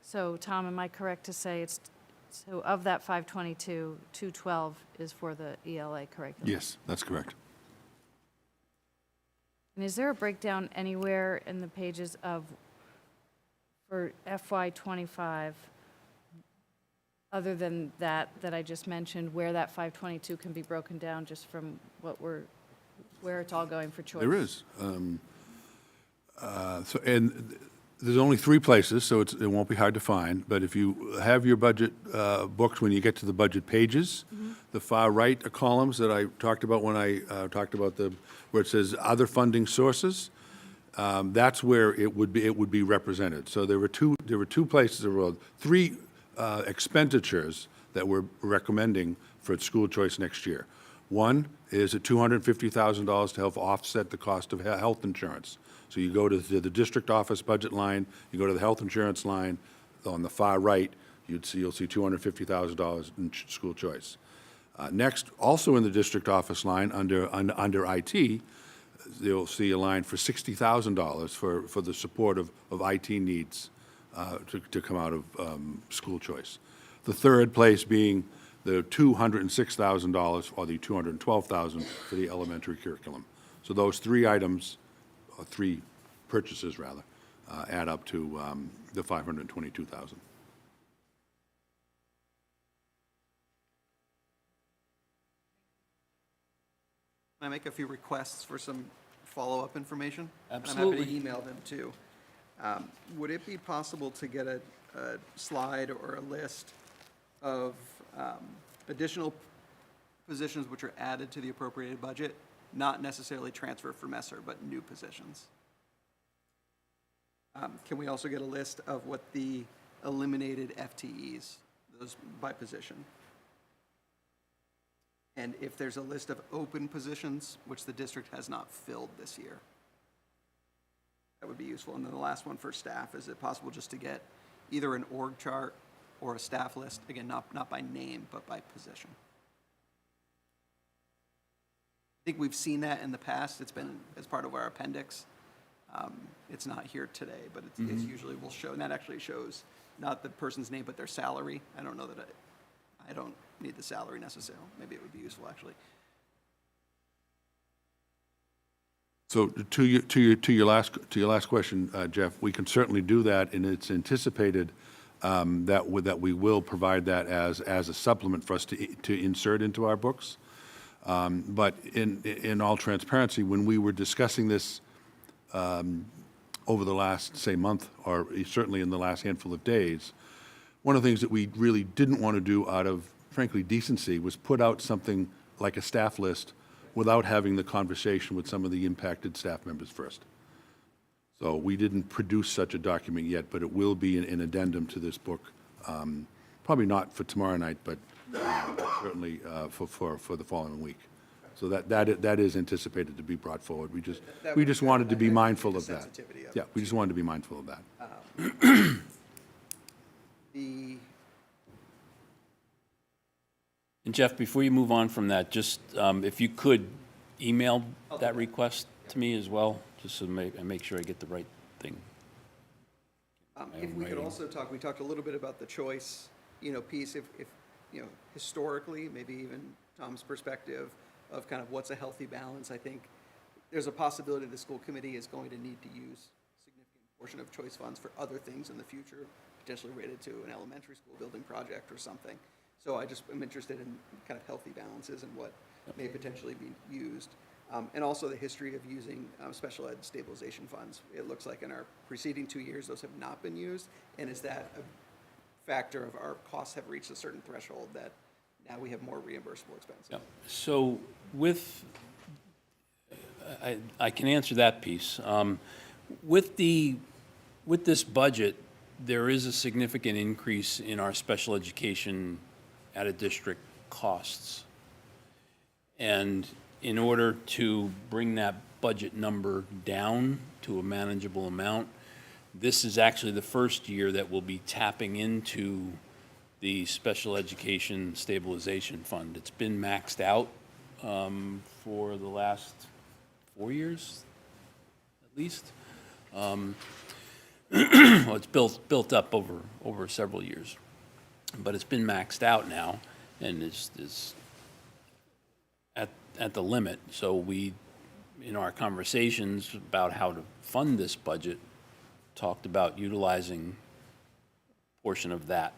So Tom, am I correct to say it's, so of that 522, 212 is for the ELA curriculum? Yes, that's correct. And is there a breakdown anywhere in the pages of, for FY '25, other than that I just mentioned, where that 522 can be broken down just from what where it's all going for choice? There is. And there's only 3 places, so it won't be hard to find. But if you have your budget booked, when you get to the budget pages, the far right columns that I talked about when I talked about where it says other funding sources, that's where it would be represented. So there were two places, there were 3 expenditures that we're recommending for school choice next year. One is at $250,000 to help offset the cost of health insurance. So you go to the district office budget line, you go to the health insurance line, on the far right, you'll see $250,000 in school choice. Next, also in the district office line, under IT, you'll see a line for $60,000 for the support of IT needs to come out of school choice. The third place being the $206,000 or the $212,000 for the elementary curriculum. So those 3 items, or 3 purchases rather, add up to the $522,000. Can I make a few requests for some follow-up information? Absolutely. I'm happy to email them too. Would it be possible to get a slide or a list of additional positions which are added to the appropriated budget, not necessarily transfer from ESSER, but new positions? Can we also get a list of what the eliminated FTEs, those by position? And if there's a list of open positions which the district has not filled this year, that would be useful. And then the last one for staff, is it possible just to get either an org chart or a staff list, again, not by name, but by position? I think we've seen that in the past. It's been as part of our appendix. It's not here today, but it's usually will show, and that actually shows not the person's name, but their salary. I don't know that I don't need the salary necessarily. Maybe it would be useful, actually. So to your last question, Jeff, we can certainly do that, and it's anticipated that we will provide that as a supplement for us to insert into our books. But in all transparency, when we were discussing this over the last, say, month, or certainly in the last handful of days, one of the things that we really didn't want to do out of, frankly, decency was put out something like a staff list without having the conversation with some of the impacted staff members first. So we didn't produce such a document yet, but it will be an addendum to this book, probably not for tomorrow night, but certainly for the following week. So that is anticipated to be brought forward. We just wanted to be mindful of that. Yeah, we just wanted to be mindful of that. And Jeff, before you move on from that, just if you could email that request to me as well, just to make sure I get the right thing. If we could also talk, we talked a little bit about the choice, piece, if historically, maybe even Tom's perspective of kind of what's a healthy balance. I think there's a possibility the school committee is going to need to use a significant portion of choice funds for other things in the future, potentially related to an elementary school building project or something. So I just am interested in kind of healthy balances and what may potentially be used. And also the history of using special ed stabilization funds. It looks like in our preceding 2 years, those have not been used. And is that a factor of our costs have reached a certain threshold that now we have more reimbursable expenses? Yeah. So with, I can answer that piece. With this budget, there is a significant increase in our special education out-of-district costs. And in order to bring that budget number down to a manageable amount, this is actually the first year that we'll be tapping into the Special Education Stabilization Fund. It's been maxed out for the last 4 years, at least. Well, it's built up over several years, but it's been maxed out now, and is at the limit. So we, in our conversations about how to fund this budget, talked about utilizing a portion of that.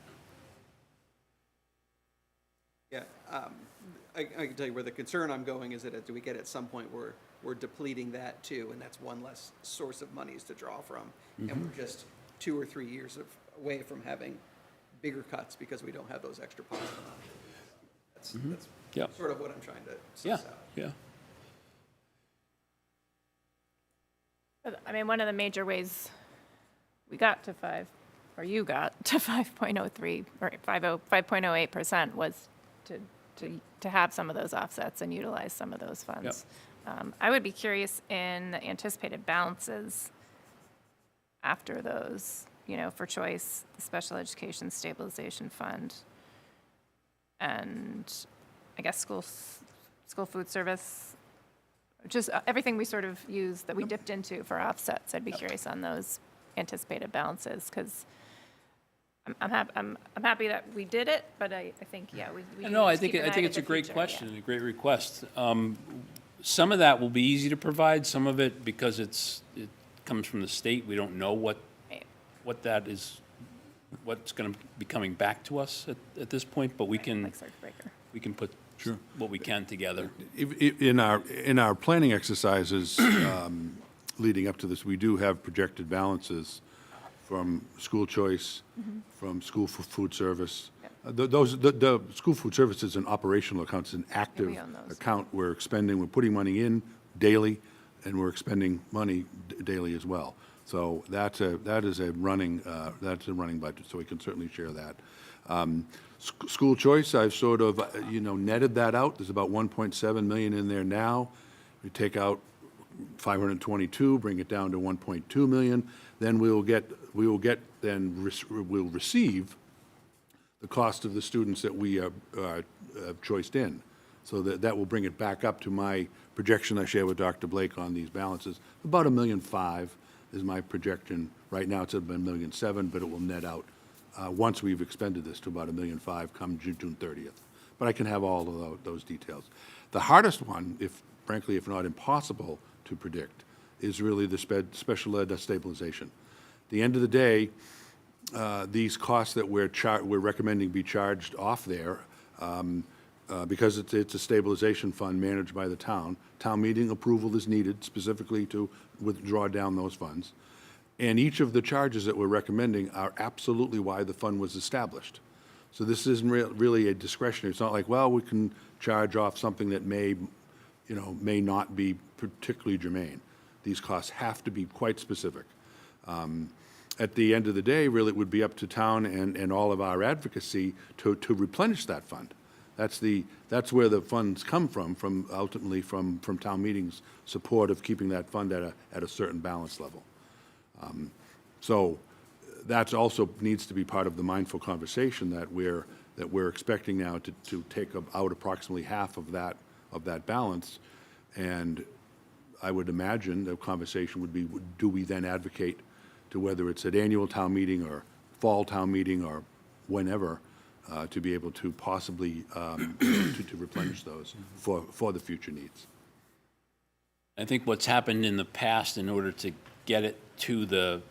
Yeah, I can tell you where the concern I'm going is that do we get at some point where we're depleting that too, and that's one less source of monies to draw from, and we're just 2 or 3 years away from having bigger cuts because we don't have those extra pots. That's Yep. sort of what I'm trying to Yeah, suss out. yeah. I mean, one of the major ways we got to you got to 5.03 or 5.08% was to have some of those offsets and utilize some of those funds. I would be curious in the anticipated balances after those, for choice, the Special Education Stabilization Fund, and I guess school food service, just everything we sort of used that we dipped into for offsets. I'd be curious on those anticipated balances, because I'm happy that we did it, but I think, we No, I need to think keep an eye to it's a the great future, question, a great request. Some of that will be easy to provide, some of it, because it comes from the state, we don't know what that is, what's going to be coming back to us at this point, but we can like circuit breaker. put what we can together. In our planning exercises leading up to this, we do have projected balances from school choice, from school food service. The school food service is an operational account, it's an active own those. account. We're putting money in daily, and we're expending money daily as well. So that is a running budget, so we can certainly share that. School choice, I've sort of, netted that out. There's about 1.7 million in there now. We take out 522, bring it down to 1.2 million. Then we'll receive the cost of the students that we have choiced in. So that will bring it back up to my projection I shared with Dr. Blake on these balances. About $1.5 million is my projection. Right now, it's at $1.7 million, but it will net out once we've expended this to about $1.5 million come June 30th. But I can have all of those details. The hardest one, frankly, if not impossible to predict, is really the special ed stabilization. At the end of the day, these costs that we're recommending be charged off there, because it's a stabilization fund managed by the town. Town meeting approval is needed specifically to withdraw down those funds. And each of the charges that we're recommending are absolutely why the fund was established. So this isn't really a discretionary. It's not like, well, we can charge off something that may not be particularly germane. These costs have to be quite specific. At the end of the day, really, it would be up to town and all of our advocacy to replenish that fund. That's where the funds come from ultimately from town meetings' support of keeping that fund at a certain balance level. So that also needs to be part of the mindful conversation that we're expecting now to take out approximately half of that balance. And I would imagine the conversation would be, do we then advocate to whether it's at annual town meeting or fall town meeting or whenever, to be able to possibly to replenish those for the future needs. I think what's happened in the past in order to get it to the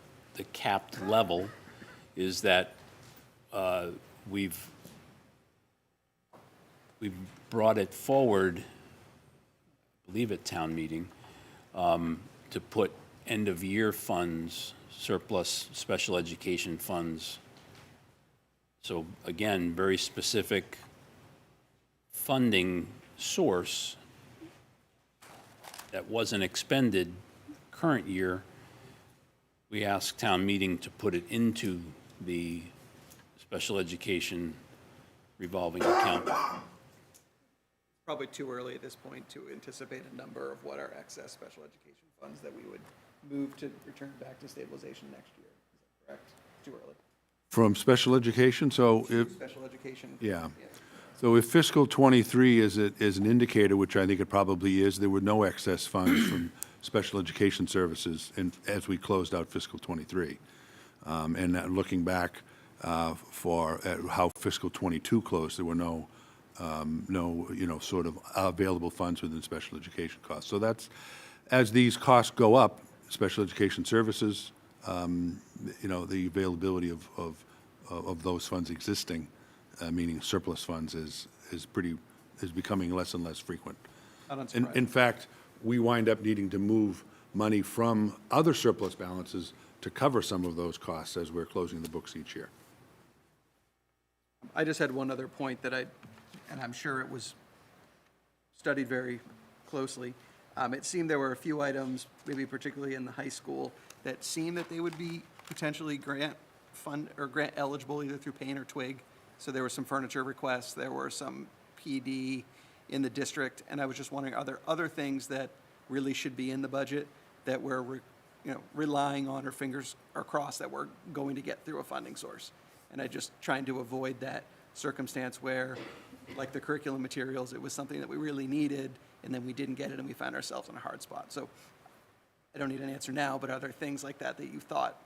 capped level is that we've brought it forward, I believe at town meeting, to put end-of-year funds, surplus special education funds. So again, very specific funding source that wasn't expended current year. We asked town meeting to put it into the special education revolving account. Probably too early at this point to anticipate a number of what our excess special education funds that we would move to return back to stabilization next year. Is that correct? Too early. From special education, so if, Special education. yeah. So if fiscal '23 is an indicator, which I think it probably is, there were no excess funds from special education services as we closed out fiscal '23. And looking back for how fiscal '22 closed, there were no, sort of available funds within special education costs. So that's, as these costs go up, special education services, the availability of those funds existing, meaning surplus funds, is becoming less and less frequent. In fact, we wind up needing to move money from other surplus balances to cover some of those costs as we're closing the books each year. I just had one other point that and I'm sure it was studied very closely. It seemed there were a few items, maybe particularly in the high school, that seemed that they would be potentially grant eligible either through Payne or Twig. So there were some furniture requests, there were some PD in the district, and I was just wondering, are there other things that really should be in the budget that we're relying on, or fingers are crossed that we're going to get through a funding source? And I just trying to avoid that circumstance where, like the curriculum materials, it was something that we really needed, and then we didn't get it, and we found ourselves in a hard spot. So I don't need an answer now, but are there things like that you thought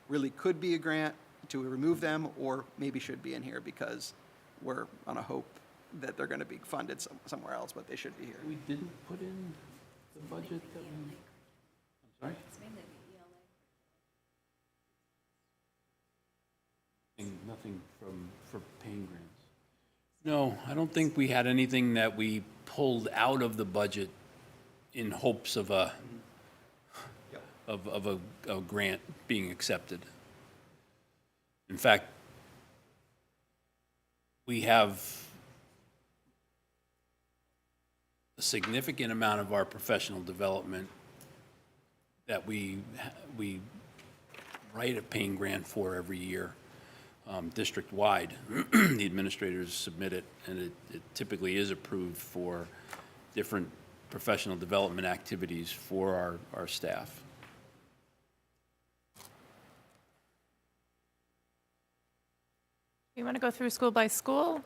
really could be a grant to remove them, or maybe should be in here because we're on a hope that they're going to be funded somewhere else, but they should be here? We didn't put in the budget that we, I'm sorry? Nothing for paying grants. No, I don't think we had anything that we pulled out of the budget in hopes of a grant being accepted. In fact, we have a significant amount of our professional development that we write a paying grant for every year, district-wide. The administrators submit it, and it typically is approved for different professional development activities for our staff. You want to go through school by school?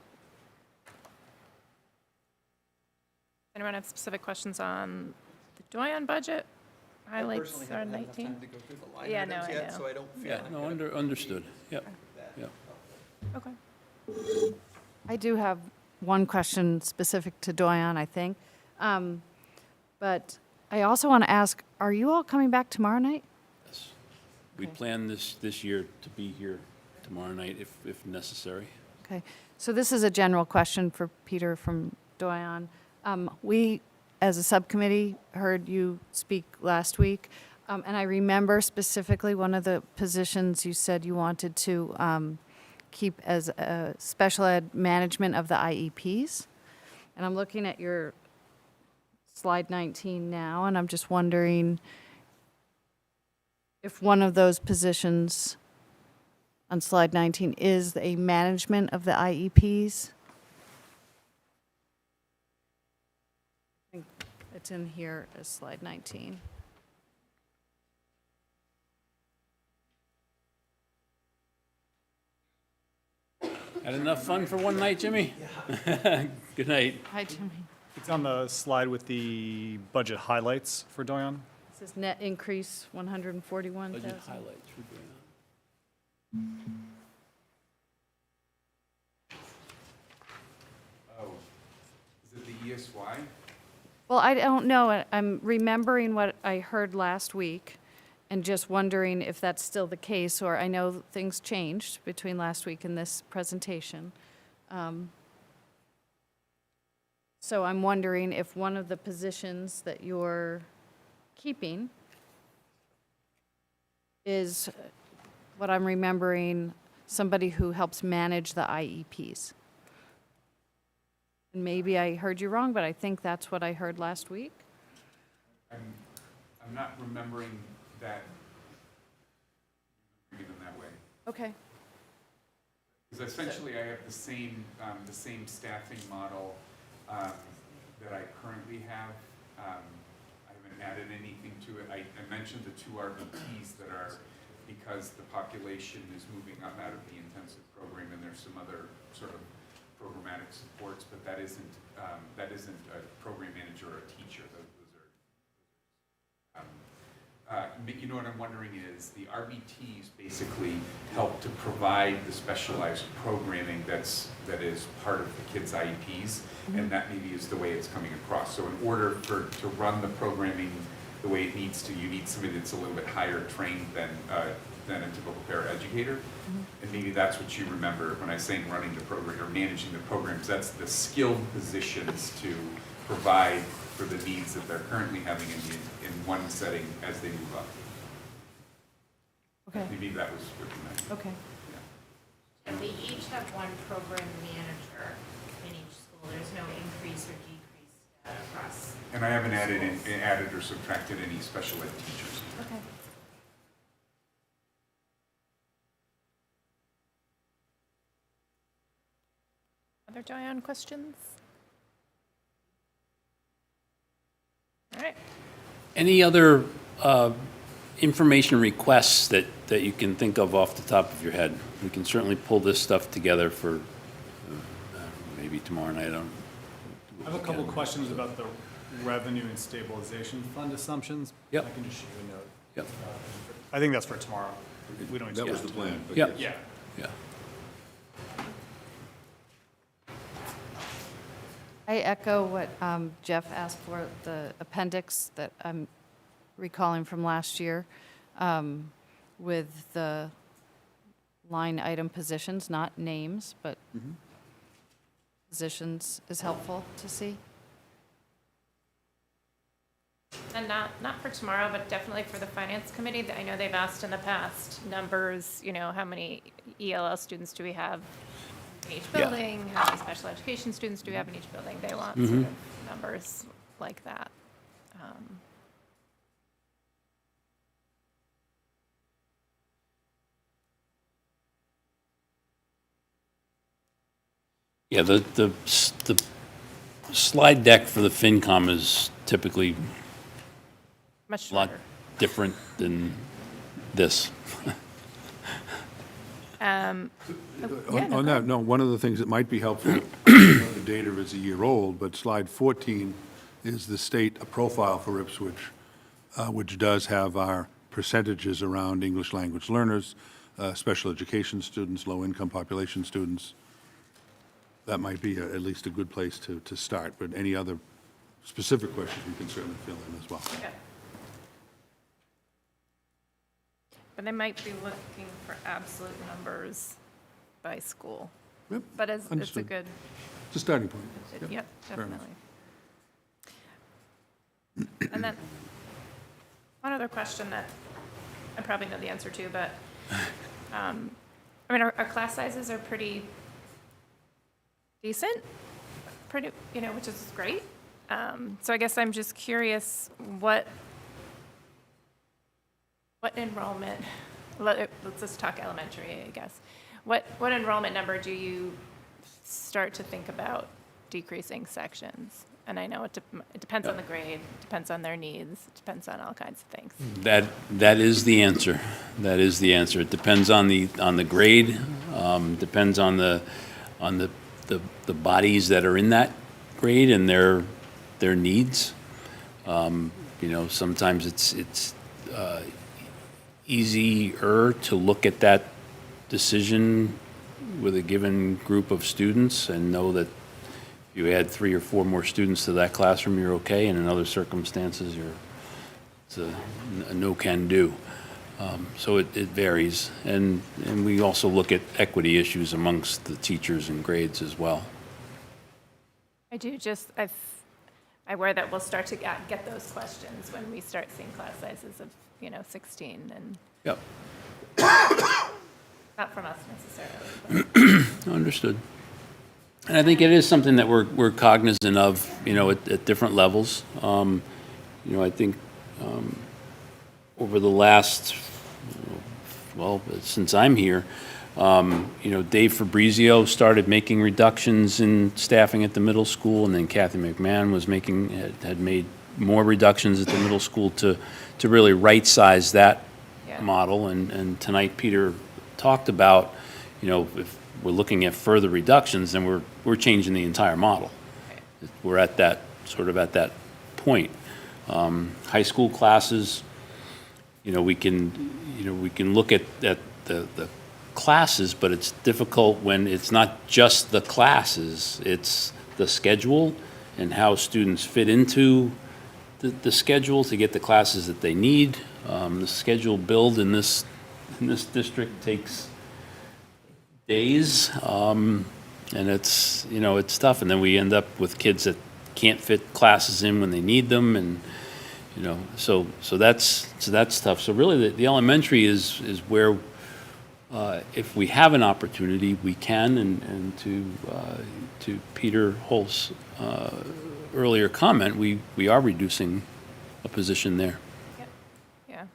Anyone have specific questions on the Doyon budget? Highlights personally are haven't had enough 19? time to go through the line Yeah, no, items I yet, know. so I don't feel Yeah, like no, understood. Yep, yep. Okay. I do have one question specific to Doyon, I think. But I also want to ask, are you all coming back tomorrow night? Yes. We plan this year to be here tomorrow night if necessary. Okay, so this is a general question for Peter from Doyon. We, as a subcommittee, heard you speak last week, and I remember specifically one of the positions you said you wanted to keep as special ed management of the IEPs. And I'm looking at your slide 19 now, and I'm just wondering if one of those positions on slide 19 is a management of the IEPs. I think it's in here as slide 19. Had enough fun for one night, Jimmy? Good night. Hi, Jimmy. It's on the slide with the budget highlights for Doyon. It says net increase 141,000. Budget highlights for Doyon. Oh, is it the ESY? Well, I don't know. I'm remembering what I heard last week and just wondering if that's still the case, or I know things changed between last week and this presentation. So I'm wondering if one of the positions that you're keeping is, what I'm remembering, somebody who helps manage the IEPs. And maybe I heard you wrong, but I think that's what I heard last week. I'm not remembering that, reading them that way. Okay. Because essentially I have the same staffing model that I currently have. I haven't added anything to it. I mentioned the 2 RBTs that are, because the population is moving up out of the intensive program, and there's some other sort of programmatic supports, but that isn't a program manager or a teacher. Those are, you know what I'm wondering is the RBTs basically help to provide the specialized programming that is part of the kids' IEPs, and that maybe is the way it's coming across. So in order to run the programming the way it needs to, you need somebody that's a little bit higher trained than a typical paraeducator. And maybe that's what you remember when I say running the program or managing the programs. That's the skilled positions to provide for the needs that they're currently having in one setting as they move up. Okay. Maybe that was what you meant. Okay. And we each have one program manager in each school. There's no increase or decrease across. And I haven't added or subtracted any special ed teachers. Okay. Other Diane questions? All right. Any other information requests that you can think of off the top of your head? We can certainly pull this stuff together for maybe tomorrow night. I have a couple questions about the revenue and stabilization fund assumptions. Yep. I can just shoot you a note. Yep. I think that's for tomorrow. We don't need to. That was the plan. but Yep. Yeah. Yeah. I echo what Jeff asked for, the appendix that I'm recalling from last year with the line item positions, not names, but positions is helpful to see. And not for tomorrow, but definitely for the finance committee. I know they've asked in the past numbers, how many ELL students do we have in each building? How many special education students do we have in each building? They want sort of numbers like that. Yeah, the slide deck for the FinCom is typically Much a lot shorter. different than this. On no, that, no, one of the things that might be helpful, the data is a year old, but slide 14 is the state profile for Ipswich, which does have our percentages around English language learners, special education students, low-income population students. That might be at least a good place to start, but any other specific questions, we can certainly fill in as well. Yeah. But they might be looking for absolute numbers by school. Yep, But it's a understood. good, It's a starting point. yep, fair enough. definitely. And then, one other question that I probably know the answer to, but, our class sizes are pretty decent, which is great. So I guess I'm just curious, what enrollment, let's just talk elementary, I guess. What enrollment number do you start to think about decreasing sections? And I know it depends on the grade, it depends on their needs, it depends on all kinds of things. That is the answer. That is the answer. It depends on the grade, depends on the bodies that are in that grade and their needs. Sometimes it's easier to look at that decision with a given group of students and know that, If you add 3 or 4 more students to that classroom, you're okay, and in other circumstances, it's a no-can-do. So it varies, and we also look at equity issues amongst the teachers and grades as well. I do just, I worry that we'll start to get those questions when we start seeing class sizes of, 16, and Yep. not from us necessarily. But. Understood. And I think it is something that we're cognizant of, at different levels. I think over the last, since I'm here, Dave Fabrizio started making reductions in staffing at the middle school, and then Kathy McMahon had made more reductions at the middle school to really right-size that model. And tonight, Peter talked about, if we're looking at further reductions, then we're changing the entire model. We're at that point. High school classes, we can look at the classes, but it's difficult when it's not just the classes, it's the schedule and how students fit into the schedule to get the classes that they need. The schedule build in this district takes days, and it's tough. And then we end up with kids that can't fit classes in when they need them, and so that's tough. So really, the elementary is where if we have an opportunity, we can. And to Peter Holt's earlier comment, we are reducing a position there. Yep. Yeah.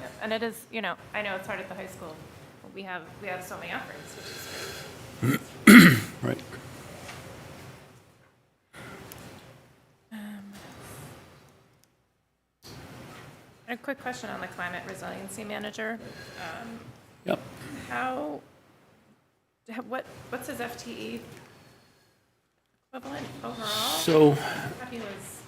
Yep. And it is, I know it's hard at the high school, but we have so many offerings, which is great. Right. A quick question on the climate resiliency manager. Yep. What's his FTE equivalent overall? So, I thought he was,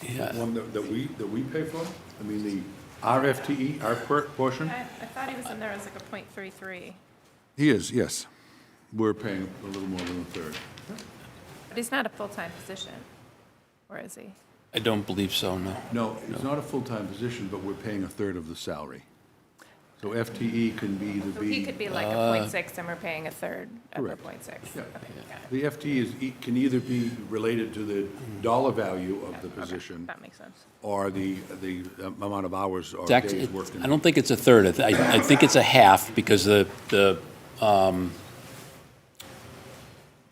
yeah, One that we pay for? I mean, our FTE, our portion? I thought he was in there as like a .33, He is, yes. We're paying a little more than a third. but he's not a full-time position, or is he? I don't believe so, no. No, it's not a full-time position, but we're paying a third of the salary. So FTE can be either So he be, could be like a .6 and we're paying a third of the Correct. .6. Yeah. Okay, got it. the FTE can either be related to the dollar value of the position That makes sense. or the amount of hours or It's actually, days worked. I don't think it's a third. I think it's a half, because it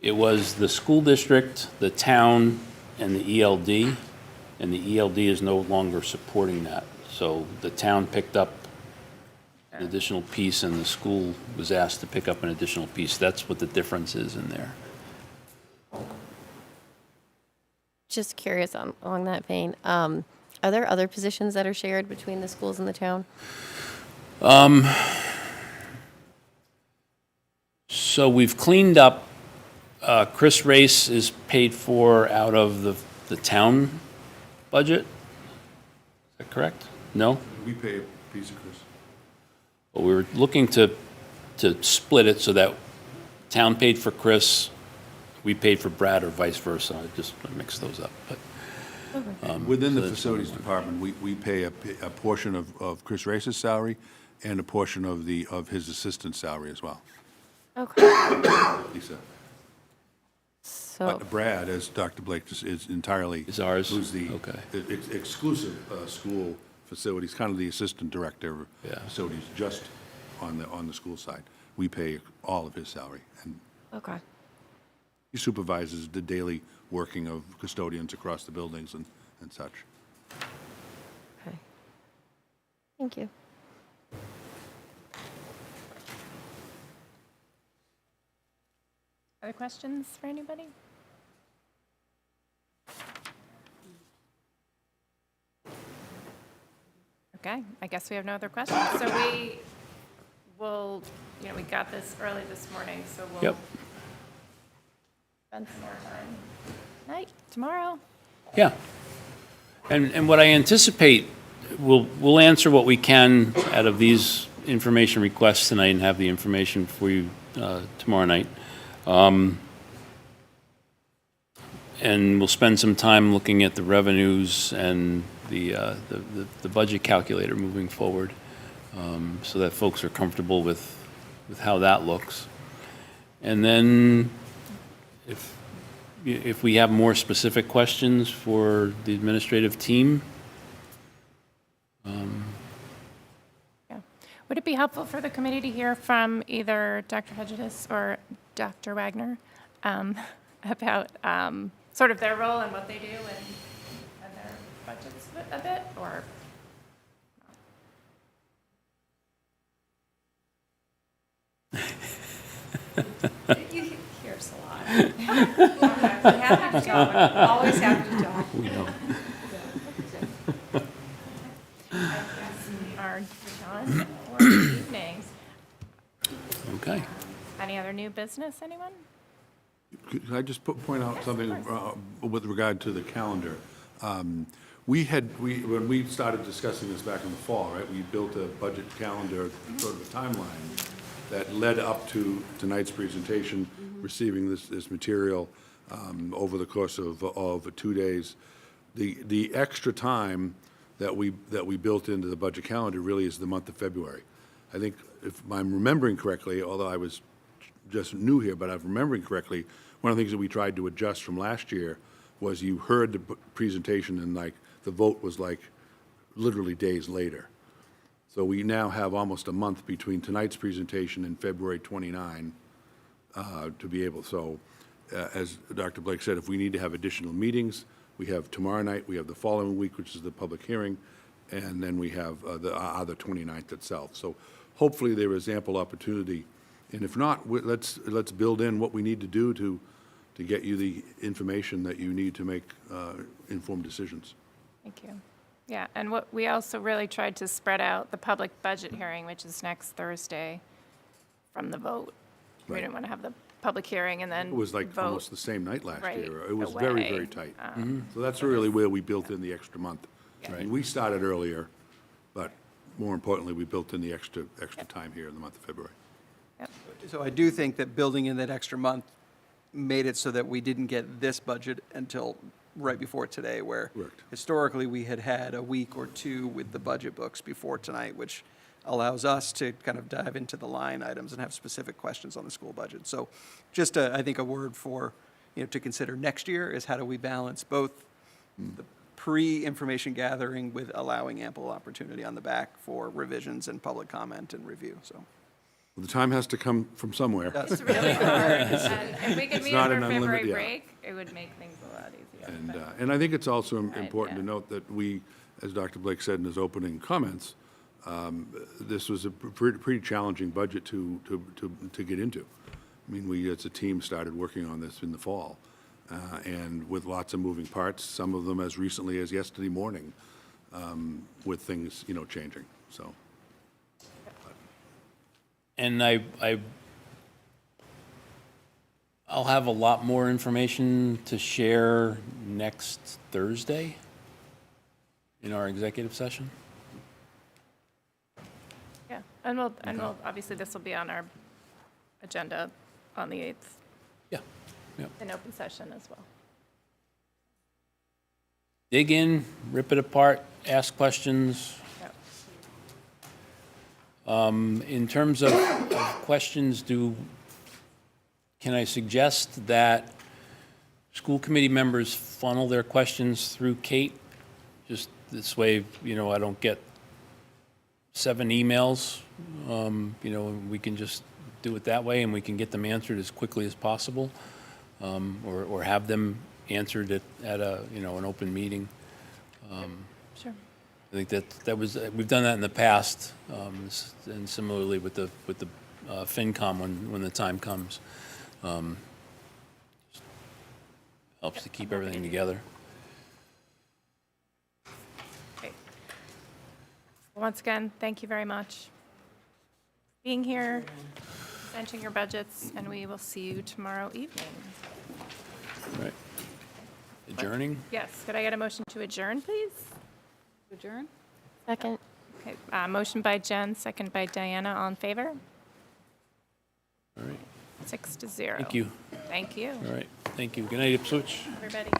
was the school district, the town, and the ELD, and the ELD is no longer supporting that. So the town picked up an additional piece, and the school was asked to pick up an additional piece. That's what the difference is in there. Just curious along that vein, are there other positions that are shared between the schools and the town? So we've cleaned up, Chris Race is paid for out of the town budget? Is that correct? No? We pay a piece of Chris. But we were looking to split it so that town paid for Chris, we paid for Brad, or vice versa. I just mixed those up, but. Within the so that's- facilities department, we pay a portion of Chris Race's salary and a portion of his assistant's salary as well. Okay. Lisa. So, But Brad, as Dr. Blake is entirely. Is ours? Who's the Okay. exclusive school facilities, kind of the assistant director of Yeah. facilities, just on the school side. We pay all of his salary, and okay. he supervises the daily working of custodians across the buildings and such. Okay. Thank you. Other questions for anybody? Okay, I guess we have no other questions. So we will, we got this early this morning, so we'll Yep. spend some more time tonight, tomorrow. Yeah. And what I anticipate, we'll answer what we can out of these information requests tonight and have the information for you tomorrow night. And we'll spend some time looking at the revenues and the budget calculator moving forward, so that folks are comfortable with how that looks. And then if we have more specific questions for the administrative team, Yeah. Would it be helpful for the committee to hear from either Dr. Hedges or Dr. Wagner about sort of their role and what they do and their budgets a bit, or? You hear us a lot. Happy to talk, always happy to talk. we know. Are done for the evening. Okay. Any other new business, anyone? Could I just point out something with regard to the calendar? When we started discussing this back in the fall, right, we built a budget calendar, sort of a timeline that led up to tonight's presentation, receiving this material over the course of 2 days. The extra time that we built into the budget calendar really is the month of February. I think, if I'm remembering correctly, although I was just new here, but if I'm remembering correctly, one of the things that we tried to adjust from last year was you heard the presentation and the vote was literally days later. So we now have almost a month between tonight's presentation and February 29 to be able, as Dr. Blake said, if we need to have additional meetings, we have tomorrow night, we have the following week, which is the public hearing, and then we have the 29th itself. So hopefully there is ample opportunity, and if not, let's build in what we need to do to get you the information that you need to make informed decisions. Thank you. Yeah, and what we also really tried to spread out the public budget hearing, which is next Thursday, from the vote. We Right. didn't want to have the public hearing and then It was vote. almost the same night last right year. It was very, away. very tight. So that's really where we built in the extra month. Right. We started earlier, but more importantly, we built in the extra time here in the month of February. Yep. So I do think that building in that extra month made it so that we didn't get this budget until right before today, where Correct. historically we had a week or two with the budget books before tonight, which allows us to kind of dive into the line items and have specific questions on the school budget. So just, I think, a word for, to consider next year is how do we balance both the pre-information gathering with allowing ample opportunity on the back for revisions and public comment and review, so. The time has to come from somewhere. It's really hard. And if we could meet not over an unlimited- February yeah. break, it would make things a lot easier. And I think it's also Right, important to yeah. note that we, as Dr. Blake said in his opening comments, this was a pretty challenging budget to get into. I mean, we, as a team, started working on this in the fall, and with lots of moving parts, some of them as recently as yesterday morning, with things, changing, so. And I'll have a lot more information to share next Thursday in our executive session. Yeah, and we'll, obviously, this will be on our agenda on the 8th, Yeah, yeah. in open session as well. Dig in, rip it apart, ask questions. Yep. In terms of questions, can I suggest that school committee members funnel their questions through Kate? Just this way, I don't get 7 emails. We can just do it that way, and we can get them answered as quickly as possible, or have them answered at an open meeting. Sure. I think that was, we've done that in the past, and similarly with the FinCom when the time comes. Helps to keep everything together. Okay. Well, once again, thank you very much for being here, presenting your budgets, and we will see you tomorrow evening. Right. Adjourning? Yes, could I get a motion to adjourn, please? Adjourn? Second. Okay, motion by Jen, second by Diana, all in favor? All right. 6-0. Thank you. Thank you. All right. Thank you. Good night, Ipswich. Everybody.